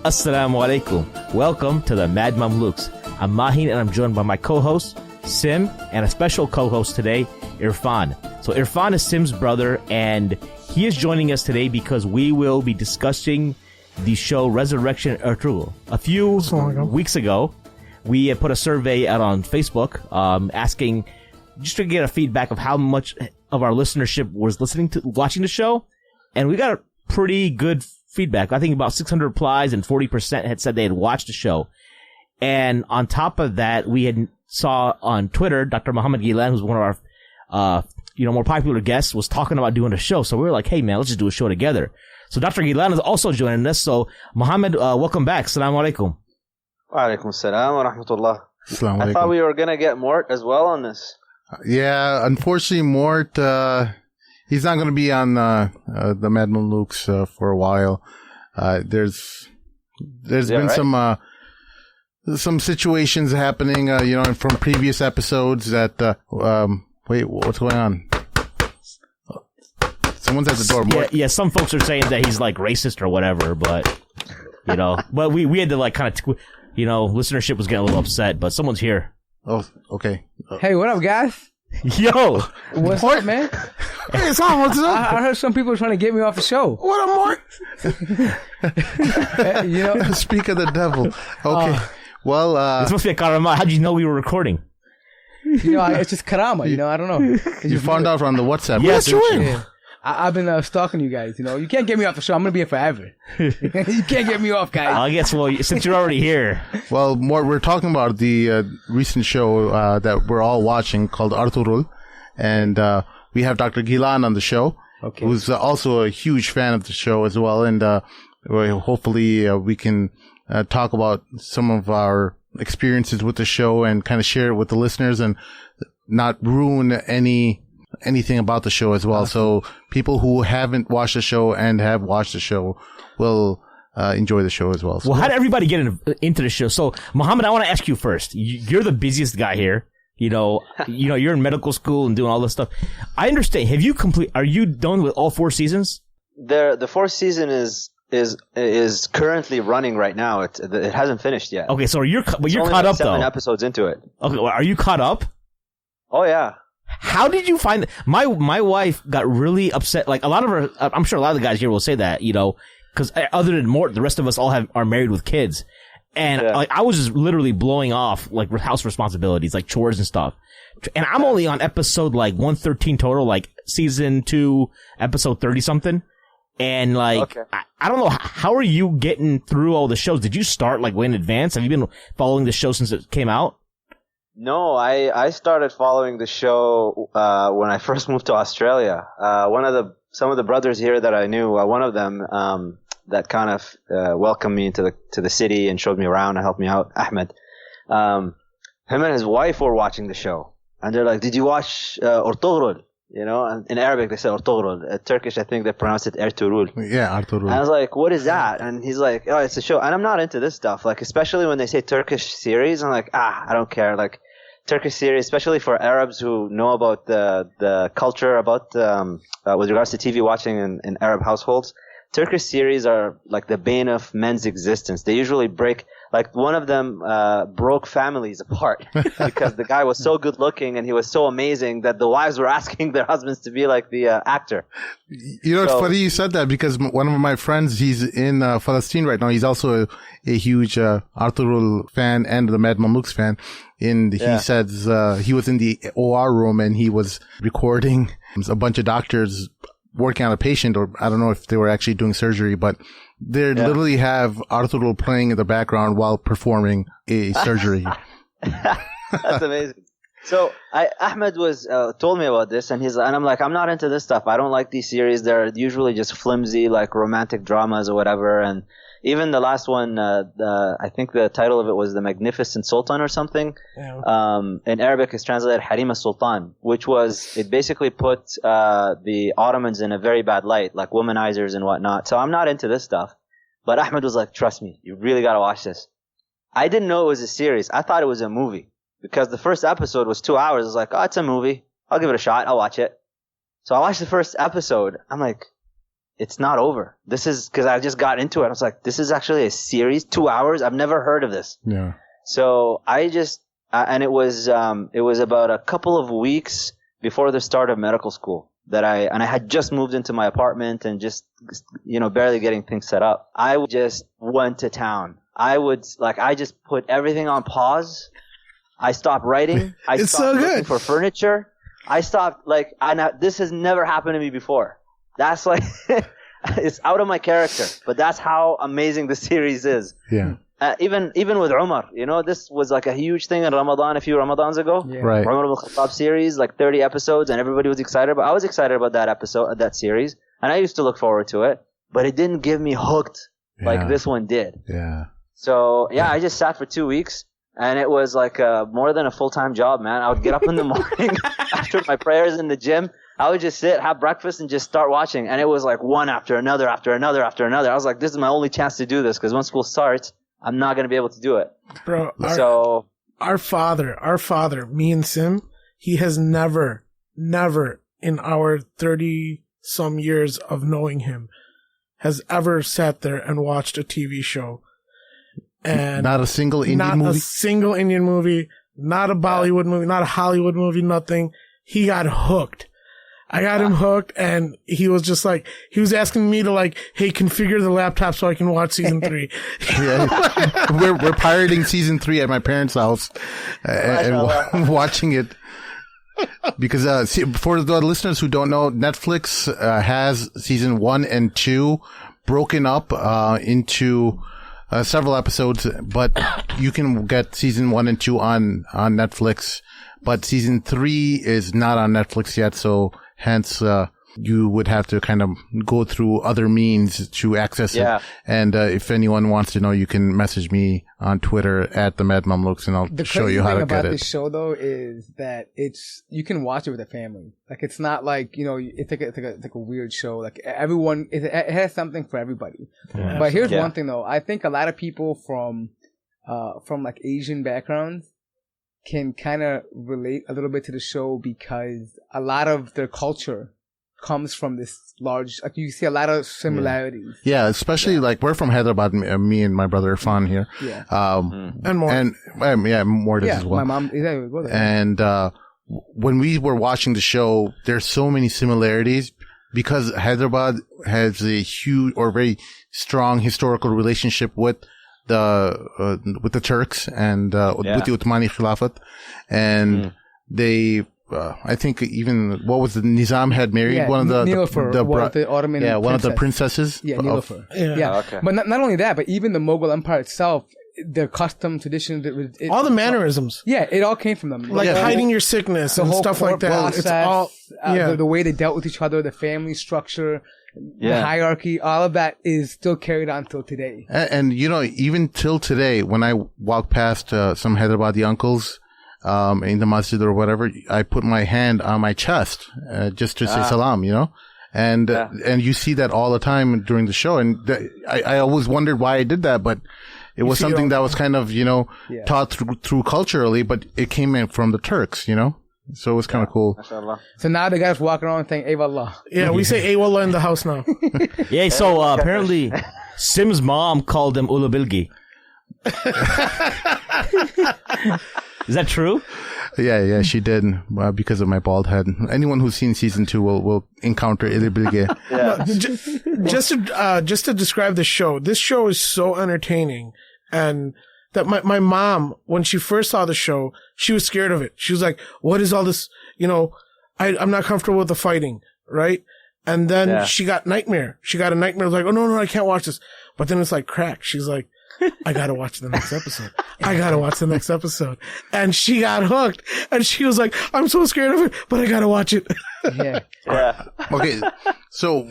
Assalamu alaikum. Welcome to the Mad Mamluks. I'm Mahin and I'm joined by my co-host, Sim, and a special co-host today, Irfan. So Irfan is Sim's brother, and he is joining us today because we will be discussing the show Resurrection Ertugrul. A few weeks ago, we put a survey out on Facebook asking just to get a feedback of how much of our listenership was watching the show, and we got a pretty good feedback. I think about 600 replies and 40% had said they had watched the show. And on top of that, we had saw on Twitter, Dr. Mohammed Ghilan, who's one of our, more popular guests, was talking about doing a show. So we were like, hey man, let's just do a show together. So Dr. Ghilan is also joining us. So Mohammed, welcome back. Assalamu alaikum. Wa alaikum salam wa rahmatullah. I thought we were going to get Mort as well on this. Yeah, unfortunately, Mort, he's not going to be on the Mad Mamluks for a while. There's been right? some situations happening, from previous episodes that wait, what's going on? Someone's at the door. Yeah, some folks are saying that he's like racist or whatever, but but we had to like kind of listenership was getting a little upset, but someone's here. Oh, okay. Hey, what up, guys? Yo, what's up, man? Hey, Tom, what's up? I heard some people trying to get me off the show. What up, Mort? Speak of the devil. Okay. Well, it's supposed to be a karama. How'd you know we were recording? It's just karama. I don't know. You found out on the WhatsApp. Yes, yeah. I've been stalking you guys. You can't get me off the show. I'm gonna be here forever. You can't get me off, guys. I guess. Well, since you're already here. Well, Mort, we're talking about the recent show that we're all watching called Ertugrul, and we have Dr. Ghilan on the show, who's also a huge fan of the show as well, and hopefully we can talk about some of our experiences with the show and kind of share it with the listeners and not ruin anything about the show as well. So people who haven't watched the show and have watched the show will enjoy the show as well. So, well, how did everybody get into the show? So, Mohammed, I want to ask you first. You're the busiest guy here. You're in medical school and doing all this stuff. I understand. Are you done with all 4 seasons? The fourth season is currently running right now. It hasn't finished yet. Okay, so you're caught up though. 7 episodes into it. Okay, well, are you caught up? Oh yeah. How did you find my wife got really upset? Like I'm sure a lot of the guys here will say that, because other than Mort, the rest of us all are married with kids, and I was just literally blowing off like house responsibilities, like chores and stuff. And I'm only on episode like 113 total, like season 2, episode 30 something. And like I don't know, how are you getting through all the shows? Did you start like way in advance? Have you been following the show since it came out? No, I started following the show when I first moved to Australia. Some of the brothers here that I knew, one of them that kind of welcomed me to the city and showed me around and helped me out, Ahmed. Him and his wife were watching the show, and they're like, "Did you watch Ertugrul?" And in Arabic they say Ertugrul. Turkish, I think they pronounce it Ertugrul. Yeah, Ertugrul. And I was like, "What is that?" And he's like, "Oh, it's a show." And I'm not into this stuff. Like, especially when they say Turkish series, I'm like, I don't care. Like, Turkish series, especially for Arabs who know about the culture about with regards to TV watching in Arab households. Turkish series are like the bane of men's existence. They usually break, like one of them broke families apart because the guy was so good looking and he was so amazing that the wives were asking their husbands to be like the actor. It's funny you said that because one of my friends, he's in Palestine right now. He's also a huge Ertugrul fan and the Mad Mamluks fan. And he says he was in the OR room and he was recording a bunch of doctors working on a patient, or I don't know if they were actually doing surgery, but they literally have Ertugrul playing in the background while performing a surgery. That's amazing. So Ahmed was told me about this, and I'm like, I'm not into this stuff. I don't like these series. They're usually just flimsy, like romantic dramas or whatever. And even the last one, I think the title of it was The Magnificent Sultan or something. Yeah. In Arabic, it's translated Harim al-Sultan, which was, it basically put the Ottomans in a very bad light, like womanizers and whatnot. So I'm not into this stuff. But Ahmed was like, trust me, you really got to watch this. I didn't know it was a series. I thought it was a movie because the first episode was 2 hours. I was like, oh, it's a movie. I'll give it a shot. I'll watch it. So I watched the first episode. I'm like, it's not over. This is because I just got into it. I was like, this is actually a series, 2 hours. I've never heard of this. Yeah. So I just, and it was about a couple of weeks before the start of medical school that I had just moved into my apartment and just, barely getting things set up. I just went to town. I just put everything on pause. I stopped writing. I stopped looking for furniture. I stopped, this has never happened to me before. That's it's out of my character, but that's how amazing the series is. Yeah. Even with Umar, this was like a huge thing in Ramadan a few Ramadans ago. Yeah. Right. Umar ibn Khattab series, 30 episodes, and everybody was excited. But I was excited about that series, and I used to look forward to it. But it didn't give me hooked like this one did. Yeah. So I just sat for 2 weeks. And it was more than a full-time job, man. I would get up in the morning after my prayers in the gym. I would just sit, have breakfast, and just start watching. And it was one after another, after another, after another. I was like, this is my only chance to do this because when school starts, I'm not going to be able to do it. Bro, our father, me and Sim, he has never in our 30-some years of knowing him has ever sat there and watched a TV show. And not a single Indian movie? Not a single Indian movie, not a Bollywood movie, not a Hollywood movie, nothing. He got hooked. I got him hooked, and he was just he was asking me to hey, configure the laptop so I can watch season 3. Yeah. We're pirating season 3 at my parents' house and watching it. Because for the listeners who don't know, Netflix has season 1 and 2 broken up into several episodes, but you can get season 1 and 2 on Netflix, but season 3 is not on Netflix yet, so hence you would have to kind of go through other means to access it. And if anyone wants to know, you can message me on Twitter at the Mad Mamluks, and I'll show you how to get it. The crazy thing about this show, though, is that you can watch it with a family. It's not it's like a weird show. Everyone, it has something for everybody. Yeah. But here's one thing, though. I think a lot of people from Asian backgrounds can kind of relate a little bit to the show because a lot of their culture comes from this large, you see a lot of similarities. Yeah, especially we're from Hyderabad, me and my brother Irfan here. Yeah. And more. And more as well. My mom, and when we were watching the show, there's so many similarities because Hyderabad has a huge or very strong historical relationship with the Turks and with the Ottoman Khilafat, and they. I think even what was the Nizam had married one of the Ottoman one of the princesses. Yeah, Nilufar. Okay. But not only that, but even the Mughal Empire itself, their custom traditions, all the mannerisms. Yeah, it all came from them. Hiding your sickness and stuff like that. Process, it's all the way they dealt with each other, the family structure, the hierarchy, all of that is still carried on till today. And even till today, when I walk past some Hyderabadi uncles. In the masjid or whatever, I put my hand on my chest, just to say salam, and you see that all the time during the show. And I always wondered why I did that, but it was something that was kind of, taught through culturally, but it came in from the Turks, so it was kind of cool. So now the guys walking around saying, Eyvallah. Yeah, we say Eyvallah in the house now. Yeah, so apparently Sim's mom called him Ulubilgi. Is that true? Yeah, she did, because of my bald head. Anyone who's seen season 2 will encounter Ilibilge. Just to describe the show, this show is so entertaining, and that my mom, when she first saw the show, she was scared of it. She was like, what is all this? I'm not comfortable with the fighting, right? And then she got nightmare. She got a nightmare. Like, oh, no, I can't watch this. But then it's like crack. She's like, I gotta watch the next episode. And she got hooked. And she was like, I'm so scared of it, but I gotta watch it. Yeah. Okay. So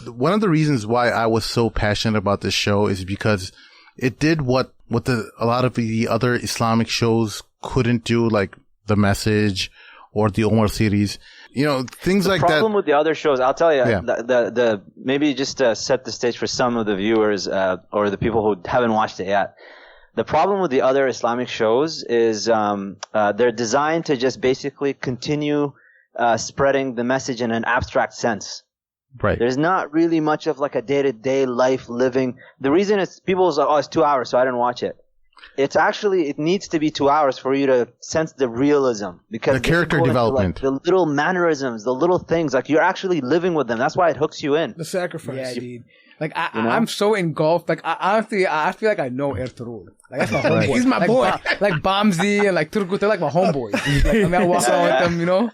one of the reasons why I was so passionate about this show is because it did what a lot of the other Islamic shows couldn't do, like The Message or the Omar series. Things like that. The problem with the other shows, I'll tell you, the maybe just to set the stage for some of the viewers or the people who haven't watched it yet. The problem with the other Islamic shows is they're designed to just basically continue spreading the message in an abstract sense. Right. There's not really much of like a day-to-day life living. The reason it's people is like, oh, it's 2 hours, so I didn't watch it. It needs to be 2 hours for you to sense the realism, because the character development, the little mannerisms, the little things, like you're actually living with them. That's why it hooks you in. The sacrifice. Yeah, dude. Like I'm so engulfed. Like honestly, I feel like I know Ertugrul. Like that's my homeboy. He's my boy. Like Bamzi and like Turkish, they're like my homeboys. Like, I mean, I walk around with them, you know.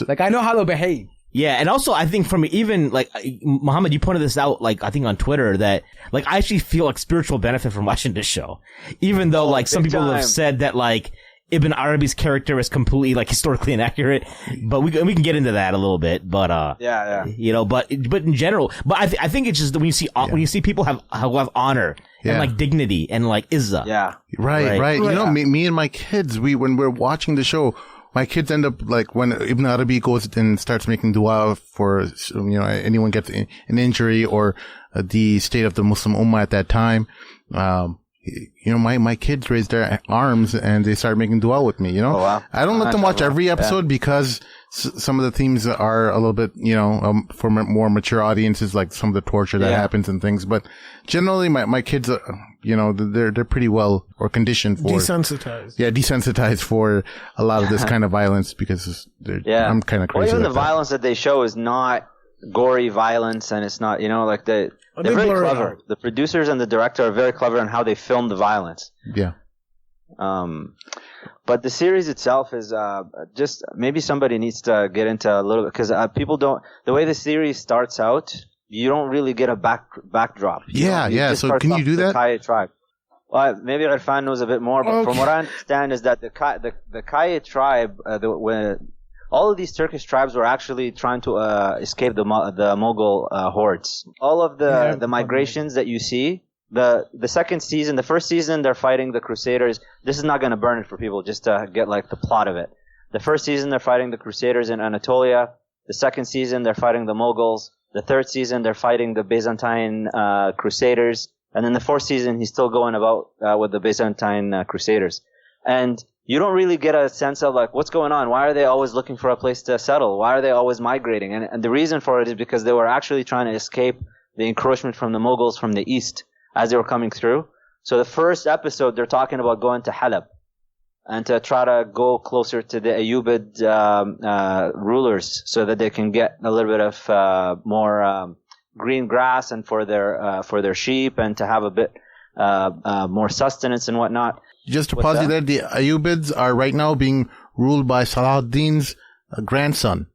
Like I know how they'll behave. Yeah, and also I think from even like Mohammed, you pointed this out like I think on Twitter that like I actually feel like spiritual benefit from watching this show, even though like some people have said that like Ibn Arabi's character is completely like historically inaccurate, but we can get into that a little bit. But you know, but in general, but I think it's just that when you see people have honor and like dignity and like izzah. Yeah, right. You know, me and my kids, when we're watching the show. My kids end up like when Ibn Arabi goes and starts making dua for, you know, anyone gets an injury or the state of the Muslim Ummah at that time. You know, my kids raise their arms and they start making dua with me, you know. Oh, wow. I don't let them watch every episode because some of the themes are a little bit, you know, for more mature audiences, like some of the torture that happens and things. But generally, my kids, you know, they're pretty well or conditioned for desensitized. Yeah, desensitized for a lot of this kind of violence because I'm kind of crazy. Well, even like the violence that they show is not gory violence, and it's not, you know, like they're very clever. The producers and the director are very clever in how they film the violence. Yeah. But the series itself is just maybe somebody needs to get into a little bit, because people don't. The way the series starts out, you don't really get a backdrop. Yeah. So can you do that? The Kayet tribe. Well, maybe Irfan knows a bit more, but from what I understand is that the Kayet tribe, when all of these Turkish tribes were actually trying to escape the Mughal hordes. All of the migrations that you see. The second season, the first season, they're fighting the Crusaders. This is not going to burn it for people, just to get like the plot of it. The first season, they're fighting the Crusaders in Anatolia. The second season, they're fighting the Mughals. The third season, they're fighting the Byzantine Crusaders. And then the fourth season, he's still going about with the Byzantine Crusaders. And you don't really get a sense of like what's going on. Why are they always looking for a place to settle? Why are they always migrating? And the reason for it is because they were actually trying to escape the encroachment from the Mughals from the east as they were coming through. So the first episode, they're talking about going to Halab and to try to go closer to the Ayyubid rulers so that they can get a little bit of more green grass and for their sheep, and to have a bit more sustenance and whatnot. Just to pause you there, the Ayyubids are right now being ruled by Salahuddin's grandson.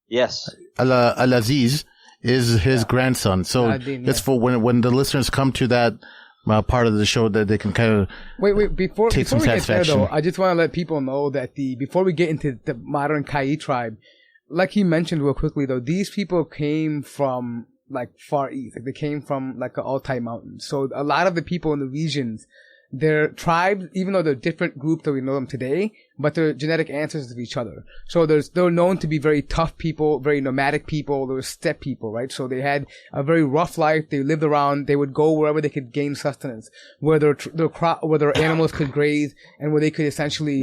Yes. Al-Aziz is his grandson. So that's for when the listeners come to that part of the show that they can kind of before we some get there though, satisfaction. I just want to let people know that before we get into the modern Kayet tribe, like he mentioned real quickly though, these people came from like far east, like they came from like the Altai mountains. So a lot of the people in the regions, they're tribes, even though they're different groups that we know them today, but they're genetic ancestors of each other. So they're known to be very tough people, very nomadic people, they're steppe people, right? So they had a very rough life. They lived around, they would go wherever they could gain sustenance, where their animals could graze, and where they could essentially,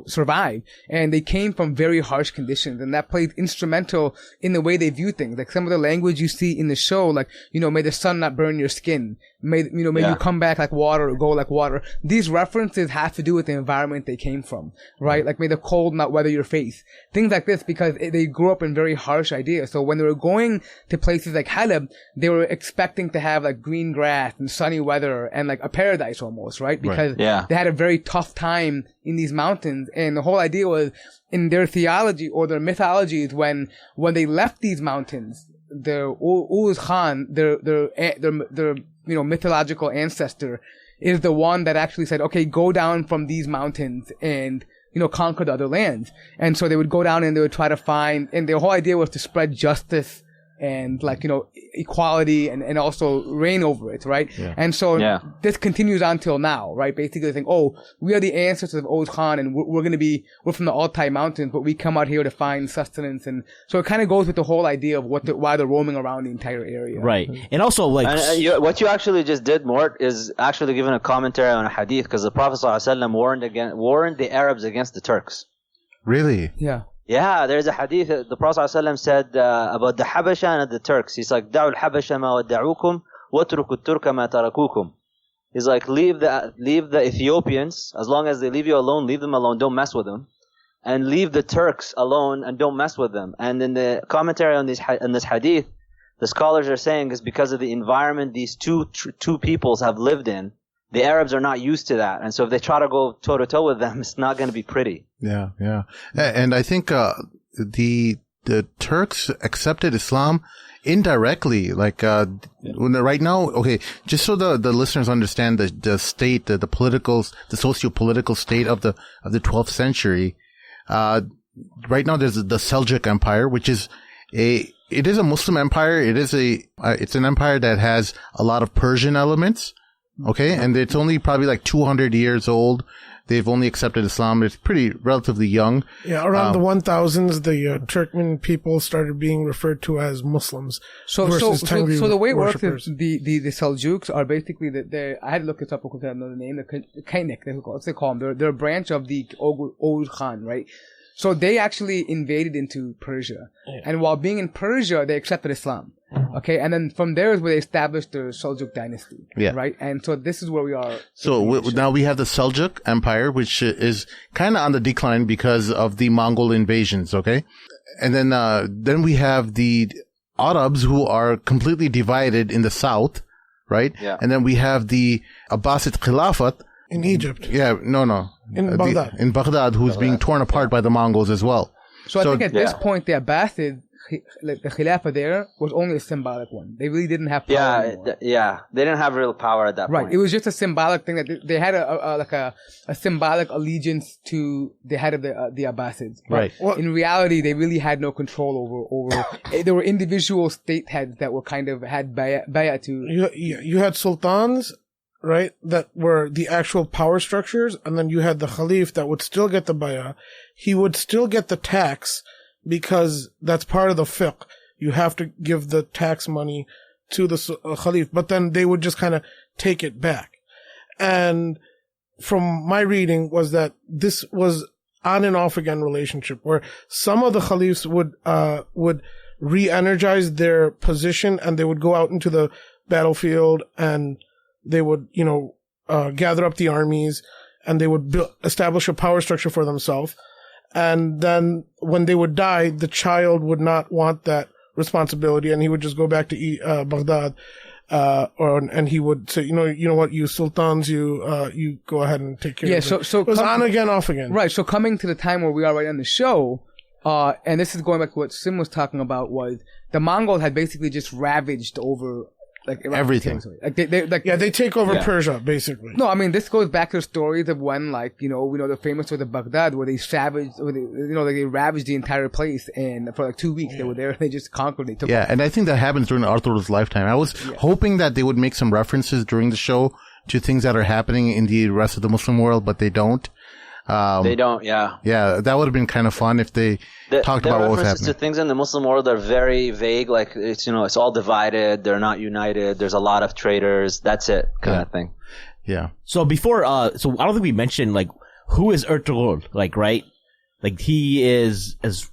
survive. And they came from very harsh conditions, and that played instrumental in the way they view things. Like some of the language you see in the show, like, may the sun not burn your skin. May you come back like water or go like water. These references have to do with the environment they came from, right? Like, may the cold not weather your face. Things like this, because they grew up in very harsh ideas. So when they were going to places like Halab, they were expecting to have like green grass and sunny weather and like a paradise almost, right? Because they had a very tough time in these mountains. And the whole idea was, in their theology or their mythologies, when they left these mountains, their Uz Khan, their mythological ancestor, is the one that actually said, okay, go down from these mountains and, conquer the other lands. And so they would go down and they would try to find, and the whole idea was to spread justice and equality and also reign over it, right? Yeah. And so this continues on till now, right? Basically saying, oh, we are the ancestors of Oz Khan and we're from the Altai mountains, but we come out here to find sustenance. And so it kind of goes with the whole idea of why they're roaming around the entire area. Right. And also what you actually just did, Mort, is actually giving a commentary on a hadith, because the Prophet ﷺ warned the Arabs against the Turks. Really? Yeah. Yeah, there's a hadith. The Prophet ﷺ said about the Habasha and the Turks. He's like, دعوا الحبشة ما ودعوكم واتركوا الترك ما تركوكم. He's like, leave the Ethiopians, as long as they leave you alone, leave them alone, don't mess with them. And leave the Turks alone and don't mess with them. And in the commentary on this hadith, the scholars are saying is because of the environment these two peoples have lived in, the Arabs are not used to that. And so if they try to go toe to toe with them, it's not going to be pretty. Yeah, yeah. And I think, the Turks accepted Islam indirectly, like, right now, okay, just so the listeners understand the state, the socio-political state of the 12th century, right now there's the Seljuk Empire, which is it is a Muslim empire. It's an empire that has a lot of Persian elements. Okay. And it's only probably like 200 years old. They've only accepted Islam. It's pretty relatively young. Yeah, around the 1000s, the Turkmen people started being referred to as Muslims. So the way it works is the Seljuks are basically I had to look it up because I don't know the name. The Kaynik, they call them. They're a branch of the Oghuz Khan, right? So they actually invaded into Persia, and while being in Persia, they accepted Islam. Okay, and then from there is where they established the Seljuk dynasty. Yeah. Right, and so this is where we are. So now we have the Seljuk Empire, which is kind of on the decline because of the Mongol invasions. Okay, and then we have the Arabs, who are completely divided in the south, right? Yeah, and then we have the Abbasid Khilafat in Egypt. Yeah, no. In Baghdad. In Baghdad, who's being torn apart by the Mongols as well. So I think at this point, the Abbasid, the Khilafah there, was only a symbolic one. They really didn't have power anymore. They didn't have real power at that point. Right. It was just a symbolic thing that they had a symbolic allegiance to the head of the Abbasids. Right. Well, in reality, they really had no control over there were individual state heads that were kind of had bay'ah to. You had sultans, right, that were the actual power structures, and then you had the Khalif that would still get the bay'ah. He would still get the tax because that's part of the fiqh. You have to give the tax money to the Khalif, but then they would just kind of take it back. And from my reading was that this was on and off again relationship where some of the Khalifs would re-energize their position and they would go out into the battlefield and they would, gather up the armies and they would establish a power structure for themselves. And then when they would die, the child would not want that responsibility and he would just go back to Baghdad. And he would say, you know what, you sultans, you go ahead and take care of it. So it was on again, off again. Right. So coming to the time where we are right on the show, and this is going back to what Sim was talking about, was the Mongols had basically just ravaged over everything. They take over Persia, basically. No, I mean, this goes back to the stories of when, we know the famous story of Baghdad, where they they ravaged the entire place, and for 2 weeks they were there, and they just conquered, they took over. And I think that happens during Ertugrul's lifetime. I was hoping that they would make some references during the show to things that are happening in the rest of the Muslim world, but they don't. They don't, yeah. Yeah, that would have been kind of fun if they talked about what was happening. References to things in the Muslim world are very vague, like it's all divided, they're not united, there's a lot of traitors, that's it, kind of thing. Yeah. So before, so I don't think we mentioned, who is Ertugrul, right? He is, that's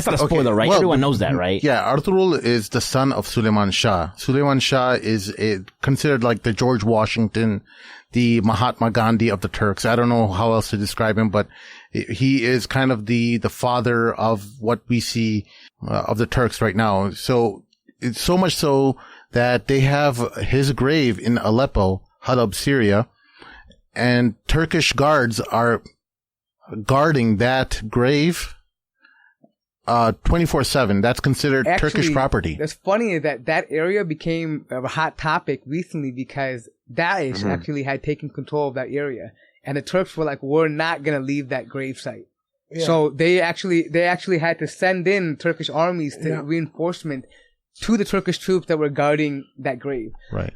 not a spoiler, right? Well, everyone knows that, right? Yeah, Ertugrul is the son of Suleiman Shah. Suleiman Shah is considered like the George Washington, the Mahatma Gandhi of the Turks. I don't know how else to describe him, but he is kind of the father of what we see of the Turks right now. So it's so much so that they have his grave in Aleppo, Halab, Syria, and Turkish guards are guarding that grave 24/7. That's considered Turkish property. What's funny is that area became a hot topic recently because Daesh actually had taken control of that area, and the Turks were like, "We're not gonna leave that grave site." Yeah. So they actually had to send in Turkish armies to reinforcement to the Turkish troops that were guarding that grave. Right.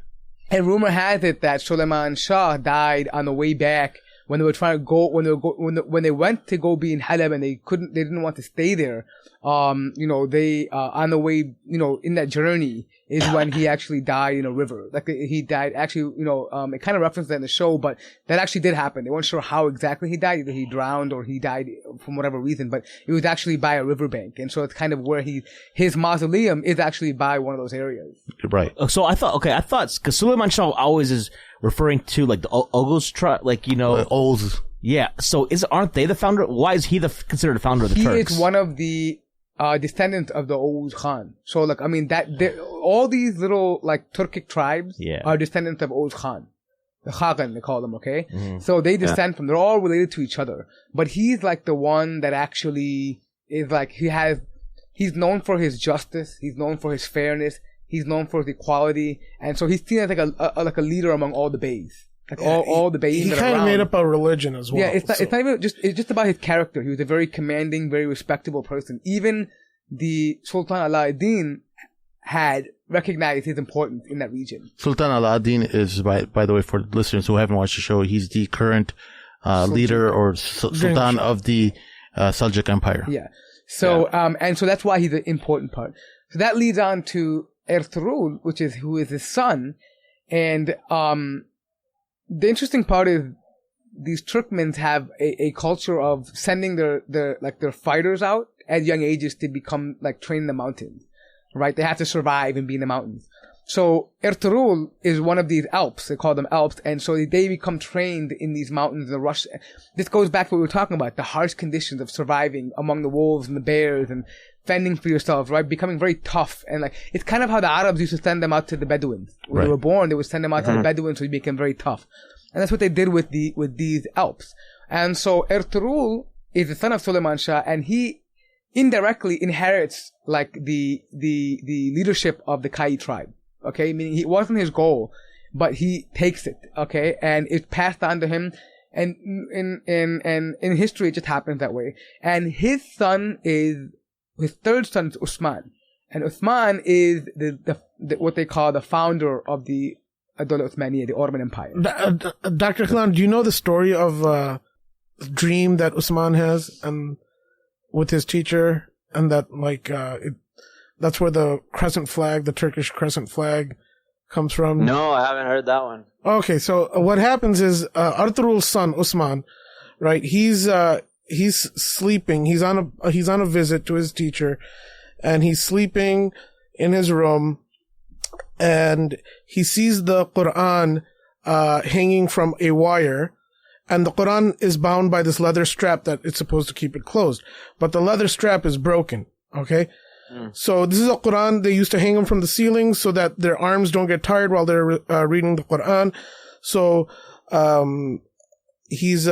And rumor has it that Suleiman Shah died on the way back when they were trying to go, when they went to go be in Halab and they didn't want to stay there. They on the way, in that journey is when he actually died in a river. Like he died actually, it kind of referenced that in the show, but that actually did happen. They weren't sure how exactly he died. Either he drowned or he died from whatever reason, but it was actually by a riverbank. And so it's kind of where his mausoleum is actually by one of those areas. Right. So I thought, because Suleiman Shah always is referring to like the Oghuz tribe, Oghuz. Yeah. So aren't they the founder? Why is he considered the founder of the Turks? He is one of the descendants of the Oghuz Khan. So all these little Turkic tribes are descendants of Oghuz Khan. The Khagan, they call them, okay? Mm-hmm. So they descend from, they're all related to each other. But he's like the one that actually is he's known for his justice, he's known for his fairness, he's known for his equality, and so he's seen as like a leader among all the beys. All the beys. He kind of made up a religion as well. Yeah, it's not even it's just about his character. He was a very commanding, very respectable person. Even the Sultan Alauddin had recognized his importance in that region. Sultan Alauddin is, by the way, for listeners who haven't watched the show, he's the current leader or Sultan of the Seljuk Empire. Yeah. So and so that's why he's an important part. So that leads on to Ertugrul, who is his son, and the interesting part is these Turkmens have a culture of sending their fighters out at young ages to become trained in the mountains, right? They have to survive and be in the mountains. So Ertugrul is one of these Alps. They call them Alps, and so they become trained in these mountains. This goes back to what we were talking about, the harsh conditions of surviving among the wolves and the bears and fending for yourself, right? Becoming very tough. And it's kind of how the Arabs used to send them out to the Bedouins. When they were born, they would send them out to the Bedouins so they became very tough. And that's what they did with these Alps. And so Ertugrul is the son of Suleiman Shah, and he indirectly inherits the leadership of the Kai tribe. Okay, meaning it wasn't his goal, but he takes it. Okay, and it's passed on to him. And in history, it just happens that way. And his third son is Usman, and Usman is the what they call the founder of the Dawla Uthmaniyya, the Ottoman Empire. Dr. Ghilan, do you know the story of the dream that Usman has and with his teacher, and that that's where the crescent flag, the Turkish crescent flag, comes from? No, I haven't heard that one. Okay, so what happens is Ertugrul's son Usman, right? He's sleeping. He's on a visit to his teacher, and he's sleeping in his room, and he sees the Quran hanging from a wire, and the Quran is bound by this leather strap that it's supposed to keep it closed, but the leather strap is broken. Okay. So this is a Quran. They used to hang them from the ceiling so that their arms don't get tired while they're reading the Quran. So he's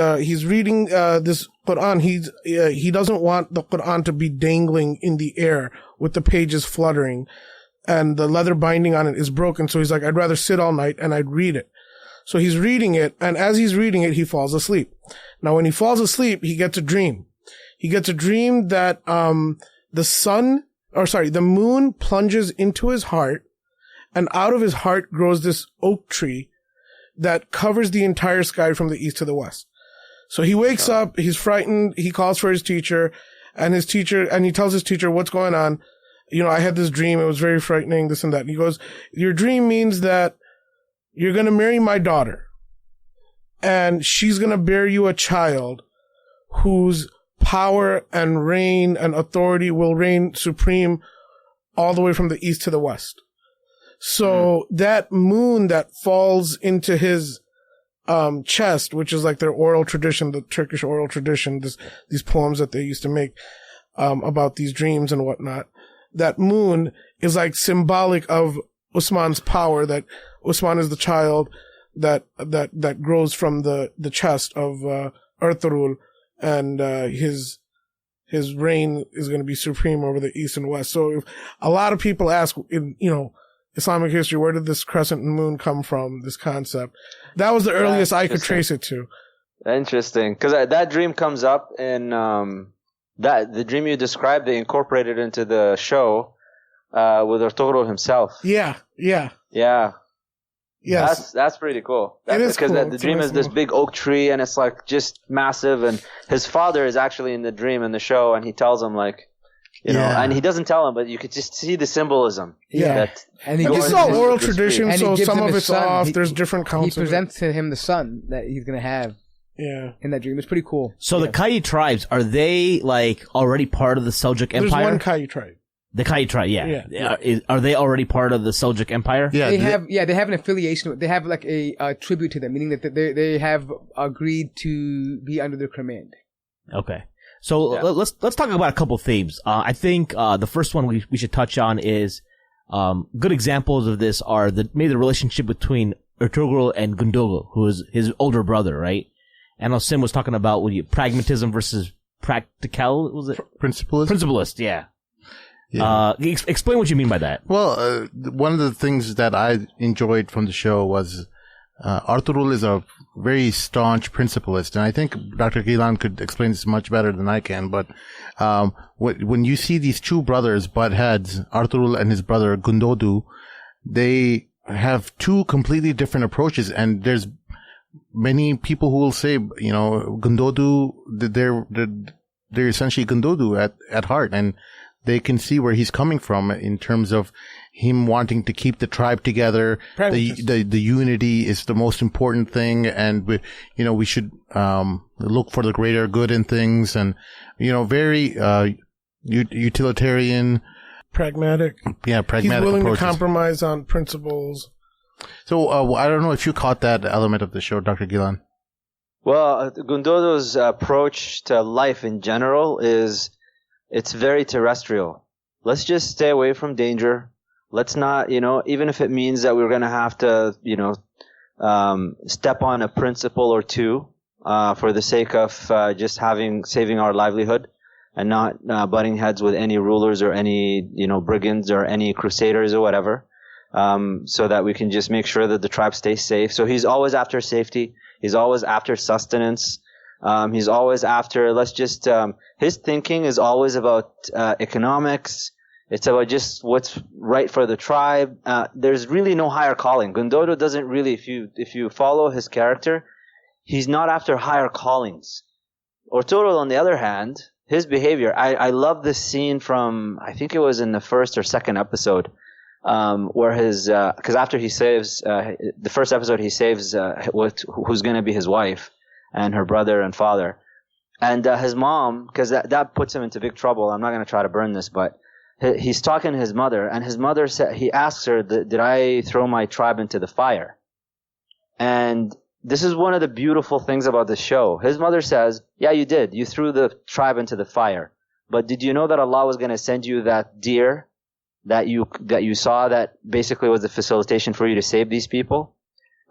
reading this Quran. He doesn't want the Quran to be dangling in the air with the pages fluttering, and the leather binding on it is broken. So he's like, I'd rather sit all night and I'd read it. So he's reading it, and as he's reading it, he falls asleep. Now, when he falls asleep, he gets a dream. He gets a dream that the moon plunges into his heart, and out of his heart grows this oak tree that covers the entire sky from the east to the west. So he wakes up, he's frightened, he calls for his teacher, and he tells his teacher, what's going on? I had this dream, it was very frightening, this and that. And he goes, your dream means that you're going to marry my daughter, and she's going to bear you a child whose power and reign and authority will reign supreme all the way from the east to the west. So that moon that falls into his chest, which is like their oral tradition, the Turkish oral tradition, these poems that they used to make about these dreams and whatnot, that moon is like symbolic of Usman's power, that Usman is the child that grows from the chest of Ertugrul, and his reign is going to be supreme over the east and west. So if a lot of people ask in Islamic history, where did this crescent moon come from, this concept? That was the earliest I could trace it to. Interesting, because that dream comes up in the dream you described. They incorporated into the show with Ertugrul himself. Yeah. Yes. That's pretty cool. It is because cool. the dream is this big oak tree, and it's like just massive. And his father is actually in the dream in the show, and he tells him like, you know, and he doesn't tell him, but you could just see the symbolism. Yeah. And this is all oral tradition, so some of it's off. There's different counts. He presents to him the son that he's going to have. Yeah. In that dream. It's pretty cool. So the Kayi tribes, are they like already part of the Seljuk Empire? There's one Kayi tribe. The Kayi tribe, yeah. Are they already part of the Seljuk Empire? Yeah. They have an affiliation. They have like a tribute to them, meaning that they have agreed to be under their command. Okay. So let's talk about a couple themes. I think the first one we should touch on is good examples of this are maybe the relationship between Ertugrul and Gundogul, who is his older brother, right? And Sim was talking about pragmatism versus practical. Was it principlist? Principlist, yeah. Explain what you mean by that. Well, one of the things that I enjoyed from the show was Ertugrul is a very staunch principlist, and I think Dr. Ghilan could explain this much better than I can. But when you see these two brothers butt heads, Ertugrul and his brother Gundodu, they have two completely different approaches, and there's many people who will say, you know, Gundodu, they're essentially Gundodu at heart, and they can see where he's coming from in terms of him wanting to keep the tribe together. The unity is the most important thing, and we should look for the greater good in things, and very utilitarian, pragmatic. Yeah, pragmatic. He's willing approaches. to compromise on principles. So I don't know if you caught that element of the show, Dr. Ghilan. Well, Gundodo's approach to life in general it's very terrestrial. Let's just stay away from danger. Let's not, even if it means that we're going to have to, step on a principle or two, for the sake of, just saving our livelihood and not, butting heads with any rulers or any, brigands or any crusaders or whatever. So that we can just make sure that the tribe stays safe. So he's always after safety. He's always after sustenance. He's always after, his thinking is always about, economics. It's about just what's right for the tribe. There's really no higher calling. Gundodo doesn't really, if you follow his character, he's not after higher callings. Ertugrul, on the other hand, his behavior, I love this scene from, I think it was in the first or second episode, where cause after he saves, the first episode he saves, who's gonna be his wife and her brother and father. And, his mom, cause that puts him into big trouble. I'm not gonna try to burn this, but he's talking to his mother, and his mother he asks her, did I throw my tribe into the fire? And this is one of the beautiful things about the show. His mother says, yeah, you did. You threw the tribe into the fire. But did you know that Allah was gonna send you that deer that you saw that basically was the facilitation for you to save these people?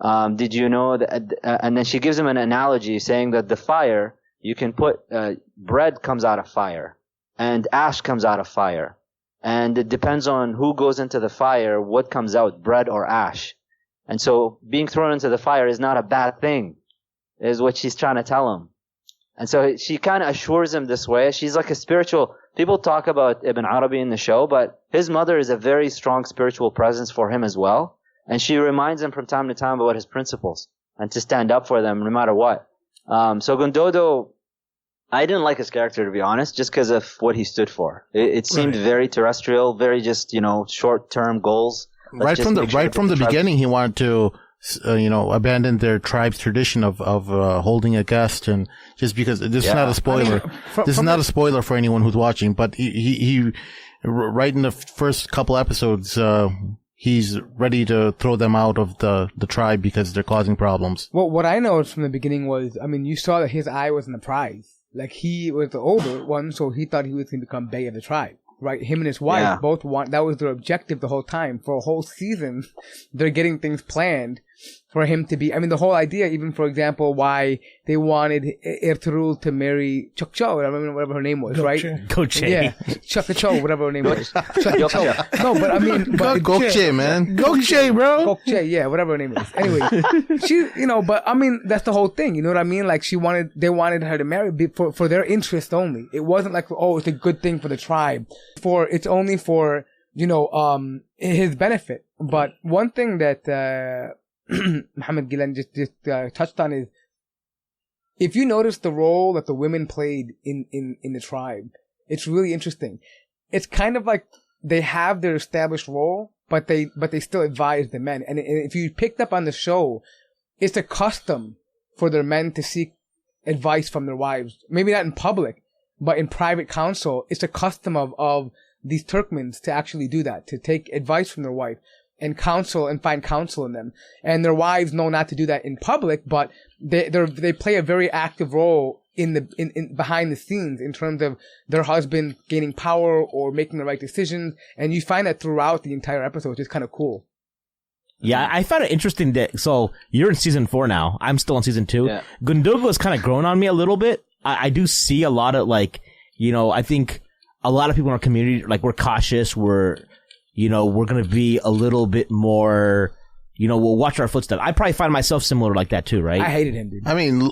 Did you know that? And then she gives him an analogy saying that the fire, you can put, bread comes out of fire and ash comes out of fire. And it depends on who goes into the fire, what comes out, bread or ash. And so being thrown into the fire is not a bad thing, is what she's trying to tell him. And so she kind of assures him this way. She's like a spiritual, people talk about Ibn Arabi in the show, but his mother is a very strong spiritual presence for him as well. And she reminds him from time to time about his principles and to stand up for them no matter what. So Gundodo, I didn't like his character, to be honest, just because of what he stood for. It seemed very terrestrial, very just, short-term goals. Right from the beginning, he wanted to, abandon their tribe's tradition of holding a guest, and just because this is not a spoiler. This is not a spoiler for anyone who's watching, but he right in the first couple episodes, he's ready to throw them out of the tribe because they're causing problems. Well, what I noticed from the beginning was, you saw that his eye was on the prize. Like, he was the older one, so he thought he was going to become Bey of the tribe, right? Him and his wife both that was their objective the whole time. For a whole season, they're getting things planned for him to be, the whole idea, even for example, why they wanted Ertugrul to marry Chokcho, whatever her name was, right? Goche. Yeah, Chokcho, whatever her name was. Chokcho. No, but Goche, man. Goche, bro. Goche, yeah, whatever her name is. Anyway, she, but that's the whole thing, you know what I mean? Like, they wanted her to marry for their interest only. It wasn't like, oh, it's a good thing for the tribe. It's only for, his benefit. But one thing that, Mohammed Ghilan just touched on is, if you notice the role that the women played in the tribe, it's really interesting. It's kind of like they have their established role, but they still advise the men. And if you picked up on the show, it's a custom for their men to seek advice from their wives. Maybe not in public, but in private counsel. It's a custom of these Turkmens to actually do that, to take advice from their wife and counsel and find counsel in them. And their wives know not to do that in public, but they play a very active role in behind the scenes in terms of their husband gaining power or making the right decisions. And you find that throughout the entire episode, which is kind of cool. Yeah, I found it interesting that, so you're in season 4 now. I'm still in season 2. Yeah. Gundogo has kind of grown on me a little bit. I do see a lot of, like, you know, I think a lot of people in our community, like, we're cautious. We're going to be a little bit more, you know, we'll watch our footsteps. I probably find myself similar like that too, right? I hated him, dude. I mean,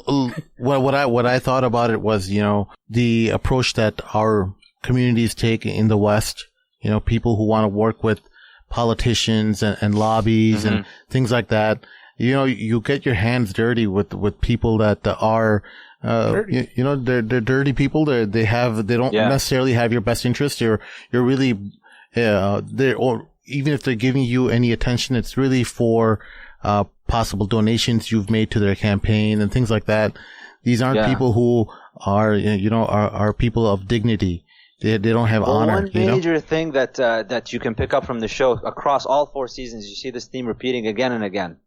what I thought about it was, you know, the approach that our communities take in the West, you know, people who want to work with politicians and lobbies and things like that. You know, you get your hands dirty with people that are, you know, they're dirty people. They don't necessarily have your best interest. You're really, or even if they're giving you any attention, it's really for, possible donations you've made to their campaign and things like that. These aren't people who are, you know, are people of dignity. They don't have honor. One major thing that you can pick up from the show across all 4 seasons, you see this theme repeating again and again.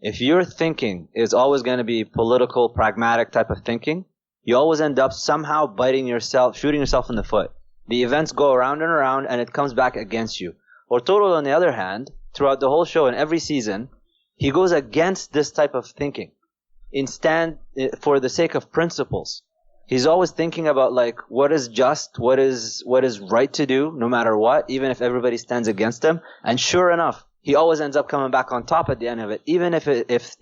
If your thinking is always going to be political, pragmatic type of thinking, you always end up somehow shooting yourself in the foot. The events go around and around, and it comes back against you. Ertugrul, on the other hand, throughout the whole show and every season, he goes against this type of thinking. Instead, for the sake of principles. He's always thinking about, like, what is just, what is right to do, no matter what, even if everybody stands against him. And sure enough, he always ends up coming back on top at the end of it. Even if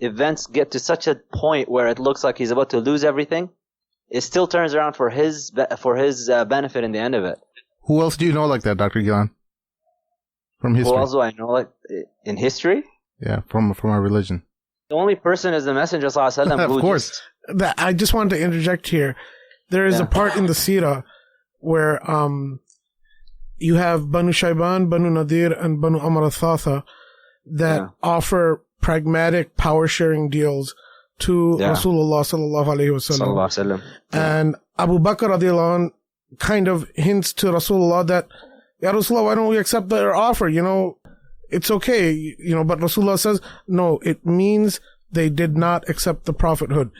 events get to such a point where it looks like he's about to lose everything, it still turns around for his benefit in the end of it. Who else do you know like that, Dr. Ghilan? From history. Who else do I know like in history? Yeah, from our religion. The only person is the Messenger sallallahu alaihi wasallam. Of course. I just wanted to interject here. There is a part in the Seerah where you have Banu Shayban, Banu Nadir, and Banu Amr al-Thatha that offer pragmatic power-sharing deals to Rasulullah sallallahu alaihi wasallam. And Abu Bakr radiallahu anh kind of hints to Rasulullah that, Ya Rasulullah, why don't we accept their offer? You know, it's okay. You know, but Rasulullah says, no, it means they did not accept the prophethood.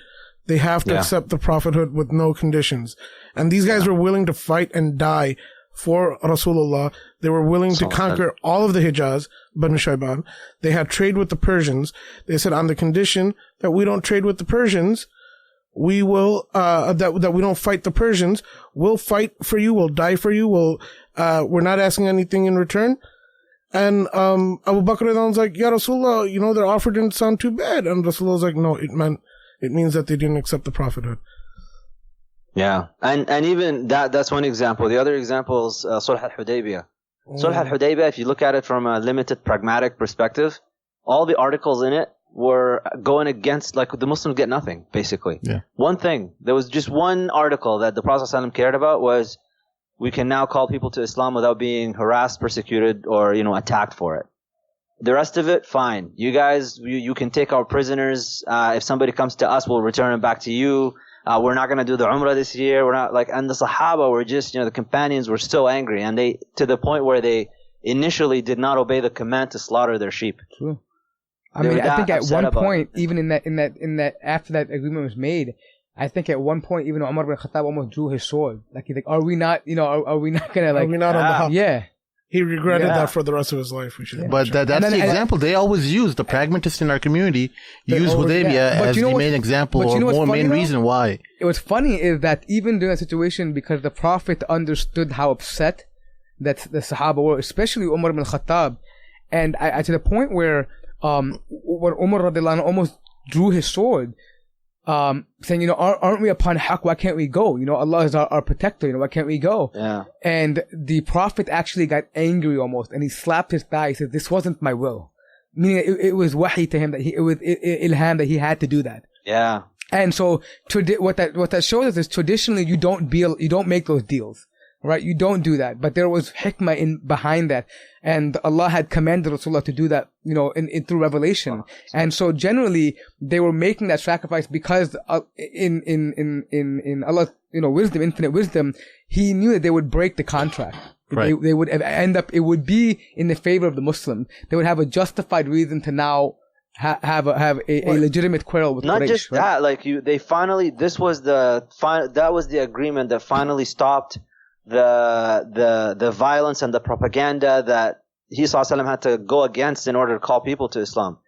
They have to accept the prophethood with no conditions. And these guys were willing to fight and die for Rasulullah. They were willing to conquer all of the Hijaz, Banu Shayban. They had trade with the Persians. They said, on the condition that we don't trade with the Persians, we will, that we don't fight the Persians. We'll fight for you. We'll die for you. We're not asking anything in return. And, Abu Bakr was like, Ya Rasulullah, you know, their offer didn't sound too bad. And Rasulullah was like, no, it means that they didn't accept the prophethood. Yeah. And even that's one example. The other example is Sulh al-Hudaybiyah. Sulh al-Hudaybiyah, if you look at it from a limited pragmatic perspective, all the articles in it were going against, like, the Muslims get nothing, basically. Yeah. One thing, there was just one article that the Prophet ﷺ cared about was, we can now call people to Islam without being harassed, persecuted, or, you know, attacked for it. The rest of it, fine. You guys, you can take our prisoners. If somebody comes to us, we'll return them back to you. We're not going to do the Umrah this year. We're not like, and the Sahaba were just, you know, the companions were so angry, and they, to the point where they initially did not obey the command to slaughter their sheep. True. I mean, I think at one point, even in that, after that agreement was made, I think at one point, even Umar bin Khattab almost drew his sword. Like, he's like, are we not going to, like, are we not on the hop? Yeah. He regretted that for the rest of his life. But that's the example they always use. The pragmatists in our community use Hudaybiyah as the main example or main reason why. What's funny is that even during that situation, because the Prophet understood how upset that the Sahaba were, especially Umar bin Khattab, and I to the point where Umar radiallahu anhu almost drew his sword, saying, you know, aren't we upon haqq? Why can't we go? You know, Allah is our protector. You know, why can't we go? Yeah. And the Prophet actually got angry almost, and he slapped his thigh. He said, "This wasn't my will. meaning it was wahi to him that it was ilham that he had to do that. Yeah. And so what that shows us is traditionally you don't make those deals. Right? You don't do that. But there was hikmah behind that. And Allah had commanded Rasulullah to do that, through revelation. And so generally, they were making that sacrifice because, in Allah's, wisdom, infinite wisdom, He knew that they would break the contract. Right. They would end up, it would be in the favor of the Muslim. They would have a justified reason to now have a legitimate quarrel with Not Quraysh, just right? that, like that was the agreement that finally stopped the violence and the propaganda that he ﷺ had to go against in order to call people to Islam.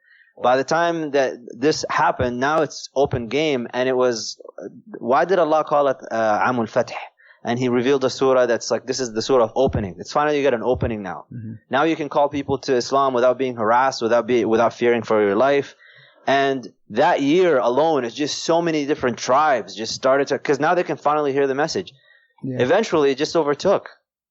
By the time that this happened, now it's open game, and it was, why did Allah call it Amul Fath? And He revealed a surah that's like, this is the surah of opening. It's finally you get an opening now. Mm-hmm. Now you can call people to Islam without being harassed, without fearing for your life. And that year alone is just so many different tribes just started to, because now they can finally hear the message. Yeah. Eventually, it just overtook.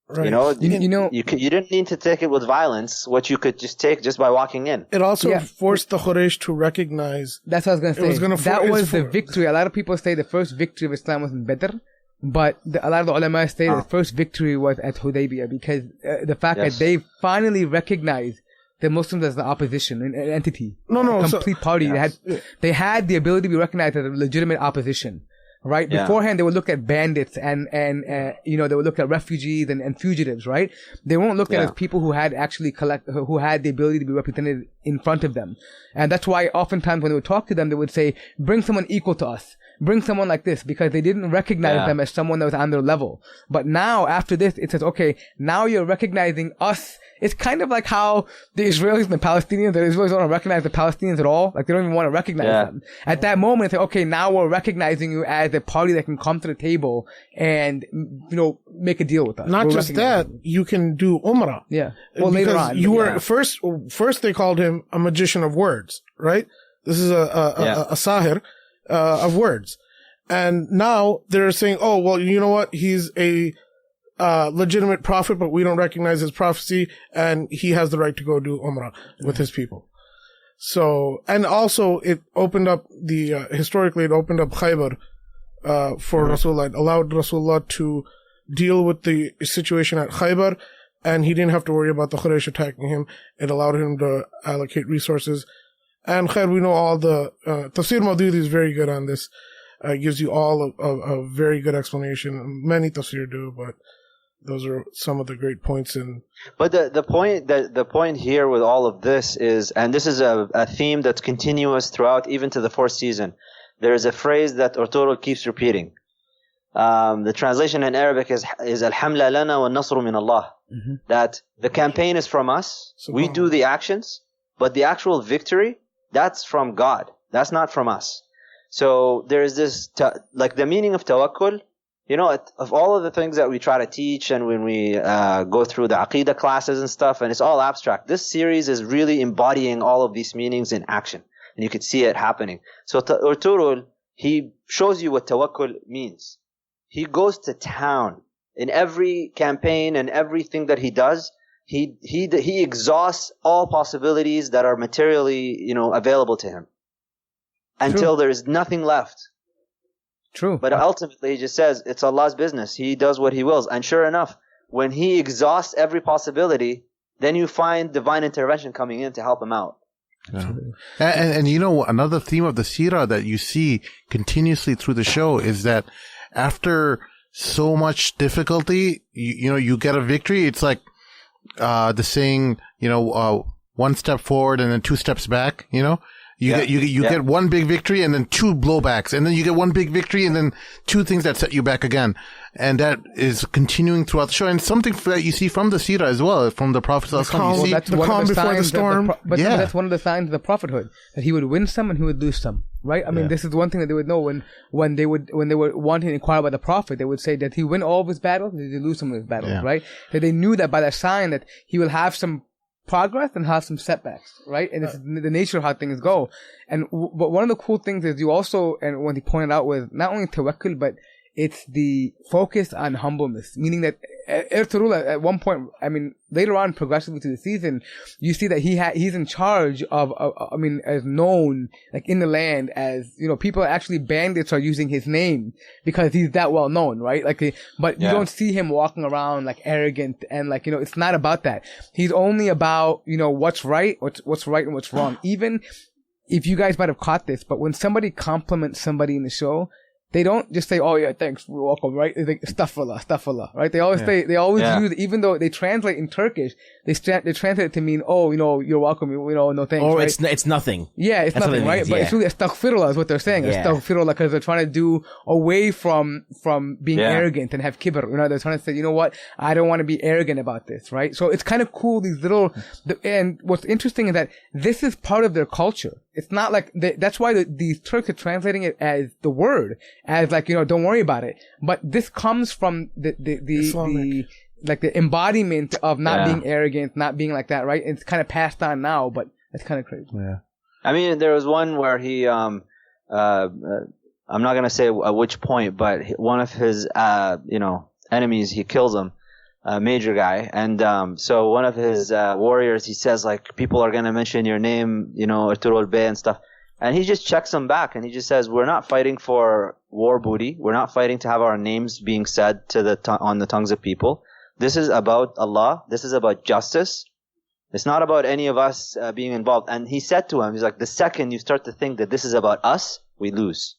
Right. You didn't need to take it with violence. What you could just take just by walking in. It also forced the Quraysh to recognize. That's what I was going to say. That was the victory. A lot of people say the first victory of Islam was in Badr, but a lot of the ulama say the first victory was at Hudaybiyah, because the fact that they finally recognized the Muslims as the opposition, an entity, a complete party. They had the ability to be recognized as a legitimate opposition. Right? Yeah. Beforehand, they would look at bandits and they would look at refugees and fugitives, right? They weren't looked at as people who had who had the ability to be represented in front of them. And that's why oftentimes when they would talk to them, they would say, bring someone equal to us. Bring someone like this, because they didn't recognize them as someone that was on their level. But now, after this, it says, okay, now you're recognizing us. It's kind of like how the Israelis and the Israelis don't recognize the Palestinians at all. Like, they don't even want to recognize them. At that moment, it's like, okay, now we're recognizing you as a party that can come to the table and, make a deal with us. Not just that, you can do Umrah. Yeah. Well, later on. You were, first they called him a magician of words, right? This is a sahir. Of words. And now they're saying, oh, well, you know what? He's a legitimate prophet, but we don't recognize his prophecy, and he has the right to go do Umrah with his people. So, and also it opened up historically it opened up Khaybar for Rasulullah. It allowed Rasulullah to deal with the situation at Khaybar, and he didn't have to worry about the Quraysh attacking him. It allowed him to allocate resources. And Khair, we know all the Tafsir Maududi is very good on this. Gives you all a very good explanation. Many Tafsir do, but those are some of the great points in. But the point here with all of this is, and this is a theme that's continuous throughout, even to the fourth season. There is a phrase that Ertugrul keeps repeating. The translation in Arabic is Al-Hamla lana wa nasru min Allah. Mm-hmm. That the campaign is from us. We do the actions, but the actual victory, that's from God. That's not from us. So there is this, like the meaning of tawakkul, of all of the things that we try to teach and when we go through the Aqidah classes and stuff, and it's all abstract. This series is really embodying all of these meanings in action. And you could see it happening. So Ertugrul, he shows you what tawakkul means. He goes to town. In every campaign and everything that he does, he exhausts all possibilities that are materially, available to him. Until there is nothing left. True. But ultimately, he just says, it's Allah's business. He does what He wills. And sure enough, when He exhausts every possibility, then you find divine intervention coming in to help Him out. Yeah. And another theme of the seerah that you see continuously through the show is that after so much difficulty, you get a victory. It's like the saying, one step forward and then two steps back, You get one big victory and then two blowbacks, and then you get one big victory and then two things that set you back again. And that is continuing throughout the show, and something that you see from the seerah as well, from the Prophet. That's the calm before the storm. That's one of the signs of the prophethood, that he would win some and he would lose some. Right? I mean, this is one thing that they would know when they were wanting to inquire about the Prophet. They would say, did he win all of his battles? Did he lose some of his battles? Right? That they knew that by that sign that he will have some progress and have some setbacks, right? And it's the nature of how things go. But one of the cool things is you also, and what he pointed out was not only tawakkul, but it's the focus on humbleness, meaning that Ertugrul at one point, I mean, later on, progressively through the season, you see that he's in charge of, as known, like in the land as, people actually bandits are using his name because he's that well known, right? But you don't see him walking around like arrogant and like, it's not about that. He's only about, what's right and what's wrong. Even if you guys might have caught this, but when somebody compliments somebody in the show, they don't just say, "Oh yeah, thanks, we're welcome," right? It's like astaghfirullah, right? They always say, they always use, even though they translate in Turkish, they translate it to mean, "Oh, you're welcome," no thanks. Or right? it's nothing. Yeah, it's nothing, right? But it's really astaghfirullah is what they're saying. Astaghfirullah, because they're trying to do away from being arrogant and have kibr. They're trying to say, you know what? I don't want to be arrogant about this, right? So it's kind of cool. These little, and what's interesting is that this is part of their culture. It's not like that's why these Turks are translating it as the word, as like, don't worry about it. But this comes from the embodiment of not being arrogant, not being like that, right? It's kind of passed on now, but it's kind of crazy. Yeah. I mean, there was one where he, I'm not going to say at which point, but one of his, enemies, he kills him. A major guy, and so one of his warriors, he says like, people are gonna mention your name, Ertugrul Bey and stuff, and he just checks them back and he just says, we're not fighting for war booty, we're not fighting to have our names being said on the tongues of people. This is about Allah, this is about justice. It's not about any of us being involved. And he said to him, he's like, the second you start to think that this is about us, we lose.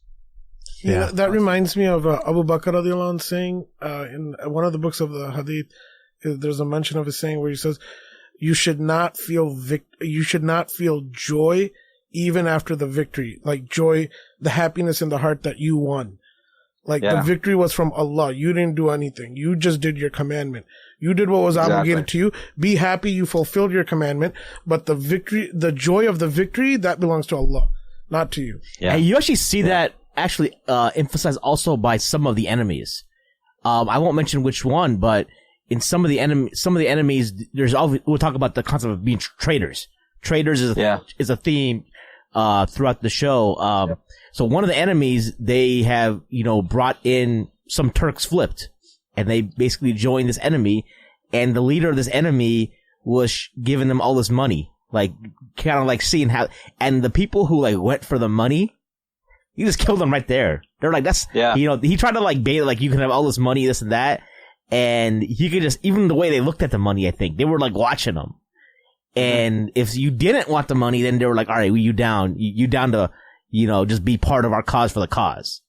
Yeah, that reminds me of Abu Bakr radiallahu anh saying in one of the books of the Hadith. There's a mention of his saying where he says, "You should not feel joy even after the victory, like joy, the happiness in the heart that you won. Like the victory was from Allah. You didn't do anything. You just did your commandment. You did what was obligated to you. Be happy. You fulfilled your commandment. But the victory, the joy of the victory, that belongs to Allah, not to you." Yeah, and you actually see that actually emphasized also by some of the enemies. I won't mention which one, but in some of the enemies, there's always, we'll talk about the concept of being traitors. Traitors is a theme throughout the show. So one of the enemies, they have brought in some Turks flipped, and they basically joined this enemy, and the leader of this enemy was giving them all this money, like kind of like seeing how, and the people who like went for the money, he just killed them right there. They're like, he tried to like bait it, like you can have all this money, this and that. And he could just, even the way they looked at the money, I think, they were like watching them. And if you didn't want the money, then they were like, all right, well, you down to, just be part of our cause for the cause.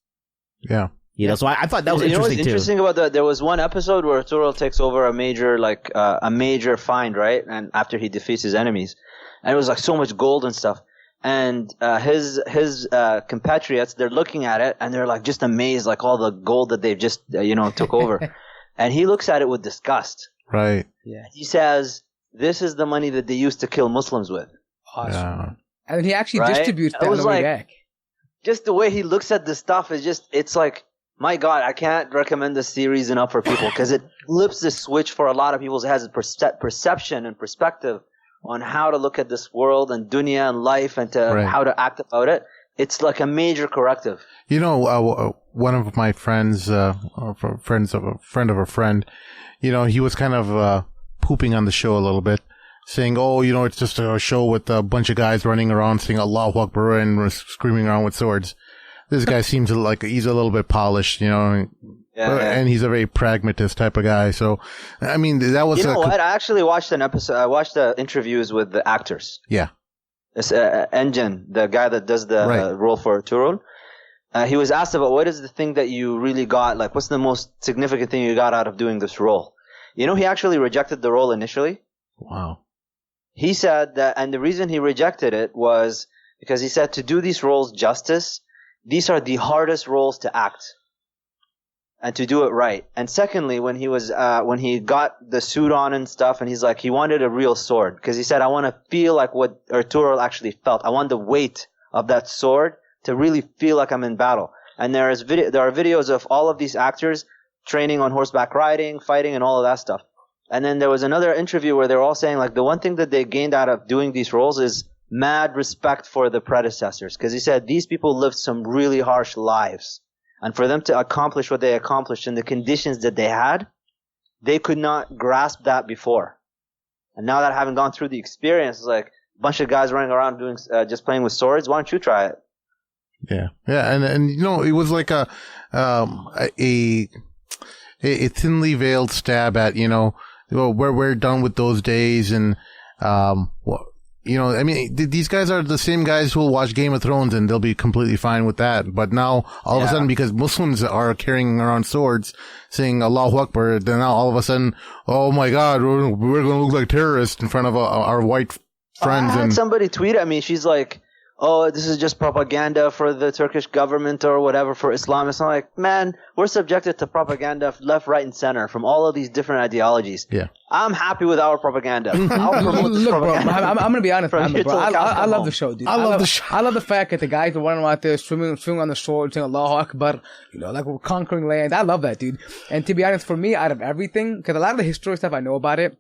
Yeah. So I thought that was interesting too. What's interesting about there was one episode where Ertugrul takes over a major find, right? And after he defeats his enemies. And it was like so much gold and stuff. And his compatriots, they're looking at it and they're like just amazed, like all the gold that they've just took over. And he looks at it with disgust. Right. Yeah. He says, "This is the money that they used to kill Muslims with." Awesome. Yeah. And he actually distributes that on the way back. Just the way he looks at this stuff is it's like, my God, I can't recommend this series enough for people because it flips the switch for a lot of people. It has a perception and perspective on how to look at this world and dunya and life and how to act about it. It's like a major corrective. One of my friends, friend of a friend, he was kind of pooping on the show a little bit, saying, "Oh, it's just a show with a bunch of guys running around saying Allahu Akbar and screaming around with swords." This guy seems like he's a little bit polished, and he's a very pragmatist type of guy. So, I mean, that was. What? I actually watched an episode. I watched the interviews with the actors. Yeah. It's Engin, the guy that does the role for Ertugrul. He was asked about what is the thing that you really got, like what's the most significant thing you got out of doing this role? He actually rejected the role initially. Wow. He said that, and the reason he rejected it was because he said to do these roles justice, these are the hardest roles to act and to do it right. And secondly, when he got the suit on and stuff, and he's like, he wanted a real sword because he said, I want to feel like what Ertugrul actually felt. I want the weight of that sword to really feel like I'm in battle. And there are videos of all of these actors training on horseback riding, fighting, and all of that stuff. And then there was another interview where they were all saying like the one thing that they gained out of doing these roles is mad respect for the predecessors. Because he said these people lived some really harsh lives. And for them to accomplish what they accomplished in the conditions that they had, they could not grasp that before. And now that having gone through the experience, it's like a bunch of guys running around doing just playing with swords. Why don't you try it? Yeah, and you know, it was like a thinly veiled stab at, you know, we're done with those days, and you know, I mean, these guys are the same guys who will watch Game of Thrones and they'll be completely fine with that. But now, all of a sudden, because Muslims are carrying around swords, saying Allahu Akbar, then now all of a sudden, oh my God, we're going to look like terrorists in front of our white friends. I had somebody tweet at me. She's like, oh, this is just propaganda for the Turkish government or whatever for Islamists. I'm like, man, we're subjected to propaganda left, right, and center from all of these different ideologies. Yeah. I'm happy with our propaganda. I'll promote this propaganda. Bro, I'm going to be honest, bro. I love the show, dude. I love the show. I love the fact that the guys are running out there swimming on the shore, saying Allahu Akbar, you know, like we're conquering land. I love that, dude. And to be honest, for me, out of everything, because a lot of the historic stuff I know about it,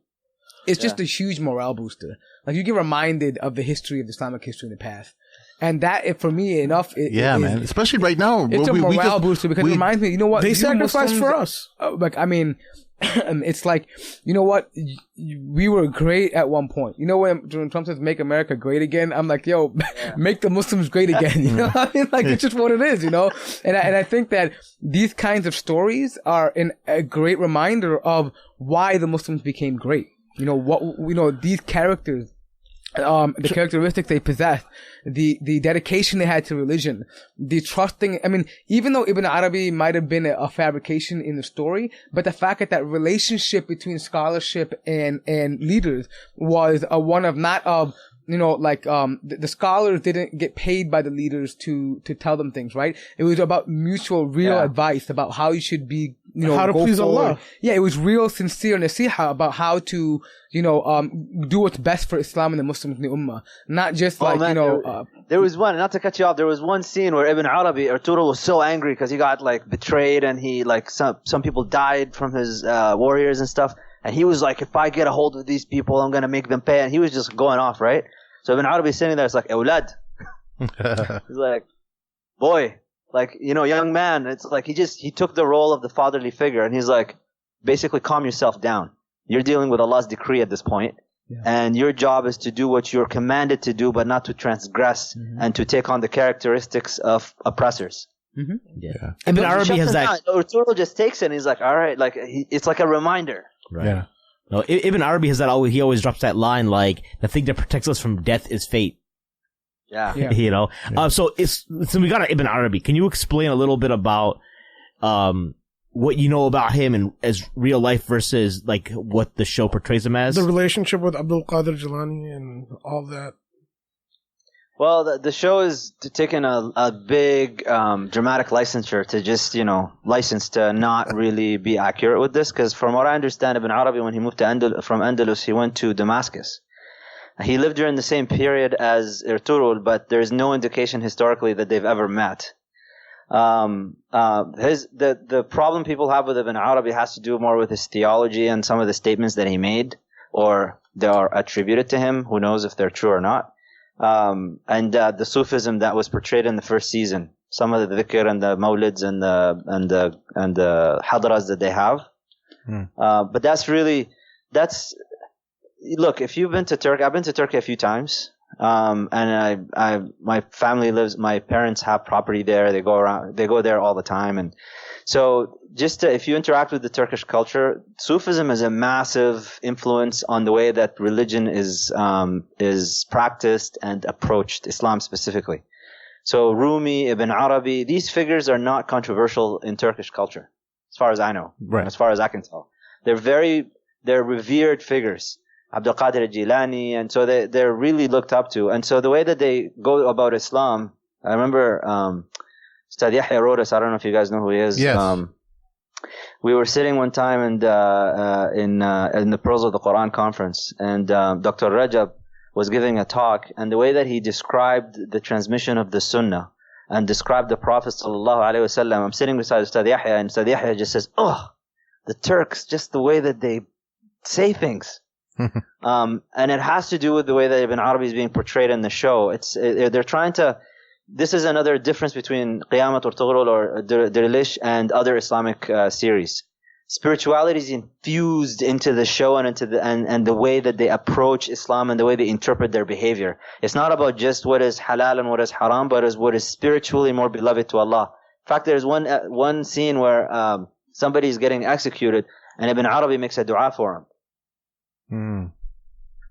it's just a huge morale booster. Like, you get reminded of the history of the Islamic history in the past. And that, for me, enough. Man. Especially right now. It's a morale booster because it reminds me, you know what? They sacrificed for us. Like, I mean, it's like, you know what? We were great at one point. You know, when Trump says make America great again, I'm like, yo, make the Muslims great again. You know what I mean? Like, it's just what it is, you know? And I think that these kinds of stories are a great reminder of why the Muslims became great. You know, these characters, the characteristics they possessed, the dedication they had to religion, the trusting. I mean, even though Ibn Arabi might have been a fabrication in the story, but the fact that relationship between scholarship and leaders was one of not of, you know, like, the scholars didn't get paid by the leaders to tell them things, right? It was about mutual, real advice about how you should be, you know, how to please Allah. Yeah, it was real, sincere nasiha about how to, you know, do what's best for Islam and the Muslims in the Ummah. Not just like, you know. There was one, not to cut you off, there was one scene where Ibn Arabi, Ertugrul, was so angry because he got, like, betrayed and he, like, some people died from his warriors and stuff. And he was like, if I get a hold of these people, I'm going to make them pay. And he was just going off, right? So Ibn Arabi sitting there, it's like, Awlad. He's like, boy, like, you know, young man. It's like he took the role of the fatherly figure, and he's like, basically, calm yourself down. You're dealing with Allah's decree at this point, and your job is to do what you're commanded to do, but not to transgress and to take on the characteristics of oppressors. Mm-hmm. Yeah. Ibn Arabi has that. Ertugrul just takes it, and he's like, all right, like, it's like a reminder. Right. Yeah. No, Ibn Arabi has that. He always drops that line, like, the thing that protects us from death is fate. Yeah. You know. Yeah. So we got Ibn Arabi. Can you explain a little bit about what you know about him and as real life versus like what the show portrays him as? The relationship with Abdul Qadir Jilani and all that. Well, the show is taking a big dramatic licensure to just, you know, license to not really be accurate with this. Because from what I understand, Ibn Arabi, when he moved to from Andalus, he went to Damascus. He lived during the same period as Ertugrul, but there's no indication historically that they've ever met. The problem people have with Ibn Arabi has to do more with his theology and some of the statements that he made, or they are attributed to him. Who knows if they're true or not. And the Sufism that was portrayed in the first season, some of the dhikr and the mawlids and the hadras that they have. But look, if you've been to Turkey, I've been to Turkey a few times. And my family my parents have property there. They go there all the time. And so if you interact with the Turkish culture, Sufism is a massive influence on the way that religion is practiced and approached, Islam specifically. So Rumi, Ibn Arabi, these figures are not controversial in Turkish culture, as far as I know, as far as I can tell. They're revered figures. Abdul Qadir Jilani, and so they're really looked up to. And so the way that they go about Islam, I remember Ustad Yahya wrote us, I don't know if you guys know who he is. Yes. We were sitting one time in the Pearls of the Quran conference, and Dr. Rajab was giving a talk, and the way that he described the transmission of the Sunnah and described the Prophet sallallahu alaihi wasallam, I'm sitting beside Ustad Yahya, and Ustad Yahya just says, oh, the Turks, just the way that they say things. And it has to do with the way that Ibn Arabi is being portrayed in the show. They're trying to this is another difference between Qiyamat Ertugrul or Dirilish and other Islamic series. Spirituality is infused into the show and into the way that they approach Islam and the way they interpret their behavior. It's not about just what is halal and what is haram, but is what is spiritually more beloved to Allah. In fact, there's one scene where somebody is getting executed, and Ibn Arabi makes a dua for him.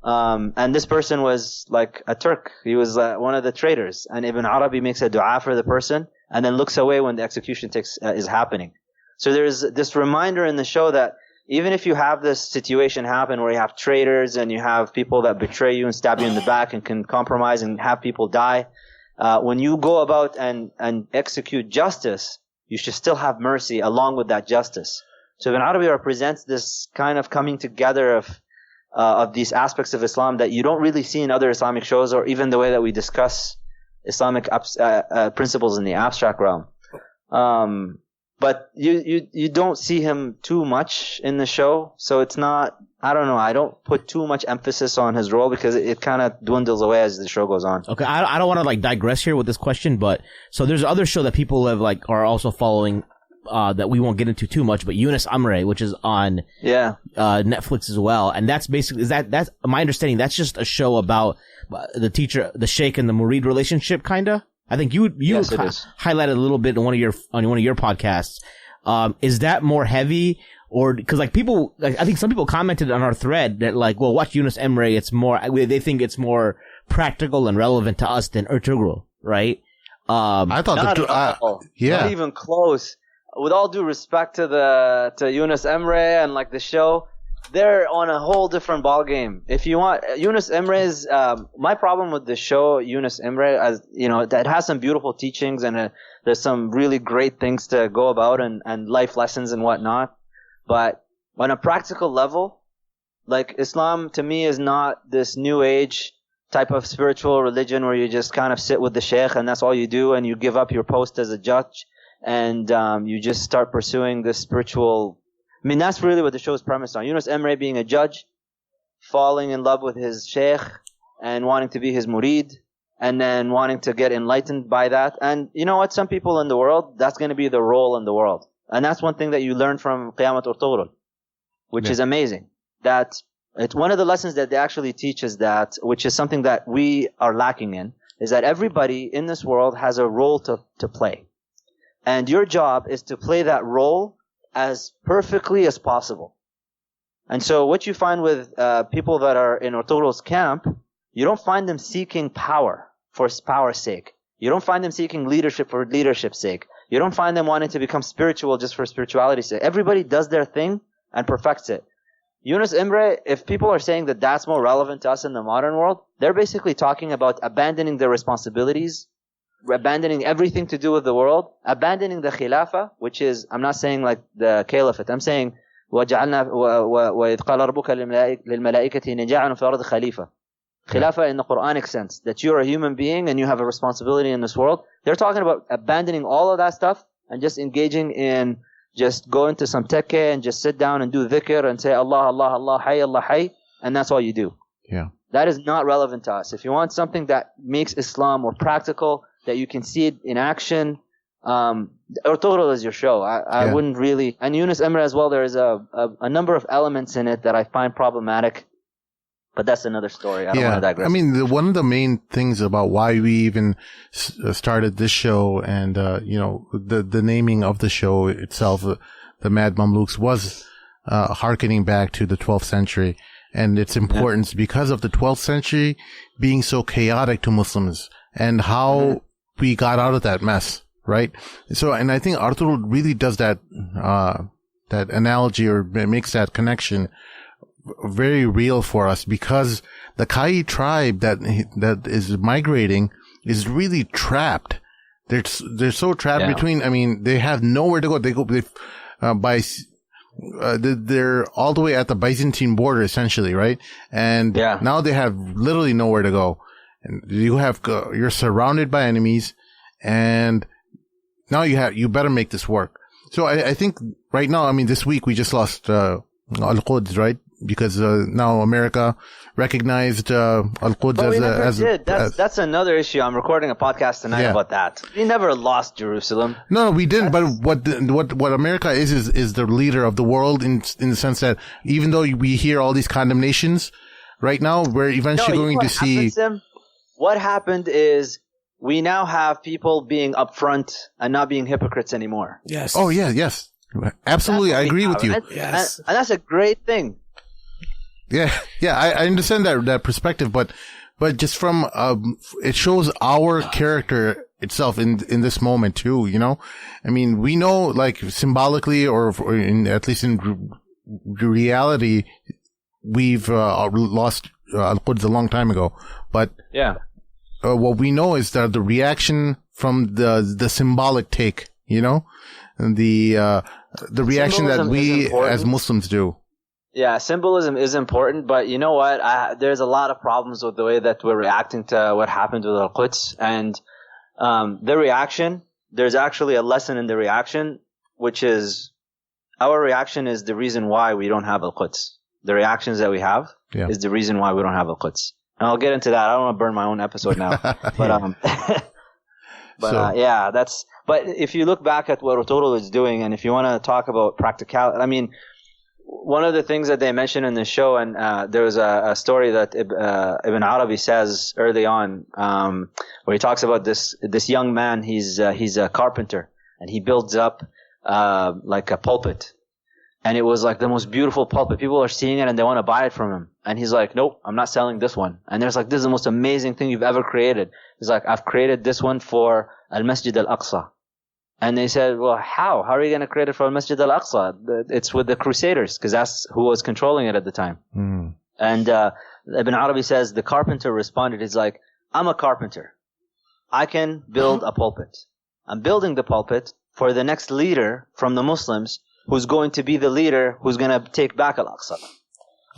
And this person was like a Turk. He was one of the traitors, and Ibn Arabi makes a dua for the person, and then looks away when the execution is happening. So there's this reminder in the show that even if you have this situation happen where you have traitors and you have people that betray you and stab you in the back and can compromise and have people die, when you go about and execute justice, you should still have mercy along with that justice. So Ibn Arabi represents this kind of coming together of these aspects of Islam that you don't really see in other Islamic shows, or even the way that we discuss Islamic principles in the abstract realm. But you don't see him too much in the show, so it's not, I don't know, I don't put too much emphasis on his role because it kind of dwindles away as the show goes on. Okay, I don't want to digress here with this question, but so there's other show that people have are also following that we won't get into too much, but Yunus Amre, which is on Netflix as well, and that's basically that's my understanding. That's just a show about the teacher, the sheikh, and the murid relationship, kinda. I think you highlighted a little bit on one of your podcasts. Is that more heavy, or because I think some people commented on our thread that well, watch Yunus Emre. It's more they think it's more practical and relevant to us than Ertugrul, right? I thought not even close. With all due respect to Yunus Emre and the show, they're on a whole different ball game. If you want Yunus Emre's, my problem with the show Yunus Emre, as that has some beautiful teachings and there's some really great things to go about and life lessons and whatnot. But on a practical level, Islam to me is not this new age type of spiritual religion where you just kind of sit with the sheikh and that's all you do, and you give up your post as a judge and you just start pursuing this spiritual. I mean, that's really what the show is premised on. Yunus Emre being a judge, falling in love with his sheikh, and wanting to be his murid, and then wanting to get enlightened by that. And you know what? Some people in the world, that's going to be the role in the world. And that's one thing that you learn from Qiyamat Ertugrul, which is amazing. That it's one of the lessons that they actually teach is that, which is something that we are lacking in, is that everybody in this world has a role to play. And your job is to play that role as perfectly as possible. And so what you find with people that are in Ertugrul's camp, you don't find them seeking power for power's sake. You don't find them seeking leadership for leadership's sake. You don't find them wanting to become spiritual just for spirituality's sake. Everybody does their thing and perfects it. Yunus Emre, if people are saying that that's more relevant to us in the modern world, they're basically talking about abandoning their responsibilities, abandoning everything to do with the world, abandoning the khilafah, which is, I'm not saying the caliphate, I'm saying وَجَعَلْنَا وَإِذْ قَالَ رَبُّكَ لِلْمَلَائِكَةِ نَجَعَلُ فِي الْأَرْضِ خَلِيفَةً. Khilafah in the Quranic sense, that you're a human being and you have a responsibility in this world. They're talking about abandoning all of that stuff and just engaging in just going to some tekke and just sit down and do dhikr and say Allah, Allah, Allah, Hayy, and that's all you do. Yeah. That is not relevant to us. If you want something that makes Islam more practical, that you can see it in action, Ertugrul is your show. I wouldn't really, and Yunus Emre as well, there is a number of elements in it that I find problematic, but that's another story. I don't want to digress. I mean, one of the main things about why we even started this show and, the naming of the show itself, the Mad Mamluks, was hearkening back to the 12th century and its importance because of the 12th century being so chaotic to Muslims and how we got out of that mess, right? So, and I think Ertugrul really does that analogy or makes that connection very real for us because the Kai tribe that is migrating is really trapped. They're so trapped between, I mean, they have nowhere to go. They're all the way at the Byzantine border essentially, right? And now they have literally nowhere to go. And you're surrounded by enemies, and now you better make this work. So I think right now, I mean, this week we just lost Al-Quds, right? because now America recognized Al-Quds That's another issue. I'm recording a podcast tonight about that. We never lost Jerusalem. No, we didn't. But what America is the leader of the world in the sense that even though we hear all these condemnations right now, we're eventually going to see. What happened is we now have people being upfront and not being hypocrites anymore. Yes. Oh yeah, yes, absolutely. I agree with you. Yes, and that's a great thing. Yeah, I understand that perspective, but just from it shows our character itself in this moment too. You know, I mean, we know like symbolically or at least in reality, we've lost Al-Quds a long time ago, but what we know is that the reaction from the symbolic take, you know, and the reaction that we as Muslims do. Yeah, symbolism is important, but you know what? There's a lot of problems with the way that we're reacting to what happened with Al-Quds. And the reaction, there's actually a lesson in the reaction, which is our reaction is the reason why we don't have Al-Quds. The reactions that we have is the reason why we don't have Al-Quds. And I'll get into that. I don't want to burn my own episode now. But but if you look back at what Ertugrul is doing, and if you want to talk about practicality, I mean, one of the things that they mentioned in the show, and there was a story that Ibn Arabi says early on, where he talks about this young man. He's a carpenter, and he builds up like a pulpit. And it was like the most beautiful pulpit. People are seeing it and they want to buy it from him. And he's like, nope, I'm not selling this one. And there's like, this is the most amazing thing you've ever created. He's like, I've created this one for Al-Masjid Al-Aqsa. And they said, well, how? How are you going to create it for Al-Masjid Al-Aqsa? It's with the Crusaders, because that's who was controlling it at the time. Mm. And Ibn Arabi says, the carpenter responded, he's like, I'm a carpenter. I can build a pulpit. I'm building the pulpit for the next leader from the Muslims who's going to be the leader who's going to take back Al-Aqsa.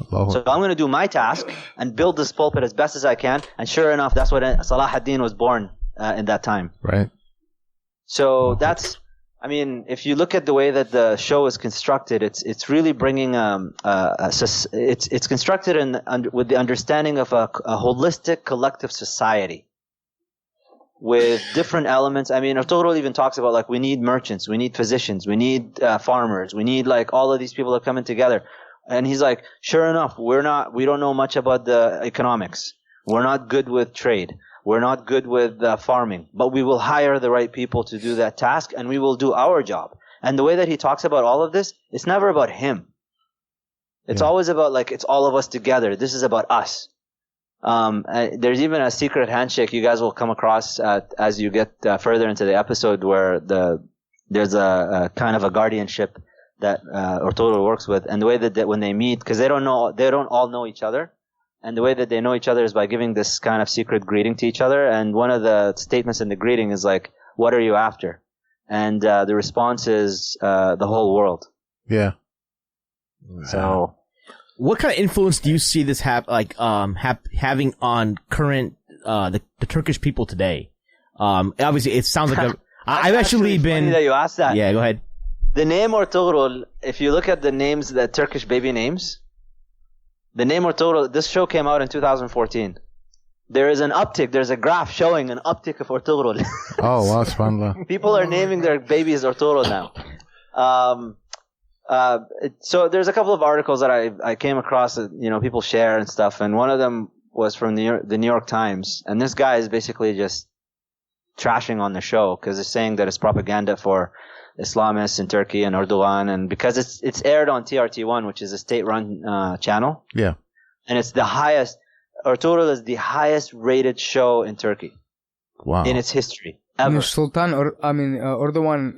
So I'm going to do my task and build this pulpit as best as I can. And sure enough, that's what Salah ad-Din was born in that time. Right. So that's, I mean, if you look at the way that the show is constructed, it's really bringing it's constructed with the understanding of a holistic collective society with different elements. I mean, Ertugrul even talks about like we need merchants, we need physicians, we need farmers, we need like all of these people are coming together. And he's like, sure enough, we don't know much about the economics. We're not good with trade. We're not good with farming, but we will hire the right people to do that task and we will do our job. And the way that he talks about all of this, it's never about him. It's always about like, it's all of us together. This is about us. There's even a secret handshake you guys will come across as you get further into the episode where there's a kind of a guardianship that Ertugrul works with, and the way that when they meet, because they don't all know each other, and the way that they know each other is by giving this kind of secret greeting to each other. And one of the statements in the greeting is like, "What are you after?" And the response is the whole world. Yeah. So. What kind of influence do you see this having on current the Turkish people today? Obviously, it sounds like I've actually been. Funny that you asked that. Yeah, go ahead. The name Ertugrul, if you look at the names, the Turkish baby names, the name Ertugrul. This show came out in 2014. There is an uptick. There's a graph showing an uptick of Ertugrul. Oh, wow, subhanallah. People are naming their babies Ertugrul now. So there's a couple of articles that I came across that, people share and stuff. And one of them was from the New York Times. And this guy is basically just trashing on the show because it's saying that it's propaganda for Islamists in Turkey and Erdogan. And because it's aired on TRT1, which is a state-run channel. Yeah. And it's the highest, Ertugrul is the highest rated show in Turkey. Wow. In its history. Erdogan,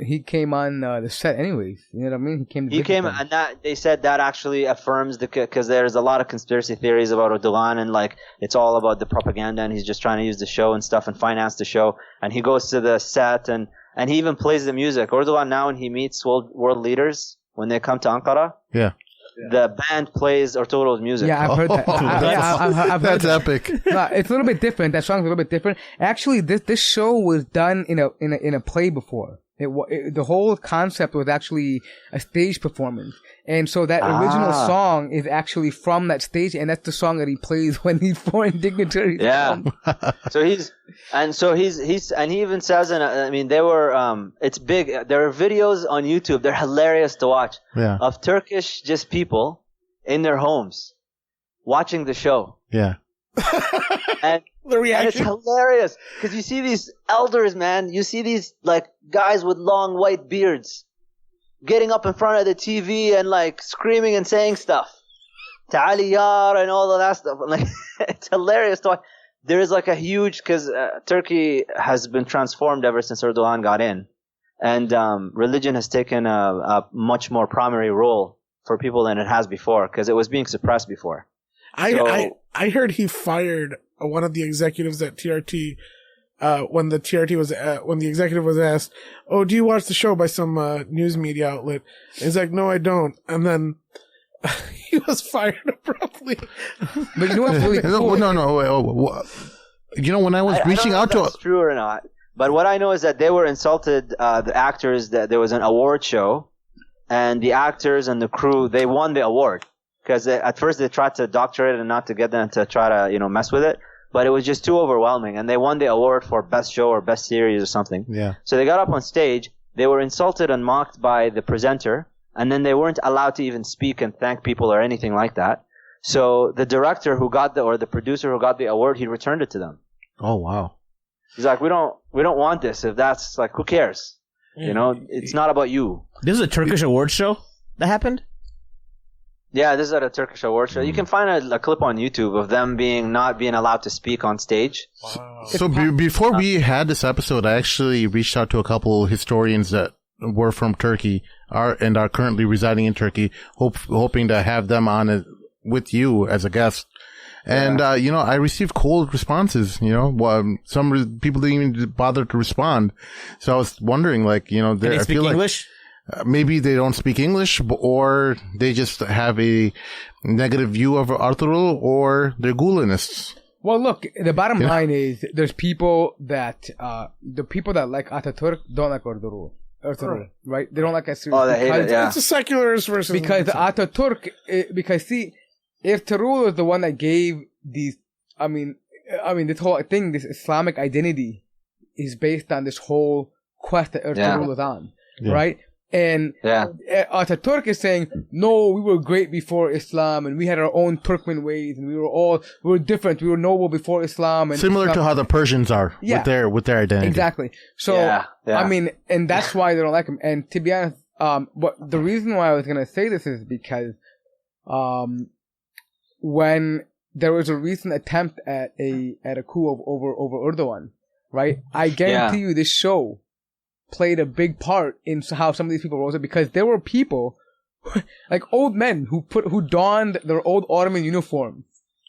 he came on the set anyways. You know what I mean? He came, and they said that actually affirms because there's a lot of conspiracy theories about Erdogan, and like it's all about the propaganda, and he's just trying to use the show and stuff and finance the show. And he goes to the set, and he even plays the music. Erdogan now, when he meets world leaders when they come to Ankara, the band plays Ertugrul's music. Yeah, I've heard that. I've heard That's epic. No, it's a little bit different. That song's a little bit different. Actually, this show was done in a play before. The whole concept was actually a stage performance. And so that original song is actually from that stage, and that's the song that he plays when these foreign dignitaries come. So he even says, they were, it's big. There are videos on YouTube. They're hilarious to watch of Turkish just people in their homes watching the show. Yeah. And the reaction. And it's hilarious because you see these elders, man. You see these like guys with long white beards getting up in front of the TV and like screaming and saying stuff, "Ta'ali yar" and all of that stuff. Like it's hilarious to watch. There is like a huge because Turkey has been transformed ever since Erdogan got in, and religion has taken a much more primary role for people than it has before because it was being suppressed before. I heard he fired one of the executives at TRT when the executive was asked, "Oh, do you watch the show by some news media outlet?" And he's like, "No, I don't." And then he was fired abruptly. But you know what's really cool? No. You know, when I was reaching out to, that's true or not? But what I know is that they were insulted. The actors, that there was an award show, and the actors and the crew they won the award. Because at first they tried to doctor it and not to get them to try to, mess with it. But it was just too overwhelming. And they won the award for best show or best series or something. Yeah. So they got up on stage. They were insulted and mocked by the presenter. And then they weren't allowed to even speak and thank people or anything like that. So the director or the producer who got the award, he returned it to them. Oh, wow. He's like, we don't want this. If that's like, who cares? It's not about you. This is a Turkish award show that happened? Yeah, this is at a Turkish award show. You can find a clip on YouTube of them not being allowed to speak on stage. Wow. So before we had this episode, I actually reached out to a couple historians that were from Turkey and are currently residing in Turkey, hoping to have them on with you as a guest. And, I received cold responses, some people didn't even bother to respond. So I was wondering, like, they speak English? Maybe they don't speak English, or they just have a negative view of Ertugrul, or they're Gulenists. Well, look, the bottom line is there's people that, the people that like Ataturk don't like Ertugrul, right? They don't like us. Oh, they hate it, yeah. It's a secularist versus... Because Ataturk, Ertugrul is the one that gave these, this whole thing, this Islamic identity is based on this whole quest that Ertugrul was on, right? And Ataturk is saying, no, we were great before Islam, and we had our own Turkmen ways, and we were different. We were noble before Islam. And similar Islam. To how the Persians are with their identity. Exactly. So, and that's why they don't like him. And to be honest, the reason why I was going to say this is because, when there was a recent attempt at a coup over Erdogan, right? I guarantee you this show played a big part in how some of these people rose up, because there were people like old men who donned their old Ottoman uniforms,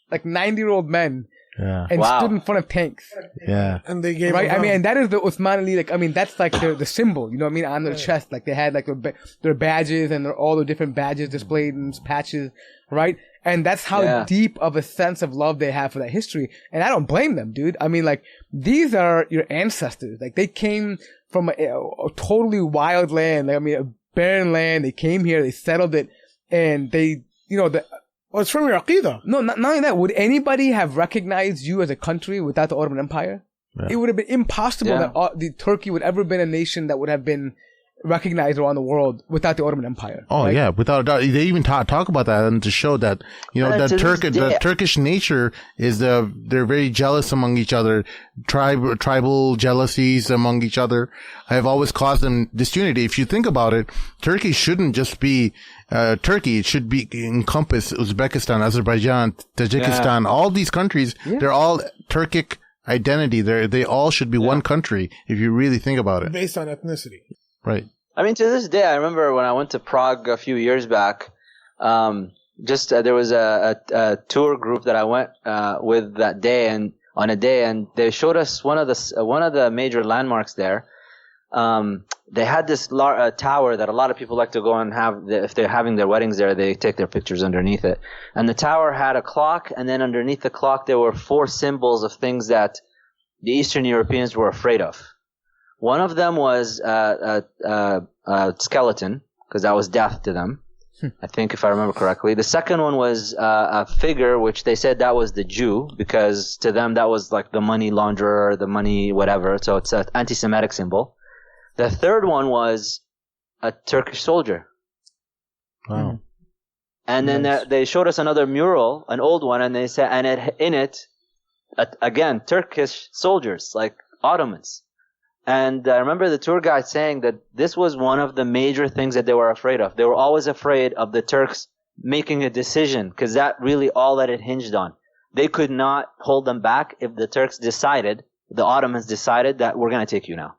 like 90-year-old men, and stood in front of tanks. Yeah, and they gave right. And that is the Osmanli. That's like the symbol. on their chest. Like they had like their badges and all the different badges displayed and patches, right? And that's how deep of a sense of love they have for that history. And I don't blame them, dude. These are your ancestors. Like they came from a totally wild land, a barren land. They came here, they settled it, and they, it's from your Aqidah. No, not only that. Would anybody have recognized you as a country without the Ottoman Empire? Yeah. It would have been impossible that Turkey would ever been a nation that would have been recognized around the world without the Ottoman Empire. Oh, right? Yeah, without a doubt. They even talk about that and to show that, the Turkish nature is they're very jealous among each other, tribal jealousies among each other have always caused them disunity. If you think about it, Turkey shouldn't just be Turkey. It should be encompass Uzbekistan, Azerbaijan, Tajikistan, all these countries. Yeah. They're all Turkic identity. They all should be one country if you really think about it. Based on ethnicity. Right. To this day, I remember when I went to Prague a few years back, there was a tour group that I went with that day, and they showed us one of the major landmarks there. They had this tower that a lot of people like to go and have if they're having their weddings there. They take their pictures underneath it, and the tower had a clock, and then underneath the clock there were 4 symbols of things that the Eastern Europeans were afraid of. One of them was skeleton, because that was death to them. I think, if I remember correctly. The second one was a figure, which they said that was the Jew, because to them that was like the money launderer, the money whatever. So it's an anti-Semitic symbol. The third one was a Turkish soldier. Wow. And then they showed us another mural, an old one, and they said, in it, again, Turkish soldiers, like Ottomans. And I remember the tour guide saying that this was one of the major things that they were afraid of. They were always afraid of the Turks making a decision, because that really all that it hinged on. They could not hold them back if the Turks decided, the Ottomans decided that we're going to take you now.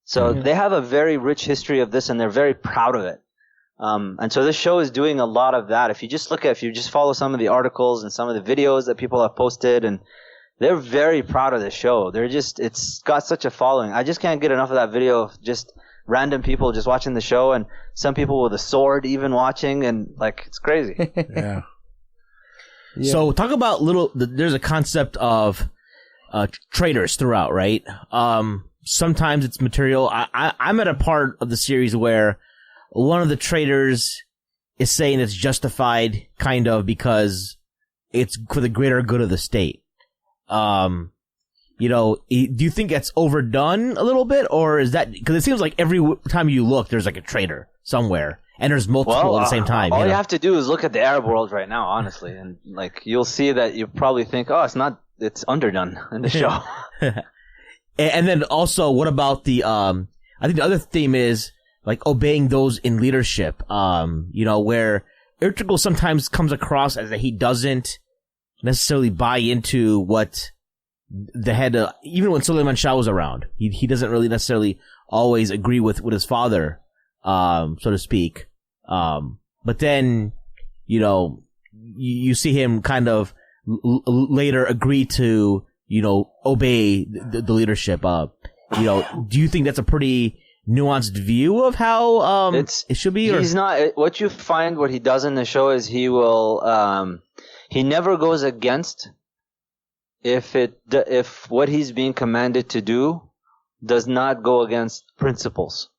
So they have a very rich history of this, and they're very proud of it. And so this show is doing a lot of that. If you just follow some of the articles and some of the videos that people have posted, and they're very proud of the show. It's got such a following. I just can't get enough of that video of just random people just watching the show, and some people with a sword even watching, and like, it's crazy. Yeah. So talk about there's a concept of traitors throughout, right? Sometimes it's material. I'm at a part of the series where one of the traitors is saying it's justified, kind of, because it's for the greater good of the state. Do you think that's overdone a little bit, or is that, because it seems like every time you look, there's like a traitor somewhere, and there's multiple at the same time. All you have to do is look at the Arab world right now, honestly, and like, you'll see that you probably think, it's underdone in the show. And then also, what about I think the other theme is like obeying those in leadership, where Ertugrul sometimes comes across as that he doesn't necessarily buy into what the head of, even when Suleiman Shah was around, he doesn't really necessarily always agree with his father, so to speak. But then, you see him kind of later agree to, obey the leadership. Do you think that's a pretty nuanced view of how it should be? He's not. What you find, what he does in the show is he will. He never goes against if what he's being commanded to do does not go against principles.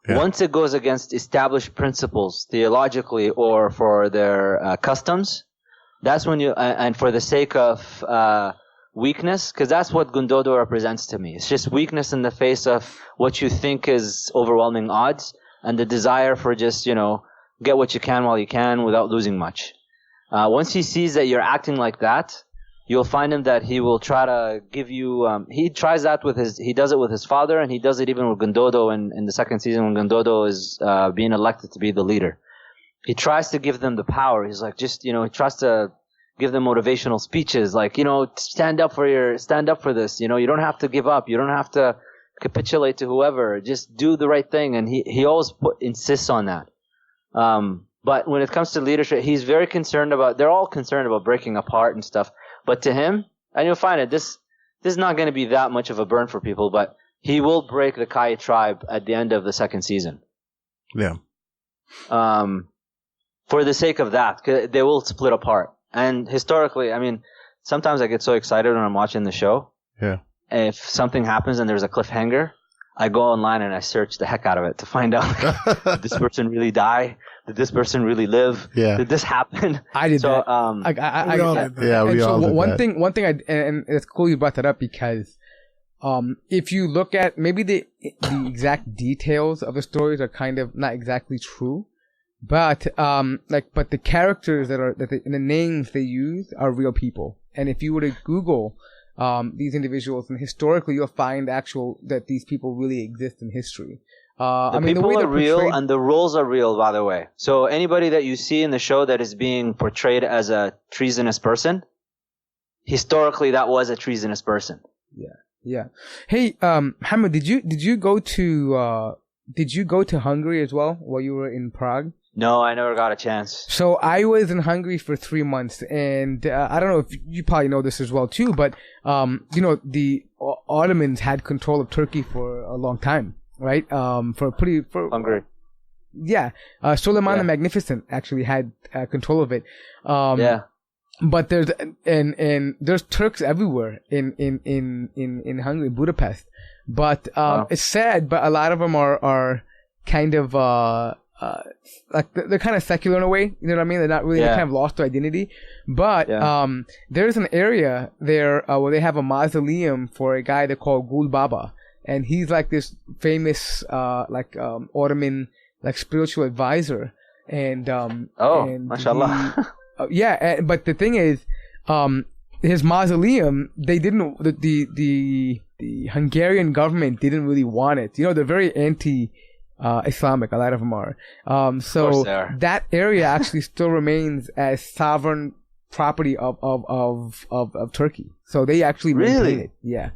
Yeah. Once it goes against established principles theologically or for their customs, that's when and for the sake of weakness, because that's what Gundodo represents to me. It's just weakness in the face of what you think is overwhelming odds, and the desire for just, get what you can while you can without losing much. Once he sees that you're acting like that, you'll find him that he will try to give you, he tries that he does it with his father, and he does it even with Gundodo in the second season when Gundodo is being elected to be the leader. He tries to give them the power. He's like, he tries to give them motivational speeches, like, stand up for this. You don't have to give up. You don't have to capitulate to whoever. Just do the right thing. And he always insists on that. But when it comes to leadership, he's very concerned they're all concerned about breaking apart and stuff. But to him, and you'll find it, this is not going to be that much of a burn for people, but he will break the Kai tribe at the end of the second season. Yeah. For the sake of that, 'cause they will split apart. And historically, sometimes I get so excited when I'm watching the show. Yeah. If something happens and there's a cliffhanger, I go online and I search the heck out of it to find out, did this person really die? Did this person really live? Yeah. Did this happen? I did that. We all did that. Yeah, we all did one that. thing, and it's cool you brought that up, because if you look at maybe the exact details of the stories are kind of not exactly true, but but the characters and the names they use are real people. And if you were to Google these individuals, and historically you'll find that these people really exist in history. The people are real, and the roles are real, by the way. So anybody that you see in the show that is being portrayed as a treasonous person, historically that was a treasonous person. Yeah. Hey, Mohammed, did you go to Hungary as well while you were in Prague? No, I never got a chance. So I was in Hungary for 3 months, and I don't know if you probably know this as well too, but the Ottomans had control of Turkey for a long time, right? For Hungary. Yeah, Suleiman the Magnificent actually had control of it. but there's Turks everywhere in Hungary, Budapest. But it's sad, but a lot of them are kind of like they're kind of secular in a way. You know what I mean? They're not really they kind of lost their identity. But there's an area there where they have a mausoleum for a guy they call Gul Baba, and he's like this famous Ottoman like spiritual advisor. And mashallah. But the thing is, his mausoleum, they didn't, the Hungarian government didn't really want it. You know, they're very anti-Islamic, a lot of them are. So that area actually still remains as sovereign property of Turkey. So they actually maintain it. Yeah.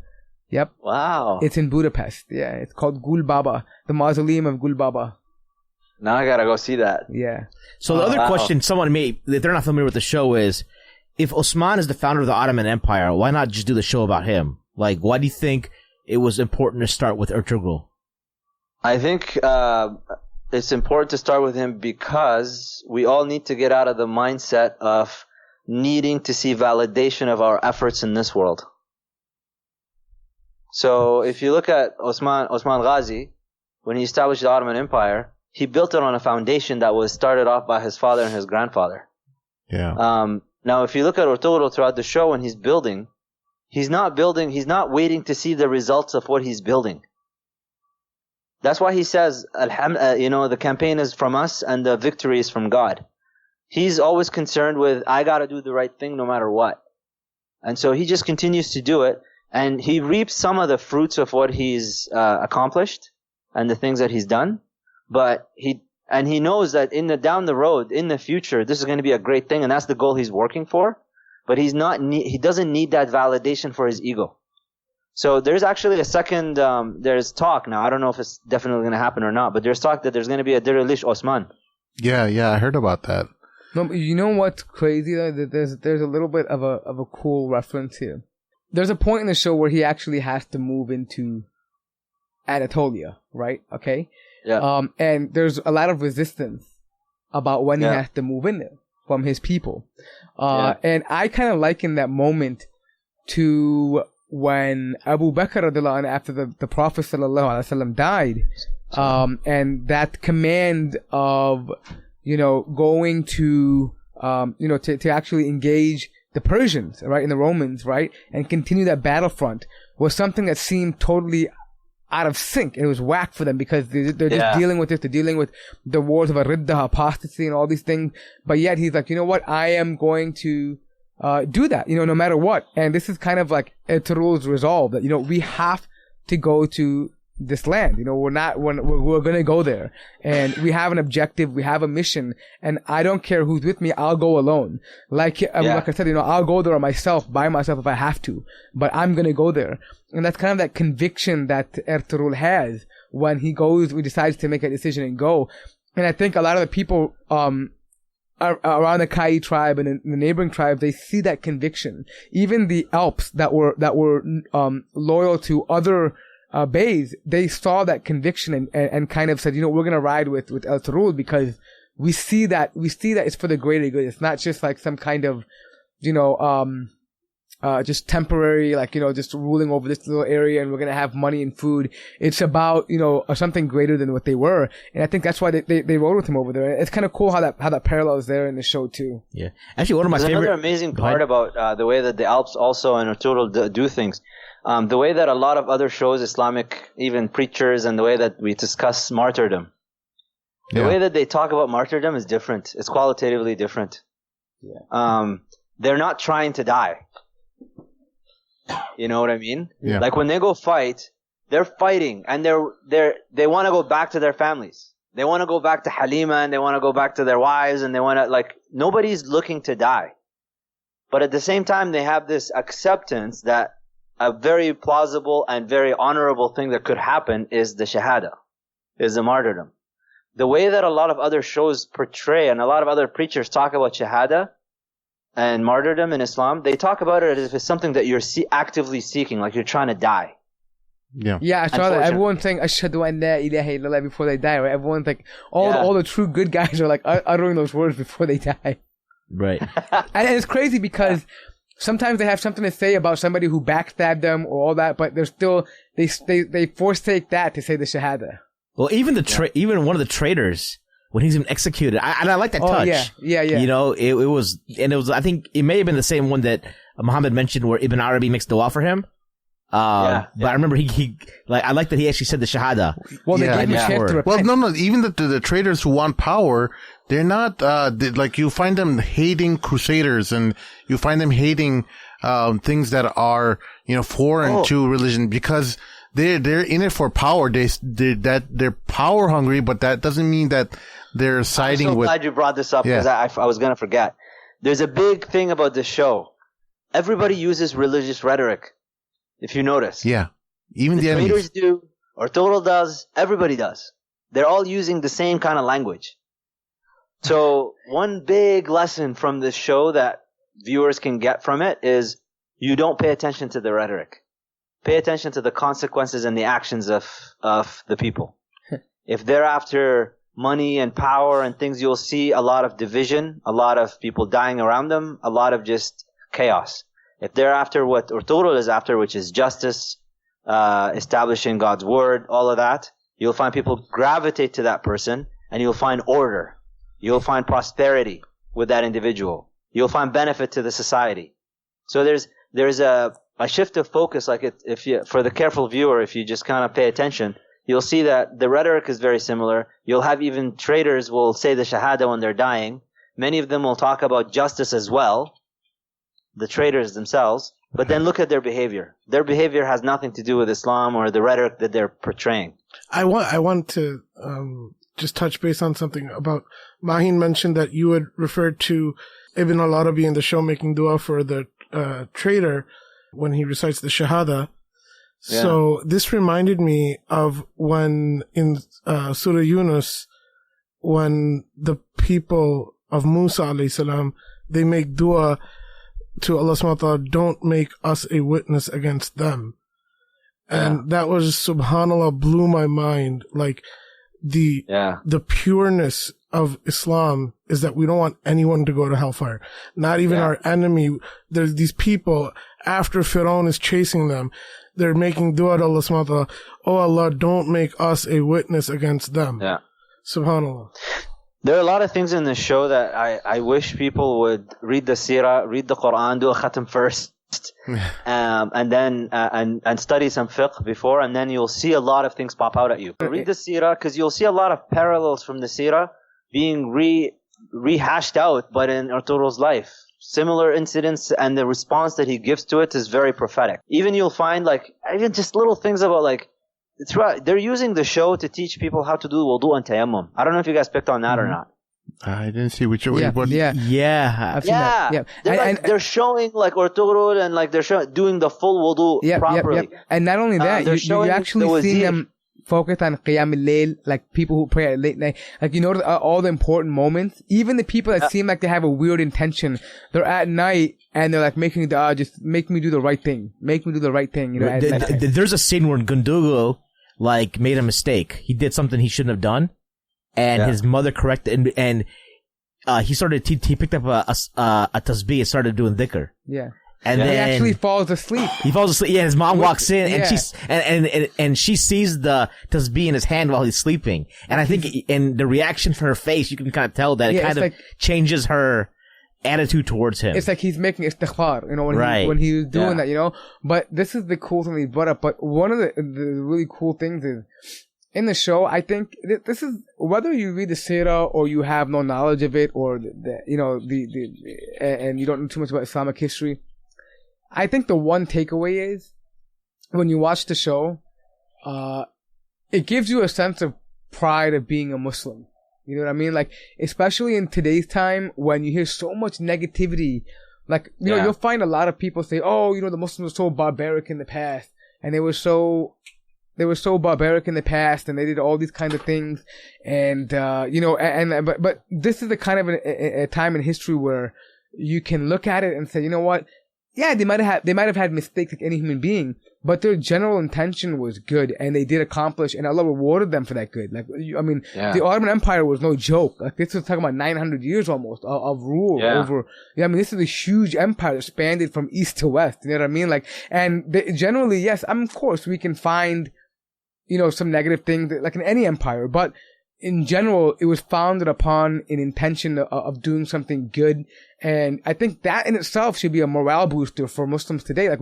Yep. Wow. It's in Budapest. Yeah. It's called Gul Baba, the mausoleum of Gul Baba. Now I gotta go see that. Yeah. So the other question someone made, if they're not familiar with the show, is if Osman is the founder of the Ottoman Empire, why not just do the show about him? Like, why do you think it was important to start with Ertugrul? I think it's important to start with him because we all need to get out of the mindset of needing to see validation of our efforts in this world. So if you look at Osman Ghazi, when he established the Ottoman Empire, he built it on a foundation that was started off by his father and his grandfather. Yeah. Now, if you look at Ertugrul throughout the show when he's not waiting to see the results of what he's building. That's why he says, the campaign is from us and the victory is from God. He's always concerned with, I gotta do the right thing no matter what. And so he just continues to do it, and he reaps some of the fruits of what he's accomplished and the things that he's done. But he knows that down the road, in the future, this is going to be a great thing, and that's the goal he's working for. But he doesn't need that validation for his ego. So there's actually a second, there's talk now. I don't know if it's definitely going to happen or not, but there's talk that there's going to be a Dirilish Osman. Yeah, I heard about that. No, but you know what's crazy though? That there's a little bit of a cool reference here. There's a point in the show where he actually has to move into Anatolia, right? Okay. Yeah. And there's a lot of resistance about when he has to move in there from his people. And I kind of liken that moment to when Abu Bakr radiallahu anh, after the Prophet sallallahu alaihi wasallam died, and that command of, going to, to actually engage the Persians, right, and the Romans, right, and continue that battlefront was something that seemed totally out of sync. It was whack for them because they're just dealing with this. They're dealing with the wars of Ridda, apostasy, and all these things. But yet he's like, you know what? I am going to do that, no matter what. And this is kind of like Ertugrul's resolve that, we have to go to this land. We're going to go there, and we have an objective. We have a mission, and I don't care who's with me. I'll go alone. Like I said, I'll go there by myself if I have to, but I'm going to go there. And that's kind of that conviction that Ertugrul has when he decides to make a decision and go. And I think a lot of the people, around the Kai tribe and the neighboring tribes, they see that conviction. Even the Alps that were loyal to other Beys, they saw that conviction and kind of said, we're going to ride with Ertugrul because we see that it's for the greater good. It's not just like some kind of, just temporary, just ruling over this little area and we're going to have money and food. It's about, something greater than what they were. And I think that's why they rode with him over there. It's kind of cool how that parallels there in the show too. Yeah. Actually, one of my favorite... Another amazing part about the way that the Alps also and Ertugrul do things. The way that a lot of other shows, Islamic, even preachers, and the way that we discuss martyrdom. The way that they talk about martyrdom is different. It's qualitatively different. Yeah. They're not trying to die. You know what I mean? Yeah. Like when they go fight, they're fighting and they want to go back to their families. They want to go back to Halima and they want to go back to their wives and they want to, nobody's looking to die. But at the same time, they have this acceptance that a very plausible and very honorable thing that could happen is the shahada, is the martyrdom. The way that a lot of other shows portray and a lot of other preachers talk about shahada and martyrdom in Islam, they talk about it as if it's something that you're actively seeking, like you're trying to die. Yeah. Yeah, I saw that. Everyone's saying Ashhadu an la ilaha illallah before they die, right? Everyone's like, all the true good guys are like uttering those words before they die. Right. And it's crazy because sometimes they have something to say about somebody who backstabbed them or all that, but they're still, they forsake that to say the Shahada. Well, even even one of the traitors, when he's been executed, I like that touch. Yeah. You know, it was, I think it may have been the same one that Muhammad mentioned where Ibn Arabi makes dua for him. But I remember he I like that he actually said the Shahada. Well, they gave him a chance to repent. Well, no, even the traitors who want power, they're not, like you find them hating crusaders and you find them hating, things that are, foreign to religion because they're in it for power. They're power hungry, but that doesn't mean that they're siding with. I'm so glad you brought this up because I was going to forget. There's a big thing about this show. Everybody uses religious rhetoric. If you notice. Yeah. Even the enemies. Traitors do, Ertugrul does, everybody does. They're all using the same kind of language. So one big lesson from this show that viewers can get from it is you don't pay attention to the rhetoric. Pay attention to the consequences and the actions of the people. If they're after money and power and things, you'll see a lot of division, a lot of people dying around them, a lot of just chaos. If they're after what Ertugrul is after, which is justice, establishing God's word, all of that, you'll find people gravitate to that person and you'll find order. You'll find prosperity with that individual. You'll find benefit to the society. So there's a shift of focus, like for the careful viewer, if you just kind of pay attention, you'll see that the rhetoric is very similar. You'll have even traitors will say the Shahada when they're dying. Many of them will talk about justice as well. The traitors themselves, but then look at their behavior. Their behavior has nothing to do with Islam or the rhetoric that they're portraying. I want to just touch base on something about Mahin mentioned that you had referred to Ibn al-Arabi in the show making dua for the traitor when he recites the Shahada. Yeah. So this reminded me of when in Surah Yunus, when the people of Musa alayhi salam, they make dua to Allah subhanahu wa ta'ala, don't make us a witness against them. And that was, subhanAllah, blew my mind. Like, the pureness of Islam is that we don't want anyone to go to hellfire. Not even our enemy. There's these people, after Fir'aun is chasing them, they're making dua to Allah subhanahu wa ta'ala, oh Allah, don't make us a witness against them. Yeah. SubhanAllah. There are a lot of things in this show that I wish people would read the seerah, read the Quran, do a khatam first, and then and study some fiqh before, and then you'll see a lot of things pop out at you. Read the seerah because you'll see a lot of parallels from the seerah being rehashed out, but in Ertugrul's life. Similar incidents and the response that he gives to it is very prophetic. Even you'll find even just little things about they're using the show to teach people how to do wudu and tayammum. I don't know if you guys picked on that or not. I didn't see which one. I've seen that. Yeah. They're showing Ertugrul and they're doing the full wudu properly. And not only that, you actually see them focus on Qiyam al-Layl, like people who pray at late night. Like, all the important moments, even the people that seem like they have a weird intention, they're at night and they're making dua, just make me do the right thing. Make me do the right thing. There's a scene where Gundugu made a mistake. He did something he shouldn't have done, and his mother corrected, and he started. He picked up a tasbih and started doing dhikr. Yeah, and then he actually falls asleep. He falls asleep. Yeah, his mom walks in, and she sees the tasbih in his hand while he's sleeping. And I think in the reaction from her face, you can kind of tell that it kind of changes her attitude towards him. It's like he's making istighfar, when he was doing that, But this is the cool thing he brought up. But one of the really cool things is, in the show, I think this is, whether you read the seerah or you have no knowledge of it, or and you don't know too much about Islamic history, I think the one takeaway is, when you watch the show, it gives you a sense of pride of being a Muslim. You know what I mean? Especially in today's time when you hear so much negativity, you'll find a lot of people say, oh, the Muslims were so barbaric in the past, and they were so barbaric in the past, and they did all these kind of things, and but this is the kind of a time in history where you can look at it and say, you know what? Yeah, they might have had mistakes like any human being, but their general intention was good, and they did accomplish, and Allah rewarded them for that good. Like, the Ottoman Empire was no joke. Like, this was talking about 900 years almost of rule over. This is a huge empire that spanned from east to west. You know what I mean? Like, and generally, yes, of course, we can find, some negative things like in any empire, but in general, it was founded upon an intention of doing something good. And I think that in itself should be a morale booster for Muslims today. Like,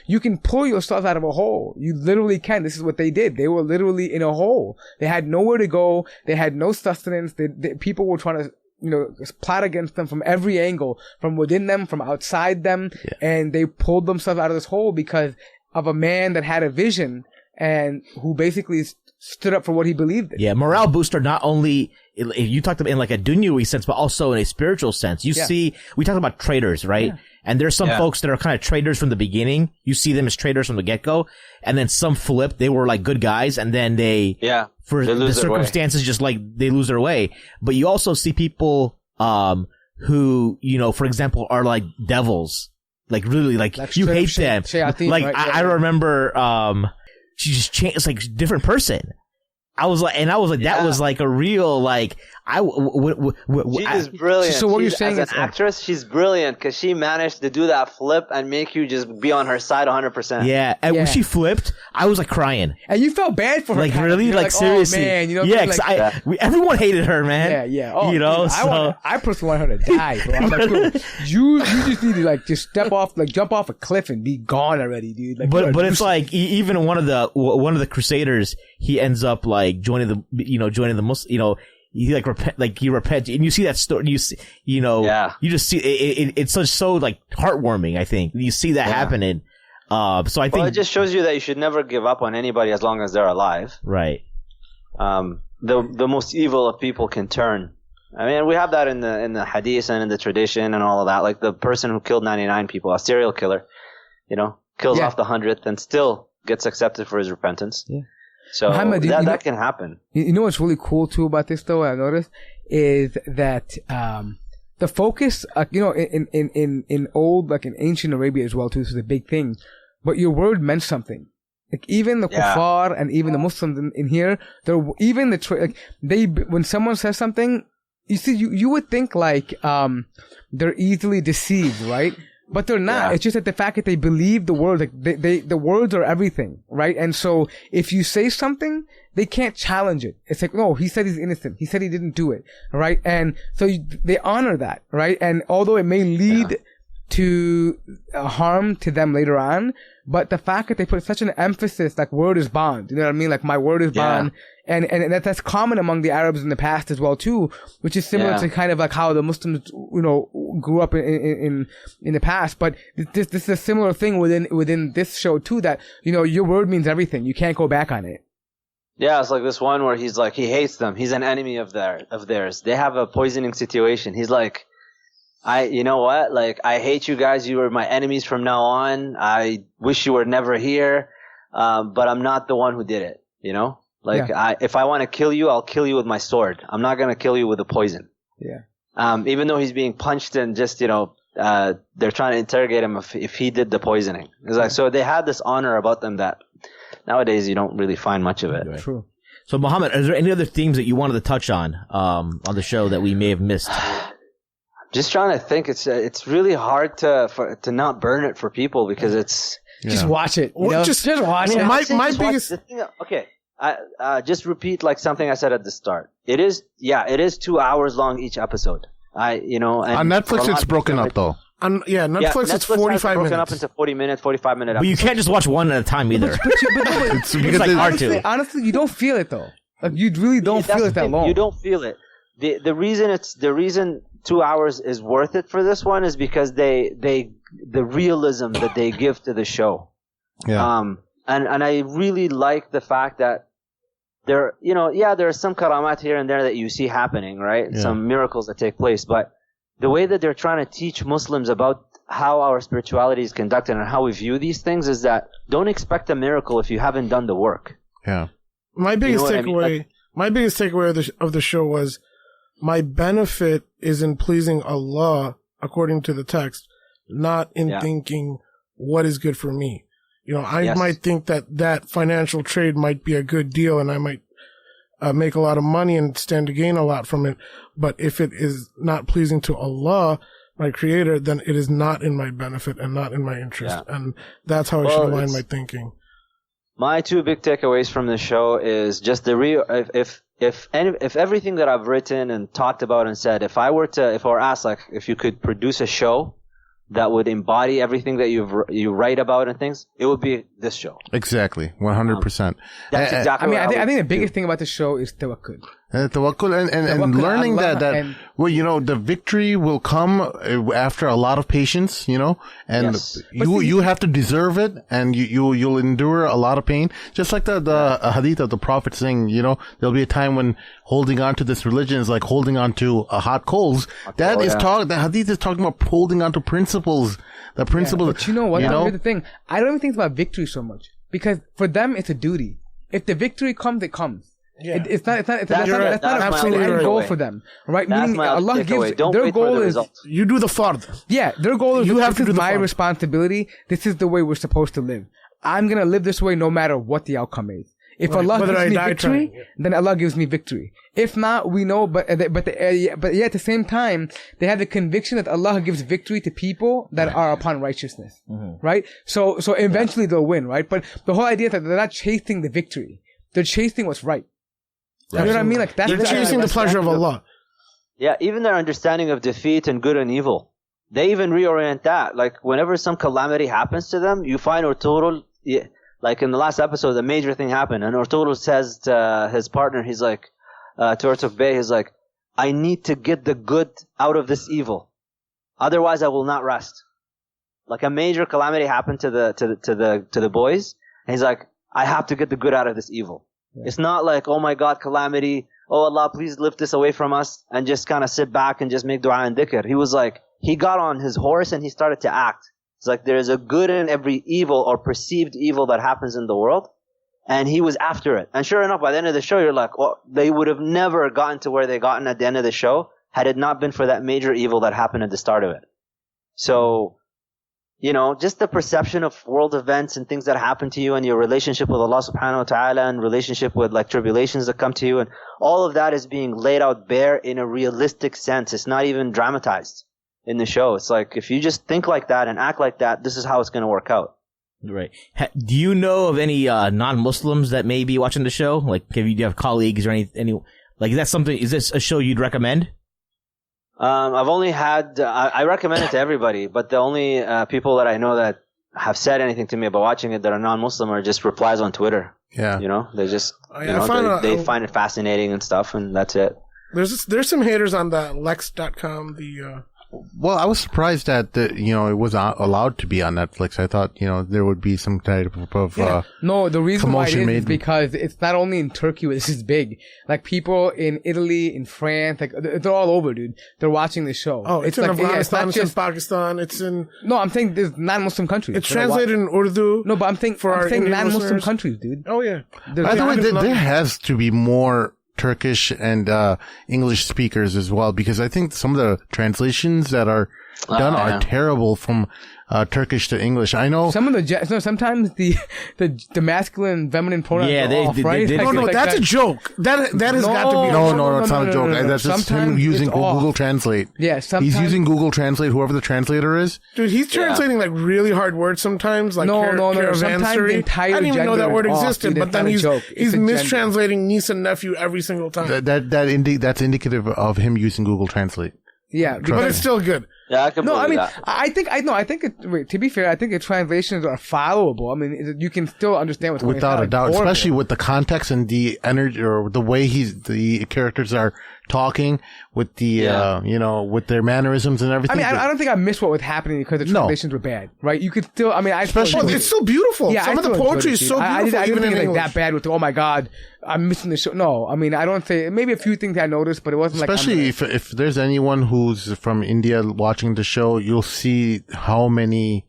you can pull yourself out of a hole. You literally can. This is what they did. They were literally in a hole. They had nowhere to go. They had no sustenance. People were trying to, plot against them from every angle, from within them, from outside them. Yeah. And they pulled themselves out of this hole because of a man that had a vision and who basically stood up for what he believed in. Yeah, morale booster, not only, you talked about in like a dunyawi sense, but also in a spiritual sense. You see, we talked about traders, right? Yeah. And there's some folks that are kind of traders from the beginning. You see them as traders from the get-go. And then some flip, they were like good guys, and then for the circumstances, just like they lose their way. But you also see people, who, for example, are like devils. Like really, like you hate them. Like, right? I remember, she just changed. It's like a different person. I was like, that was like a real, like, she's brilliant. So what you're saying as an actress, she's brilliant because she managed to do that flip and make you just be on her side 100%. Yeah. And when she flipped, I was like crying. And you felt bad for her. Like, really? Like, seriously. Oh, man, because everyone hated her, man. Yeah. Oh, dude, I personally want her to die, bro. I'm like, bro, you just need to just step off, jump off a cliff and be gone already, dude. Like, but it's like, even one of the Crusaders, he ends up like joining the Muslim, he he repents, and you see that story. You see, you just see it's so like heartwarming. I think you see that happening. So I think it just shows you that you should never give up on anybody as long as they're alive. Right. The most evil of people can turn. I mean, we have that in the hadith and in the tradition and all of that. Like the person who killed 99 people, a serial killer, kills off the 100th and still gets accepted for his repentance. Yeah. So Mohammed, that can happen. You know what's really cool too about this, though, I noticed, is that the focus, in old, like in ancient Arabia as well too, this is a big thing. But your word meant something. Like even the kuffar and even the Muslims in here, when someone says something, you see, you would think like they're easily deceived, right? But they're not. Yeah. It's just that the fact that they believe the word, like the words are everything, right? And so if you say something, they can't challenge it. It's like, no, he said he's innocent. He said he didn't do it, right? And so they honor that, right? And although it may lead to harm to them later on, but the fact that they put such an emphasis, like word is bond, you know what I mean? Like my word is bond. And that's common among the Arabs in the past as well too, which is similar to kind of like how the Muslims, grew up in the past. But this is a similar thing within this show too, that, your word means everything. You can't go back on it. Yeah, it's like this one where he's like, he hates them. He's an enemy of theirs. They have a poisoning situation. He's like, you know what? Like, I hate you guys. You are my enemies from now on. I wish you were never here. But I'm not the one who did it, Like, if I want to kill you, I'll kill you with my sword. I'm not going to kill you with a poison. Yeah. Even though he's being punched and just, they're trying to interrogate him if he did the poisoning. It's like, so they had this honor about them that nowadays you don't really find much of it. True. So Mohammed, is there any other themes that you wanted to touch on the show that we may have missed? Just trying to think. It's really hard to not burn it for people because it's just watch it. Just watch it. My biggest okay. Just repeat like something I said at the start. It is 2 hours long each episode. And on Netflix it's broken up though. Netflix it's 45 minutes. Broken up into 45-minute But you can't just watch one at a time either. It's like hard to. Honestly, you don't feel it though. Like you really don't feel it that long. You don't feel it. The reason 2 hours is worth it for this one is because the realism that they give to the show. Yeah. And I really like the fact that there are some karamat here and there that you see happening, right? Yeah. Some miracles that take place, but the way that they're trying to teach Muslims about how our spirituality is conducted and how we view these things is that don't expect a miracle if you haven't done the work. Yeah. My biggest takeaway of the show was my benefit is in pleasing Allah according to the text, not in thinking what is good for me. I might think that financial trade might be a good deal and I might make a lot of money and stand to gain a lot from it. But if it is not pleasing to Allah, my creator, then it is not in my benefit and not in my interest. Yeah. And that's how I should align my thinking. My two big takeaways from the show is just if everything that I've written and talked about and said, if I were asked, like, if you could produce a show that would embody everything that you write about and things, it would be this show. Exactly. 100%. That's exactly I think the biggest thing about the show is tawakkul. Tawakkul and learning that the victory will come after a lot of patience, and you have to deserve it, and you'll endure a lot of pain. Just like the hadith of the Prophet saying, there'll be a time when holding on to this religion is like holding on to hot coals. The hadith is talking about holding on to principles. The principles. But you know what? Here's the thing. I don't even think it's about victory so much, because for them it's a duty. If the victory comes, it comes. Yeah. That's not absolutely end goal for them, right? That's Meaning Allah gives their goal is you do the fard. Yeah, their goal is you have to do my responsibility. This is the way we're supposed to live. I'm gonna live this way no matter what the outcome is. If Allah gives me victory, then Allah gives me victory. If not, we know, but at the same time, they have the conviction that Allah gives victory to people that are upon righteousness, right? So eventually they'll win, right? But the whole idea that they're not chasing the victory, they're chasing what's right. You know what I mean? Like they're chasing the pleasure of Allah. Yeah, even their understanding of defeat and good and evil, they even reorient that. Like whenever some calamity happens to them, you find Ertugrul. Like in the last episode, a major thing happened, and Ertugrul says to his partner, he's like, to Ertugrul, he's like, I need to get the good out of this evil, otherwise I will not rest. Like a major calamity happened to the boys, and he's like, I have to get the good out of this evil. It's not like, oh my God, calamity. Oh Allah, please lift this away from us, and just kind of sit back and just make dua and dhikr. He was like, he got on his horse and he started to act. It's like there is a good in every evil or perceived evil that happens in the world. And he was after it. And sure enough, by the end of the show, you're like, well, they would have never gotten to where they gotten at the end of the show had it not been for that major evil that happened at the start of it. So, just the perception of world events and things that happen to you and your relationship with Allah subhanahu wa ta'ala and relationship with like tribulations that come to you, and all of that is being laid out bare in a realistic sense. It's not even dramatized in the show. It's like, if you just think like that and act like that, this is how it's going to work out. Right. Do you know of any non-Muslims that may be watching the show? Like, do you have colleagues or any like, is this a show you'd recommend? I've only had, I recommend it to everybody, but the only people that I know that have said anything to me about watching it that are non-Muslim are just replies on Twitter. Yeah. They just, they find it fascinating and stuff, and that's it. There's some haters on the Lex.com, Well, I was surprised that it was allowed to be on Netflix. I thought there would be some type of no. The reason why it is made because it's not only in Turkey where this is big. Like people in Italy, in France, like they're all over, dude. They're watching the show. Oh, it's in like, Afghanistan, it's in Pakistan, it's in. No, I'm saying there's non-Muslim countries. It's translated in Urdu. No, but I'm saying non-Muslim countries, dude. Oh yeah. By the way, there has to be more Turkish and English speakers as well, because I think some of the translations that are done are terrible from Turkish to English. I know some of sometimes the masculine feminine pronouns are off, right? That's a joke. That has got to be no, it's not a joke. That's just him using Google Translate. Yeah, he's using Google Translate, whoever the translator is. Dude, he's translating like really hard words sommes, like sometimes the entire I didn't even know that word existed, but then he's mistranslating niece and nephew every single time. That's indicative of him using Google Translate. Yeah, but it's still good. Yeah, I can believe that. To be fair, I think the translations are followable. I mean, you can still understand what's going on. Without a doubt, especially with the context and the energy or the way the characters are talking with the, with their mannerisms and everything. I mean, I don't think I missed what was happening because the translations were bad, right? You could still, it's still beautiful. Yeah, some of the poetry is so beautiful. I didn't think it like that bad with, oh my God, I'm missing the show. No, I mean, I don't say, maybe a few things I noticed, but it wasn't especially if there's anyone who's from India watching the show, you'll see how many,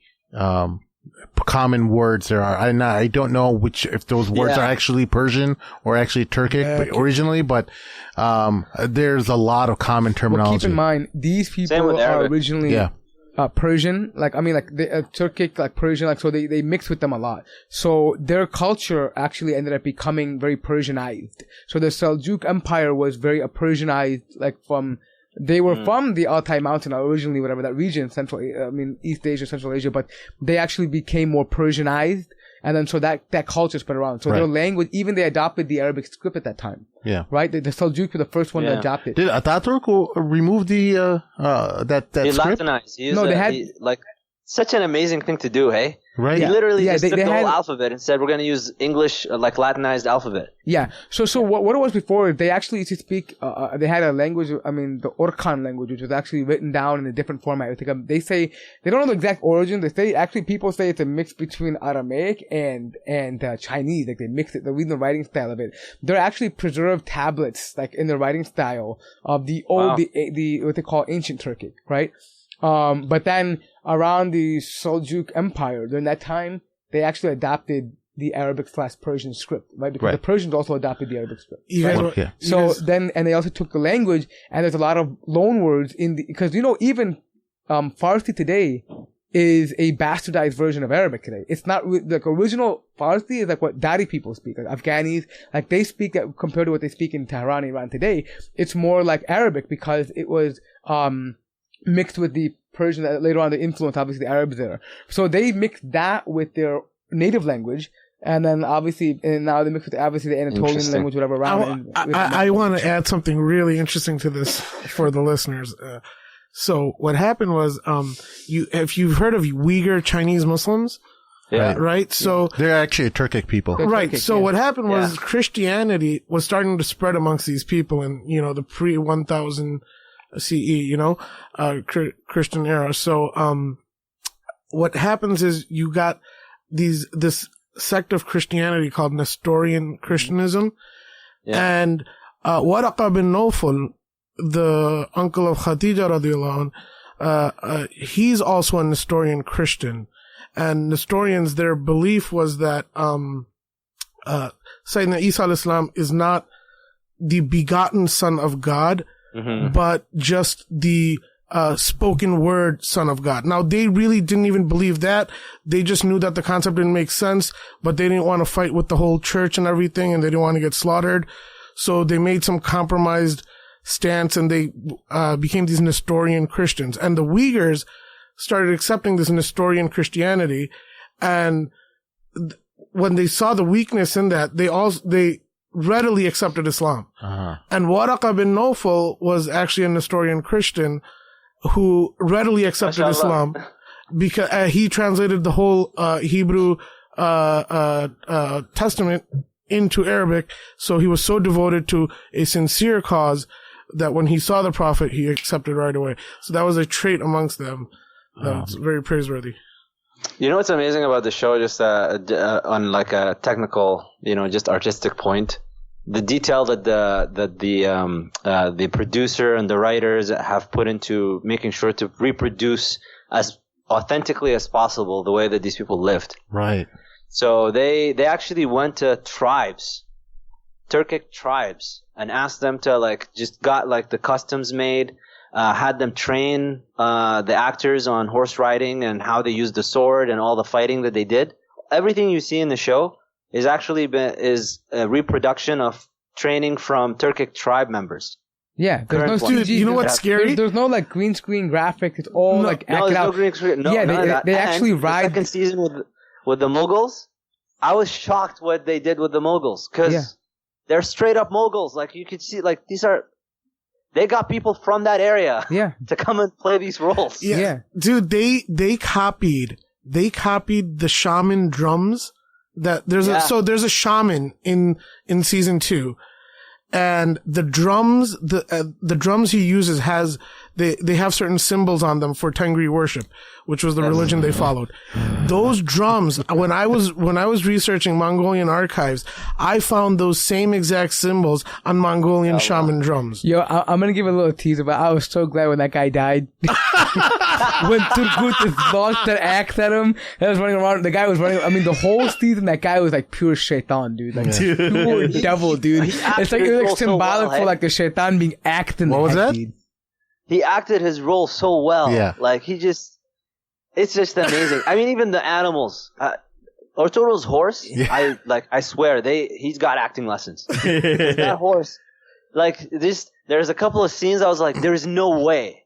common words there are. I don't know if those words are actually Persian or actually Turkic originally, but there's a lot of common terminology. Well, keep in mind, these people are originally Persian, like the Turkic, like Persian, like so they mix with them a lot. So their culture actually ended up becoming very Persianized. So the Seljuk Empire was very Persianized, like they were from the Altai Mountain originally, whatever that region, East Asia, Central Asia, but they actually became more Persianized. And then so that culture spread around. So their language, even they adopted the Arabic script at that time. Yeah. Right? The Seljuk were the first one to adopt it. Did Ataturk remove that he script? Latinized. Such an amazing thing to do, hey? Right. He literally just took the whole alphabet and said, we're going to use English, like Latinized alphabet. Yeah. So what it was before, they actually used to speak, they had a language, the Orkhan language, which was actually written down in a different format. They say, they don't know the exact origin. People say it's a mix between Aramaic and Chinese. Like they mix it, the reading the writing style of it. They're actually preserved tablets, like in the writing style of the old, the what they call ancient Turkic, right? But then around the Seljuk Empire, during that time, they actually adopted the Arabic/Persian script, right? Because the Persians also adopted the Arabic script. And they also took the language, and there's a lot of loan words because even Farsi today is a bastardized version of Arabic today. It's not like original Farsi is like what Dari people speak, like Afghanis, like they speak that compared to what they speak in Tehran, Iran today. It's more like Arabic because it was mixed with the Persian that later on they influenced obviously the Arabs there. So they mixed that with their native language, and then obviously now they mix with obviously the Anatolian language, whatever around. I want to add something really interesting to this for the listeners. So what happened was, if you've heard of Uyghur Chinese Muslims, right? So they're actually Turkic people, right? So what happened was Christianity was starting to spread amongst these people in the pre-1000 CE, Christian era. So, what happens is you got this sect of Christianity called Nestorian Christianism. And, Waraqa bin Nawfal, the uncle of Khadija radiallahu anh, he's also a Nestorian Christian. And Nestorians, their belief was that, Sayyidina Isa alayhi salam is not the begotten son of God, but just the spoken word son of God. Now, they really didn't even believe that. They just knew that the concept didn't make sense, but they didn't want to fight with the whole church and everything, and they didn't want to get slaughtered. So they made some compromised stance, and they became these Nestorian Christians. And the Uyghurs started accepting this Nestorian Christianity, and when they saw the weakness in that, they readily accepted Islam. And Waraqa bin Nawfal was actually a Nestorian Christian who readily accepted Islam because he translated the whole Hebrew Testament into Arabic. So he was so devoted to a sincere cause that when he saw the Prophet, he accepted right away. So that was a trait amongst them that's very praiseworthy. You know what's amazing about the show, just on like a technical, just artistic point, the detail that the producer and the writers have put into making sure to reproduce as authentically as possible the way that these people lived. Right. So they actually went to tribes, Turkic tribes, and asked them to got the customs made. Had them train the actors on horse riding and how they used the sword and all the fighting that they did. Everything you see in the show is actually is a reproduction of training from Turkic tribe members. Yeah, there's no CG. You know what's scary? There's no green screen graphics. It's all acted out. No green screen. No, they actually ride. The second season with the Mughals, I was shocked what they did with the Mughals because they're straight up Mughals. Like you could see, these are. They got people from that area to come and play these roles. Yeah. Dude, they copied the shaman drums that there's a shaman in season 2, and the drums he uses they have certain symbols on them for Tengri worship, which was the religion they followed. Those drums, when I was researching Mongolian archives, I found those same exact symbols on Mongolian shaman drums. Yo, I'm gonna give a little teaser, but I was so glad when that guy died. When Turgut just launched that axe at him, and was running around. The guy was running. I mean, the whole season, that guy was like pure shaitan, dude. Like pure devil, dude. It's like it was symbolic for the shaitan being axed in the head. What was that? Dude. He acted his role so well. Yeah. Like he just It's just amazing. I mean, even the animals. Ertugrul's horse, I swear, he's got acting lessons. That horse, there's a couple of scenes I was like, there is no way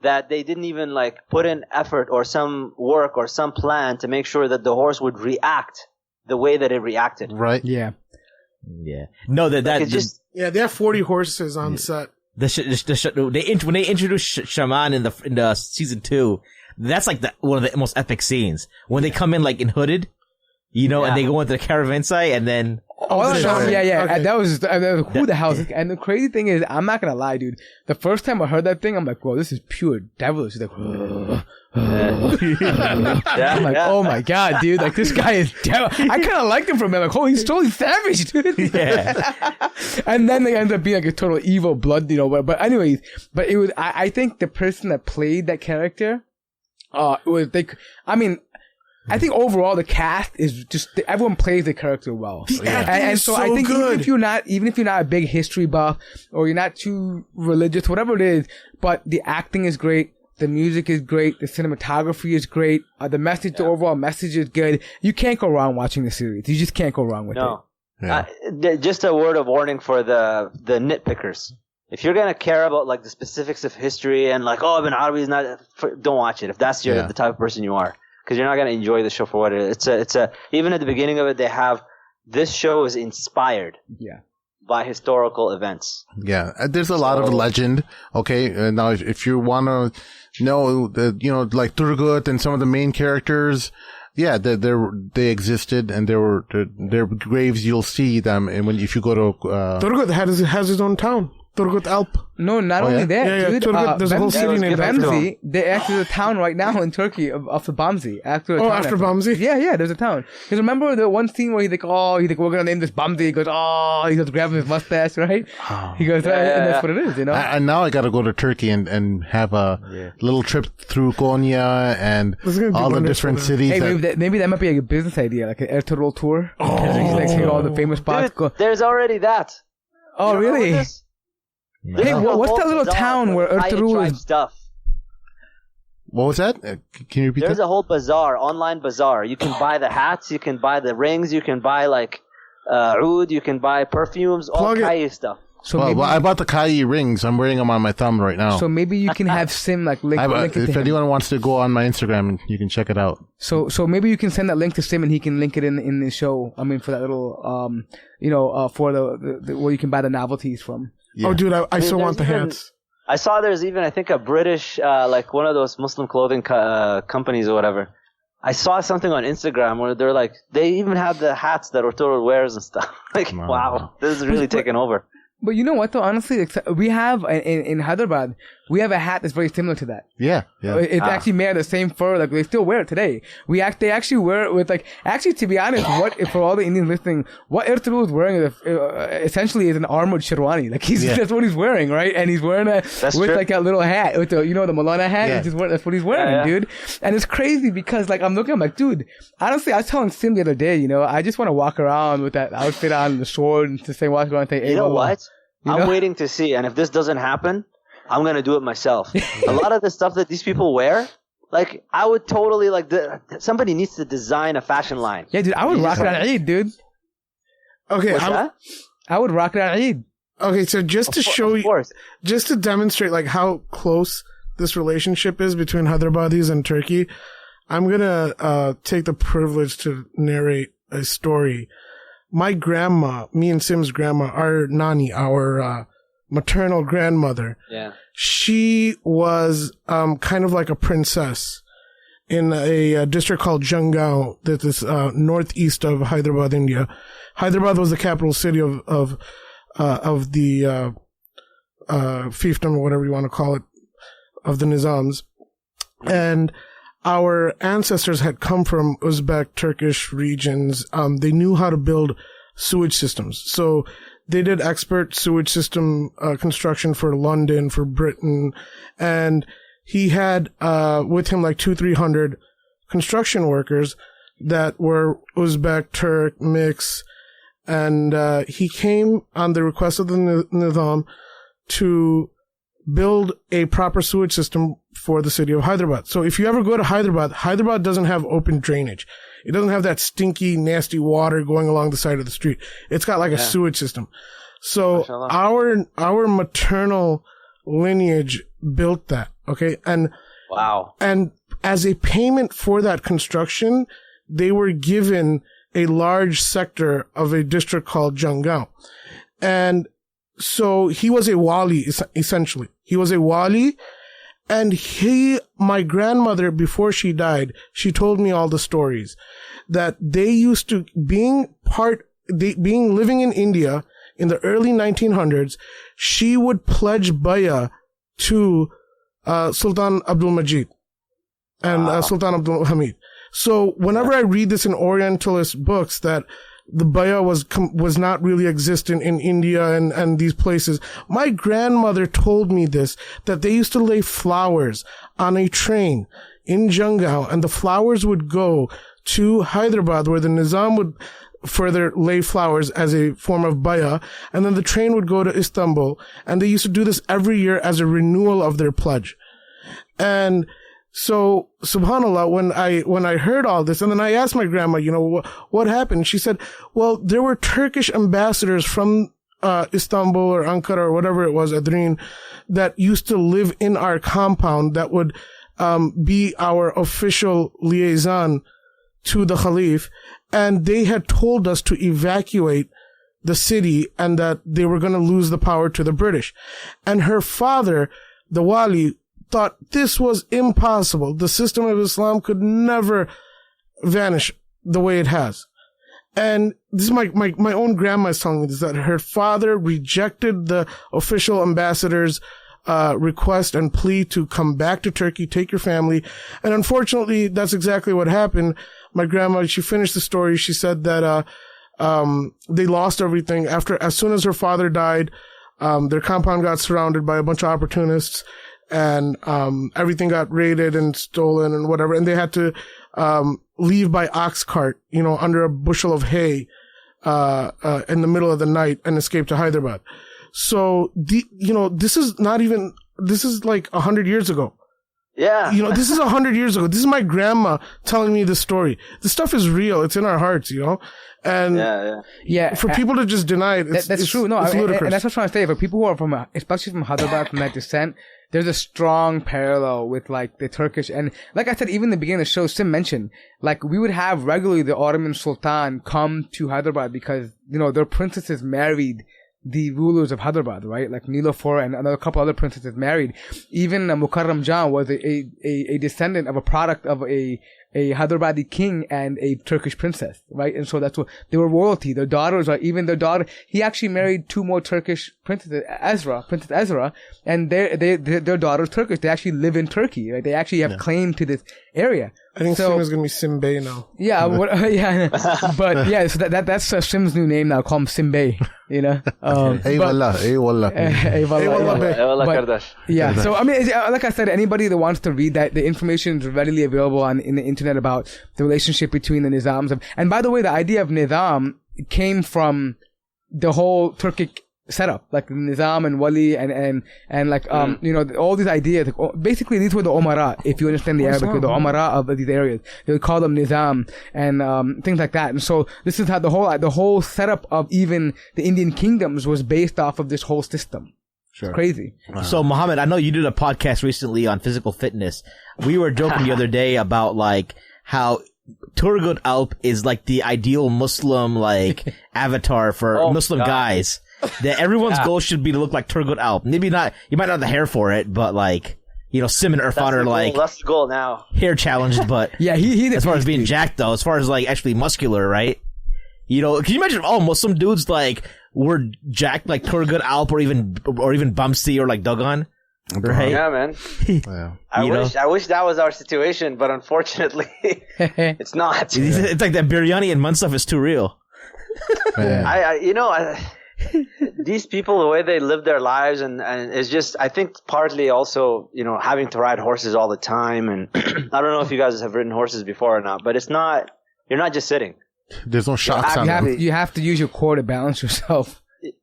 that they didn't even put in effort or some work or some plan to make sure that the horse would react the way that it reacted. Right. Yeah. No, they have 40 horses on set. When they introduced Shaman in the season 2, that's one of the most epic scenes when they come in in hooded. And they go into the caravanserai and then... Okay. And that was who the hell is this? And the crazy thing is, I'm not gonna lie, dude. The first time I heard that thing, I'm like, whoa, this is pure devilish. I'm like, oh my god, dude. This guy is devil. I kind of liked him for a minute. He's totally savage, dude. Yeah. And then they end up being a total evil blood, But anyways, it was, I think the person that played that character, I think overall the cast is just everyone plays the character well, and so I think good. even if you're not a big history buff or you're not too religious, whatever it is, but the acting is great, the music is great, the cinematography is great, the overall message is good. You can't go wrong watching the series. You just can't go wrong with it. Yeah. Just a word of warning for the nitpickers. If you're gonna care about the specifics of history and Ibn Arabi is not, don't watch it. If that's the type of person you are. Because you're not going to enjoy the show for what it is. It's a even at the beginning of it, they have this show is inspired by historical events. Yeah, there's a lot of legend. Okay, now if you want to know like Turgut and some of the main characters, they existed and their graves. You'll see them, and if you go to Turgut has his own town. Turgut Alp. No, not only that, dude. Turgut, there's a whole city named Bamzi. There's a town right now in Turkey of the Bamzi. After Bamzi? Yeah, there's a town. Because remember the one scene where he's like, we're going to name this Bamzi. He goes grabbing his mustache, right? He goes, and that's what it is, And now I got to go to Turkey and have a little trip through Konya and all the different cities. Hey, maybe that might be a business idea, like an Ertugrul tour. He's taking all the famous spots. Dude, there's already that. Oh, really? Hey, what's that little town where Ertugrul is? Stuff. What was that? Can you repeat There's a whole online bazaar. You can buy the hats, you can buy the rings, you can buy oud, you can buy perfumes, all Kai stuff. So I bought the Kai rings. I'm wearing them on my thumb right now. So maybe you can have Sim link if anyone wants to go on my Instagram, you can check it out. So maybe you can send that link to Sim and he can link it in the show. I mean, for that little for the where you can buy the novelties from. Yeah. Oh, dude, I still want the hats. I saw there's even, I think, a British, one of those Muslim clothing companies or whatever. I saw something on Instagram where they're they even have the hats that Ertugrul wears and stuff. Wow, this is really taking over. But you know what, though? Honestly, we have in Hyderabad, we have a hat that's very similar to that. Yeah. It's actually made of the same fur. They still wear it today. They actually wear it with actually, to be honest, for all the Indians listening, what Ertugrul is wearing essentially is an armored sherwani. That's what he's wearing, right? And he's wearing a little hat with the Malana hat. Yeah. That's what he's wearing, dude. And it's crazy because I'm looking, I'm like, dude, honestly, I was telling Sim the other day, I just want to walk around with that outfit on, the sword, and to say, walk around and say, hey, you know what? I'm waiting to see, and if this doesn't happen, I'm gonna do it myself. A lot of the stuff that these people wear, I would totally somebody needs to design a fashion line. Yeah, dude, I would rock it on Eid, dude. Okay, I would rock it on Eid. Okay, so just to show you, just to demonstrate how close this relationship is between Hyderabadis and Turkey, I'm gonna take the privilege to narrate a story. My grandma, me and Sim's grandma, our nani, our maternal grandmother, she was kind of like a princess in a district called Jangaon that is northeast of Hyderabad, India. Hyderabad was the capital city of the fiefdom, or whatever you want to call it, of the Nizams. And our ancestors had come from Uzbek, Turkish regions. They knew how to build sewage systems. So they did expert sewage system construction for London, for Britain. And he had with him 200-300 construction workers that were Uzbek, Turk, mix. And he came on the request of the Nizam to build a proper sewage system for the city of Hyderabad. So if you ever go to Hyderabad, Hyderabad doesn't have open drainage. It doesn't have that stinky, nasty water going along the side of the street. It's got like a sewage system. So our maternal lineage built that. Okay. And wow. And as a payment for that construction, they were given a large sector of a district called Jangaon. And so he was a wali, essentially. He was a wali. And my grandmother, before she died, she told me all the stories that they used to, living in India in the early 1900s, she would pledge bayah to Sultan Abdul Majid and Sultan Abdul Hamid. So whenever I read this in Orientalist books that the bayah was not really existent in India and these places, my grandmother told me this, that they used to lay flowers on a train in Jangaon, and the flowers would go to Hyderabad, where the Nizam would further lay flowers as a form of bayah, and then the train would go to Istanbul, and they used to do this every year as a renewal of their pledge. And so, subhanAllah, when I heard all this, and then I asked my grandma, what happened? She said, well, there were Turkish ambassadors from Istanbul or Ankara or whatever it was, Adrin, that used to live in our compound that would be our official liaison to the Khalif. And they had told us to evacuate the city and that they were going to lose the power to the British. And her father, the wali, thought this was impossible. The system of Islam could never vanish the way it has. And this is my own grandma is telling me this, that her father rejected the official ambassador's request and plea to come back to Turkey, take your family. And unfortunately, that's exactly what happened. My grandma, she finished the story. She said that they lost everything. As soon as her father died, their compound got surrounded by a bunch of opportunists, and everything got raided and stolen and whatever. And they had to leave by ox cart, under a bushel of hay in the middle of the night and escape to Hyderabad. So this is like 100 years ago. Yeah. This is 100 years ago. This is my grandma telling me this story. This stuff is real. It's in our hearts, And yeah. For people to just deny it, that's true. No, it's ludicrous. And that's what I'm trying to say. For people who are especially from Hyderabad, from that descent, there's a strong parallel with like the Turkish. And like I said, even in the beginning of the show, Sim mentioned, like we would have regularly the Ottoman Sultan come to Hyderabad because, their princesses married the rulers of Hyderabad, right? Like Nilofer and another couple other princesses married. Even Mukarram Jan was a descendant of a product of a Hyderabadi king and a Turkish princess, right? And so that's what they were royalty. Their daughters their daughter. He actually married two more Turkish princesses, Princess Ezra, and their daughter's Turkish. They actually live in Turkey, right? They actually have claim to this area. I think Sim is going to be Simbay now. Yeah, but yeah, so that's Sim's new name now. Call him Simbay. Hey wallah. Yeah, so I mean, like I said, anybody that wants to read that, the information is readily available in the internet about the relationship between the Nizams. And by the way, the idea of Nizam came from the whole Turkic setup, like Nizam and Wali and like all these ideas. Like, basically, these were the Umara. If you understand the Arabic, the Umara of these areas, they would call them Nizam and things like that. And so this is how the whole setup of even the Indian kingdoms was based off of this whole system. Sure. Crazy. Wow. So Mohammed, I know you did a podcast recently on physical fitness. We were joking the other day about like how Turgut Alp is like the ideal Muslim like avatar for Muslim guys. That everyone's goal should be to look like Turgut Alp. Maybe not, you might not have the hair for it, but like, Sim and Irfan are like, that's the goal now. Hair challenged, but yeah, he as far as being jacked though, as far as like actually muscular, right? Can you imagine if Muslim dudes like were jacked like Turgut Alp or even Bamsi or like Dogon? Right? Yeah, man. I wish that was our situation, but unfortunately, it's not. It's like that biryani and mun stuff is too real. These people, the way they live their lives, and it's just, I think partly also, having to ride horses all the time. And I don't know if you guys have ridden horses before or not, but you're not just sitting. There's no shocks on them. You have to use your core to balance yourself.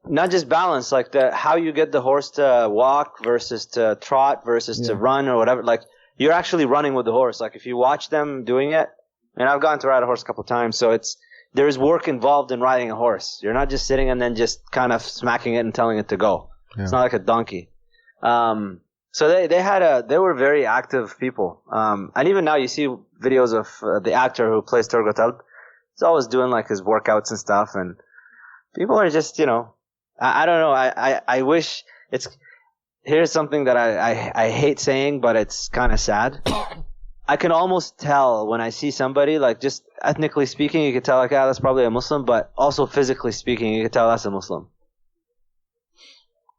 not just balance, like how you get the horse to walk versus to trot versus to run or whatever. Like you're actually running with the horse. Like if you watch them doing it, and I've gotten to ride a horse a couple of times, so there's work involved in riding a horse. You're not just sitting and then just kind of smacking it and telling it to go. Yeah. It's not like a donkey. So they were very active people. And even now you see videos of the actor who plays Ertugrul. He's always doing like his workouts and stuff, and people are just, you know, I don't know. I wish here's something that I hate saying, but it's kind of sad. I can almost tell when I see somebody, like just ethnically speaking, you could tell like, that's probably a Muslim, but also physically speaking, you could tell that's a Muslim.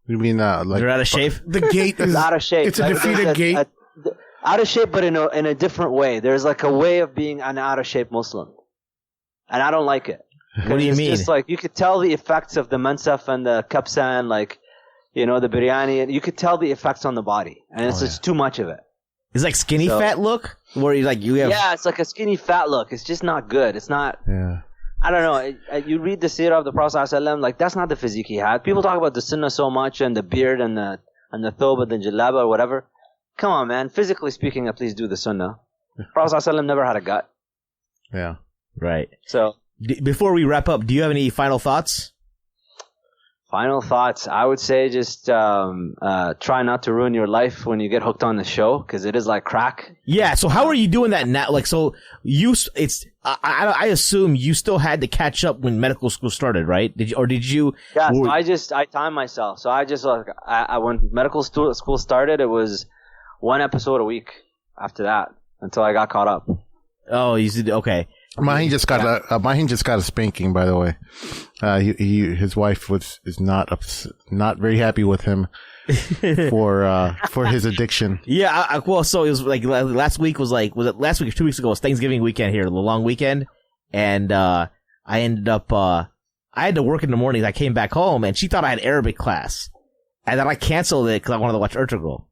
You mean like they're out of shape? The gait is out of shape. It's a defeated gait. Out of shape, but in a different way. There's like a way of being an out of shape Muslim, and I don't like it. What do you mean? It's just like you could tell the effects of the mansaf and the kapsa and like, you know, the biryani, and you could tell the effects on the body, and it's just too much of it. It's like skinny fat look, where you have. Yeah, it's like a skinny fat look. It's just not good. It's not. Yeah. I don't know. You read the seerah of the Prophet ﷺ, like that's not the physique he had. People talk about the sunnah so much and the beard and the thoba, the jalaba or whatever. Come on, man. Physically speaking, please do the sunnah. Prophet ﷺ never had a gut. Yeah. Right. So before we wrap up, do you have any final thoughts? Final thoughts. I would say just try not to ruin your life when you get hooked on the show, because it is like crack. Yeah. So how are you doing that now? Like, so I assume you still had to catch up when medical school started, right? Did you? Yeah. So I timed myself. So when medical school started, it was one episode a week after that until I got caught up. Oh, you did. Okay. Mahin just got a spanking, by the way. His wife is not very happy with him for his addiction. Yeah, well, so it was like last week was it last week or 2 weeks ago was Thanksgiving weekend here, the long weekend, and I ended up I had to work in the mornings. I came back home and she thought I had Arabic class, and then I canceled it because I wanted to watch Ertugrul.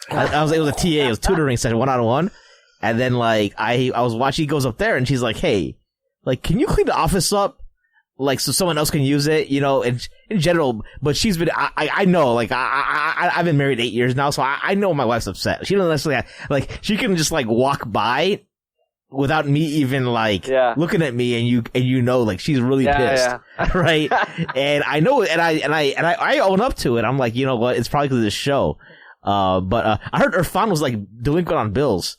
It was a TA, it was tutoring session 1-on-1. And then, like, I was watching, he goes up there, and she's like, hey, like, can you clean the office up? Like, so someone else can use it, you know, and in general, but she's been, I know, like, I've been married 8 years now, so I know my wife's upset. She doesn't necessarily, like, she can just, like, walk by without me even, like, looking at me, and you know, like, she's really pissed. Yeah. Right? And I know, and I own up to it. I'm like, you know what, it's probably because of this show. But I heard Irfan was, like, delinquent on bills.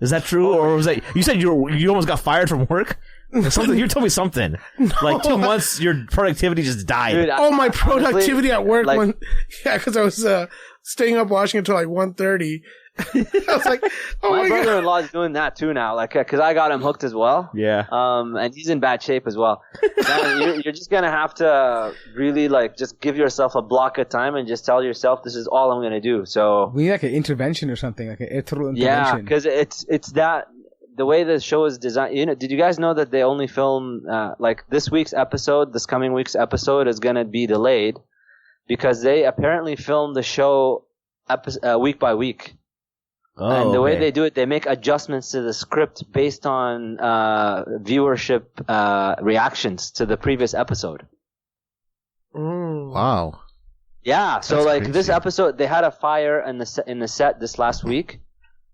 Is that true, or was that you said you almost got fired from work? Something you told me something. Like 2 months, your productivity just died. Dude, my productivity at work went. Yeah, because I was staying up watching until like 1:30. I was like, my brother-in-law is doing that too now, like, because I got him hooked as well. Yeah. And he's in bad shape as well. You're just gonna have to really like just give yourself a block of time and just tell yourself this is all I'm gonna do. So we need like an intervention or something, like an Ertugrul intervention. Yeah, because it's that the way the show is designed. You know, did you guys know that they only film like this coming week's episode is gonna be delayed because they apparently film the show week by week. Oh, and the way they do it, they make adjustments to the script based on viewership reactions to the previous episode. Wow. Yeah, so that's like crazy. This episode, they had a fire in the set this last week,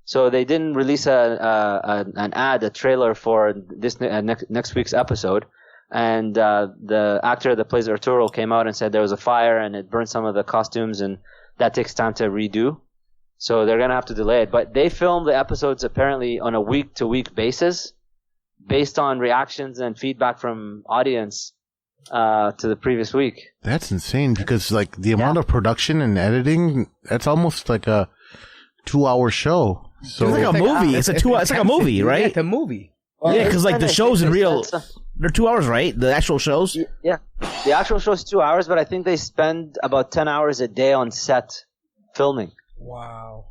so they didn't release a trailer for this next week's episode. And the actor that plays Ertugrul came out and said there was a fire and it burned some of the costumes, and that takes time to redo. So they're going to have to delay it. But they film the episodes apparently on a week-to-week basis based on reactions and feedback from audience to the previous week. That's insane because, like, the amount of production and editing, that's almost like a 2-hour show. So it's like a movie. It's like a movie, right? Yeah, it's a movie. Yeah, because, like, the shows in real... They're 2 hours, right? The actual shows? Yeah. The actual show's 2 hours, but I think they spend about 10 hours a day on set filming. Wow.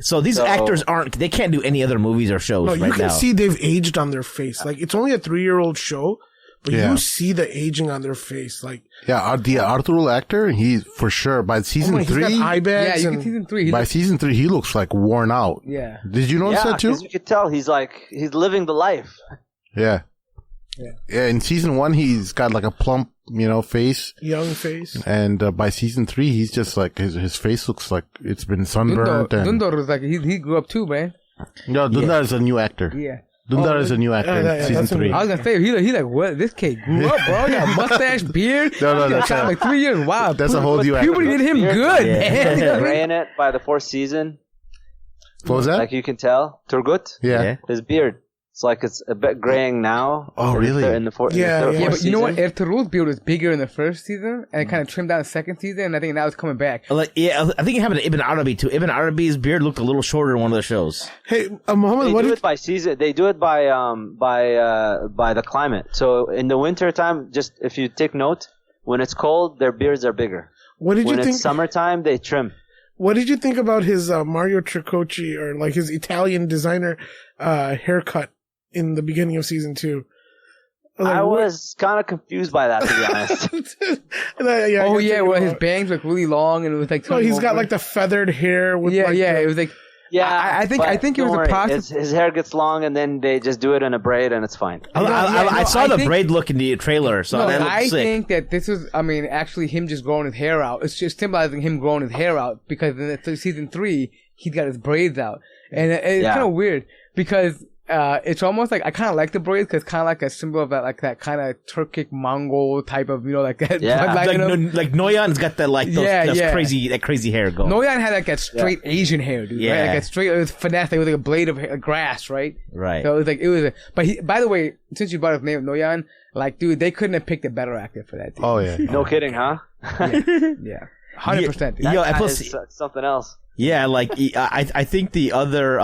So these actors they can't do any other movies or shows right now. You can see they've aged on their face. Like, it's only a 3-year-old show, but you see the aging on their face. Like, yeah, the Ertugrul actor, he for sure by season 3, he's got eye bags. Yeah, you can season 3. By season 3, he looks like worn out. Yeah. Did you notice that too? Yeah, you could tell he's living the life. Yeah. Yeah, in season 1, he's got like a plump, face. Young face. And by season 3, he's just like, his face looks like it's been sunburned. Dundar was like, he grew up too, man. No, Dundar is a new actor. Yeah. Dundar is a new actor in season 3. I was gonna say, he like, what? This kid grew up, bro. He got a mustache, beard. No, that's like 3 years. Wow. That's a whole new actor. Puberty did him good, man. He's gray in it by the 4th season. What was that? Like you can tell. Turgut. Yeah. His beard. It's like it's a bit graying now. Oh, really? In the fourth but you know what? season. Ertugrul's beard was bigger in the first season, and it kind of trimmed down the second season, and I think now it's coming back. I think it happened to Ibn Arabi too. Ibn Arabi's beard looked a little shorter in one of the shows. Hey, Mohammed, They do it by season. They do it by the climate. So in the winter time, just if you take note, when it's cold, their beards are bigger. What did you think? When it's summertime, they trim. What did you think about his Mario Tricocci, or like his Italian designer haircut in the beginning of season 2? I was kind of confused by that, to be honest. Where his bangs look really long, and it was like. Oh, he's got like the feathered hair. With it was like. Yeah, I think it was a process. His hair gets long, and then they just do it in a braid, and it's fine. I saw the braid look in the trailer, so that looked sick. Think that this was, actually him just growing his hair out. It's just symbolizing him growing his hair out, because in season 3, he's got his braids out. And it's kind of weird, because it's almost like, I kind of like the braids, because it's kind of like a symbol of that, like that kind of Turkic Mongol type of, like that. Yeah. Like Noyan's got that crazy hair going. Noyan had like that straight Asian hair, dude. Yeah. Right? Like that straight, it was finesse. It was like a blade of grass, right? Right. So it was but by the way, since you brought up the name of Noyan, like, dude, they couldn't have picked a better actor for that. Dude. Oh, yeah. No kidding, huh? Yeah. 100%. That is something else. Yeah, like, I think the other,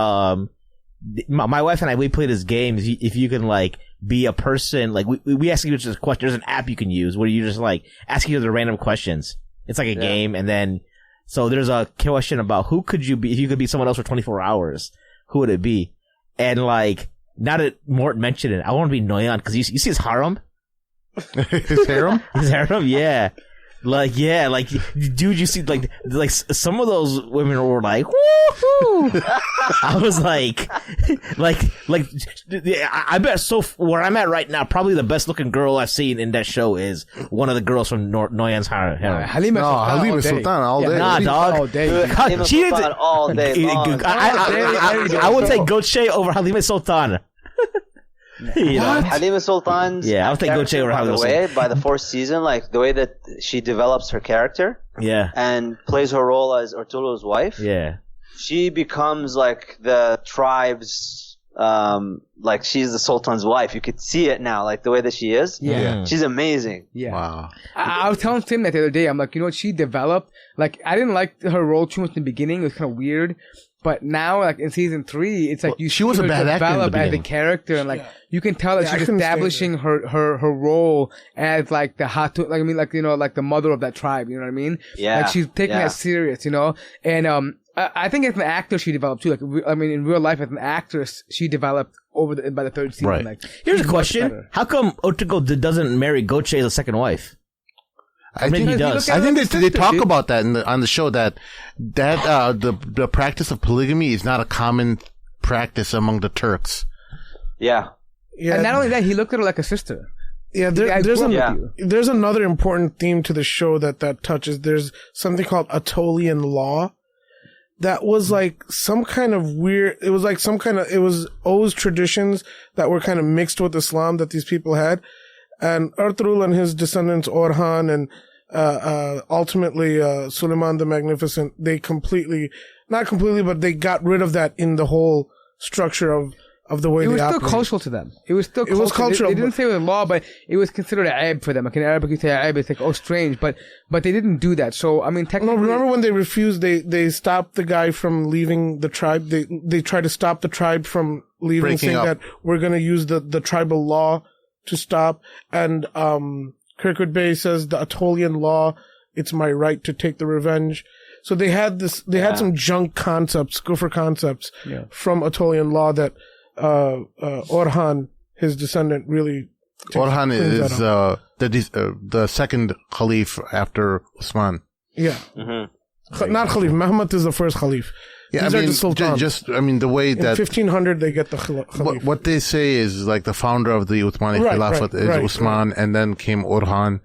my wife and I, we play this game. If you can, like, be a person, like, we ask you just a question. There's an app you can use where you just, like, ask each other random questions. It's like a game, and then, so there's a question about who could you be, if you could be someone else for 24 hours, who would it be? And, like, now that Mort mentioned it, I want to be Noyan, because you see his harem? His harem? His harem, yeah. Like, dude, you see, like some of those women were like, woohoo! I was like, I bet where I'm at right now, probably the best looking girl I've seen in that show is one of the girls from Noyan's harem. Halima Sultan all day. Nah, dog. All day. Halima Sultan all day long. I would take Goche over Halima Sultan. Halima Sultan's I would think Goche over Halima Sultan. By the 4th season, like the way that she develops her character, and plays her role as Ertugrul's wife, she becomes like the tribe's, like she's the Sultan's wife. You could see it now, like the way that she is. Yeah, she's amazing. Yeah, wow. I was telling Tim that the other day. I'm like, what she developed. Like, I didn't like her role too much in the beginning. It was kind of weird. But now, like in season 3, it's like she was a bad actor develop as a character, and like you can tell that she's establishing her role as like the like the mother of that tribe. You know what I mean? Yeah. Like she's taking that serious, And I think as an actor she developed too. Like in real life as an actress she developed by the 3rd season. Right. Like, here's a question: how come Ertugrul doesn't marry Goche as a second wife? I think he does. I think they talk about that on the show that the practice of polygamy is not a common practice among the Turks. Yeah. And not only that, he looked at her like a sister. Yeah, there's another important theme to the show that touches. There's something called Attolian law. That was like some kind of weird, it was Oghuz traditions that were kind of mixed with Islam that these people had. And Ertugrul and his descendants, Orhan and ultimately Suleiman the Magnificent, not completely, but they got rid of that in the whole structure of the way they operate. It was still cultural to them. It was cultural. They didn't say it was a law, but it was considered a aib for them. Like in Arabic, you say aib, it's like, strange, but they didn't do that. So, technically. No, remember when they refused, they stopped the guy from leaving the tribe. They tried to stop the tribe from leaving, saying that we're going to use the tribal law to stop. And Kirkwood Bey says the Attolian law, it's my right to take the revenge. So they had had some junk concepts, gopher concepts from Attolian law that Orhan, his descendant, really. Orhan is the second caliph after Osman. Yeah. Mm-hmm. Not Khalif. Muhammad is the first Khalif. Yeah, These are the sultans. the way In that 1500 they get the Khalif. what they say is like the founder of the Uthmani Khilafat is Usman, and then came Orhan,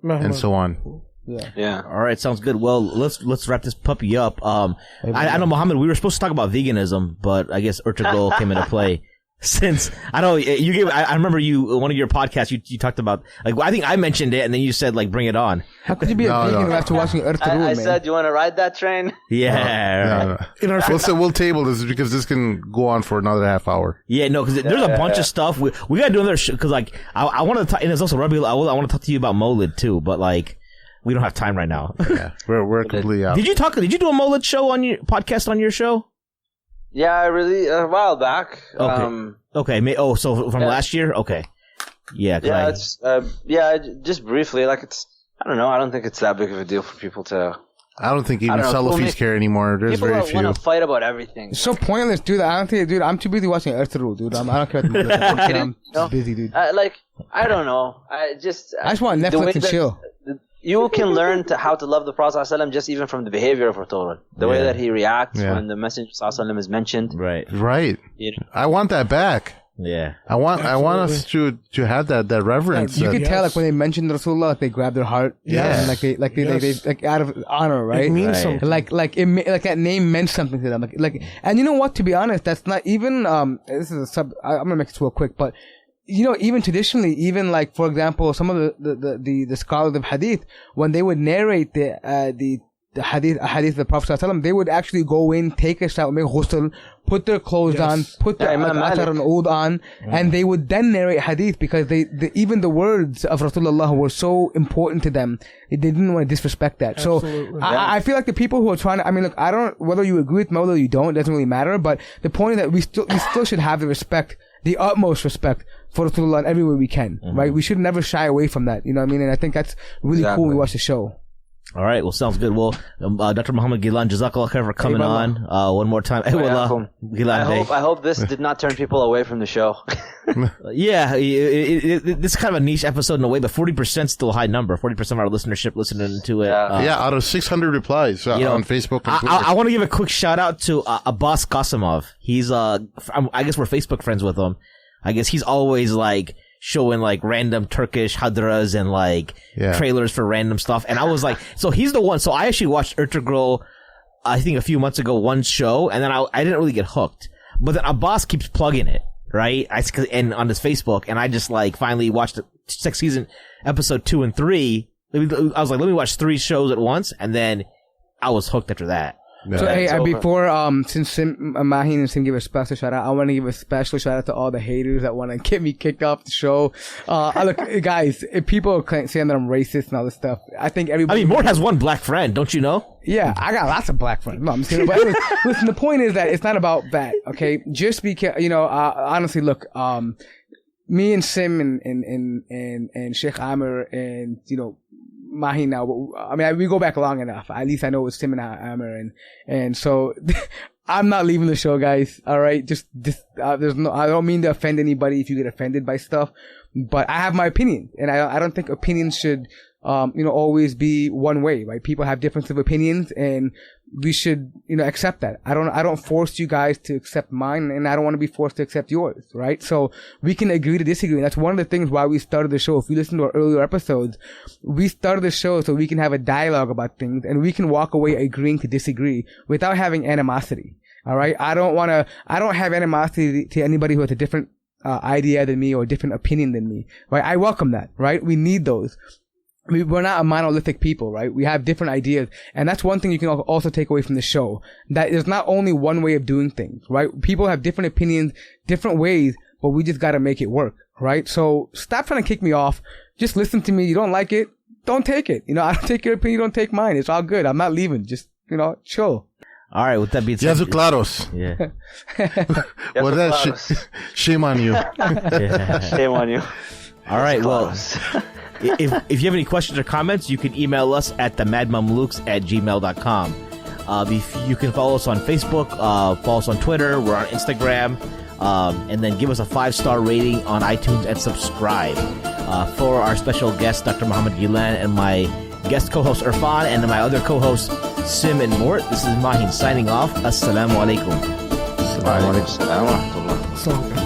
and so on. Yeah. All right, sounds good. Well, let's wrap this puppy up. I know, Mohammed, we were supposed to talk about veganism, but I guess Ertugrul came into play. Since I know you gave, I remember one of your podcasts you talked about, like, I think I mentioned it, and then you said, like, bring it on. How could you be a vegan after watching Ertugrul? I said, you want to ride that train? Yeah. We'll table this because this can go on for another half hour. Yeah, no, because there's a bunch of stuff we gotta do another because like I want to talk, and there's also Rabi. I want to talk to you about Molid too, but like we don't have time right now. Yeah, we're completely out. Did you do a Molid show on your podcast on your show? Yeah, I really a while back. Okay. So from last year? Okay. Yeah. Just briefly. Like I don't know. I don't think it's that big of a deal for people to. I don't think even Salafis care anymore. There's very few. People want to fight about everything. It's so pointless, dude. I don't think, dude. I'm too busy watching Ertugrul, dude. I don't care. I'm busy, dude. I don't know. I just want Netflix and chill. You can learn how to love the Prophet ﷺ just even from the behavior of Ertugrul. The way that he reacts when the Messenger ﷺ is mentioned. Right. You know? I want that back. Yeah. I want us to have that reverence. You can tell, like, when they mention Rasulullah, like, they grab their heart. Yeah. And they out of honor, right? It means something. Like that name meant something to them. Like, and you know what? To be honest, that's not even, this is I'm gonna make it real quick, but, you know, even traditionally, even like, for example, some of the scholars of hadith, when they would narrate the hadith of the Prophet ﷺ, they would actually go in, take a shower, make ghusl, put their clothes on, put their atar and oud on, and they would then narrate hadith because even the words of Rasulullah were so important to them. They didn't want to disrespect that. Absolutely. So I feel like the people who are trying to, I mean, look, I don't, whether you agree with me, whether you don't, it doesn't really matter, but the point is that we still should have the respect, the utmost respect for Rasulullah in every way we can, right? We should never shy away from that, you know what I mean? And I think that's really cool when we watch the show. All right, well, sounds good. Well, Dr. Mohammed Ghilan, Jazakallah khair for coming on one more time. I hope this did not turn people away from the show. Yeah, this is kind of a niche episode in a way, but 40% still a high number. 40% of our listenership listening to it. Out of 600 replies on Facebook and Twitter. I want to give a quick shout out to Abbas Qasimov. He's, I guess we're Facebook friends with him. I guess he's always like showing like random Turkish hadras and like trailers for random stuff. And I was like, so he's the one. So I actually watched Ertugrul, I think a few months ago, one show, and then I didn't really get hooked. But then Abbas keeps plugging it, right? And on his Facebook, and I just like finally watched the sixth season, episode 2 and 3. I was like, let me watch 3 shows at once, and then I was hooked after that. Yeah. So hey, before since Mahin and Sim give a special shout out, I want to give a special shout out to all the haters that want to get me kicked off the show. Look, guys, if people are saying that I'm racist and all this stuff, I think everybody. I mean, Mort has one black friend, don't you know? Yeah, I got lots of black friends. No, I'm just kidding. But anyways, listen, the point is that it's not about that. Okay, just because honestly, look, me and Sim and Sheikh Amr and Mahin now. I mean, we go back long enough. At least I know it's Tim and Amr, and so I'm not leaving the show, guys. All right, just I don't mean to offend anybody if you get offended by stuff, but I have my opinion, and I don't think opinions should always be one way, right? People have difference of opinions, and we should accept that. I don't force you guys to accept mine, and I don't want to be forced to accept yours, right? So we can agree to disagree. And that's one of the things why we started the show. If you listen to our earlier episodes, we started the show so we can have a dialogue about things, and we can walk away agreeing to disagree without having animosity. All right, I don't have animosity to anybody who has a different idea than me or a different opinion than me, right? I welcome that, right? We need those. We're not a monolithic people, right? We have different ideas. And that's one thing you can also take away from the show. That there's not only one way of doing things, right? People have different opinions, different ways, but we just gotta make it work, right? So stop trying to kick me off. Just listen to me. You don't like it? Don't take it. I don't take your opinion. You don't take mine. It's all good. I'm not leaving. Just, chill. All right, with that being said. Yazu claros. Yeah. Well, that's shame on you. Shame on you. All right, well. If you have any questions or comments, you can email us at themadmamluks@gmail.com. You can follow us on Facebook, follow us on Twitter, we're on Instagram, and then give us a 5-star rating on iTunes and subscribe. For our special guest, Dr. Mohammed Ghilan, and my guest co-host Irfan, and my other co-host Sim, and more. This is Mahin signing off. Assalamu alaikum. Wa alaikum assalam wa rahmatullah. So good.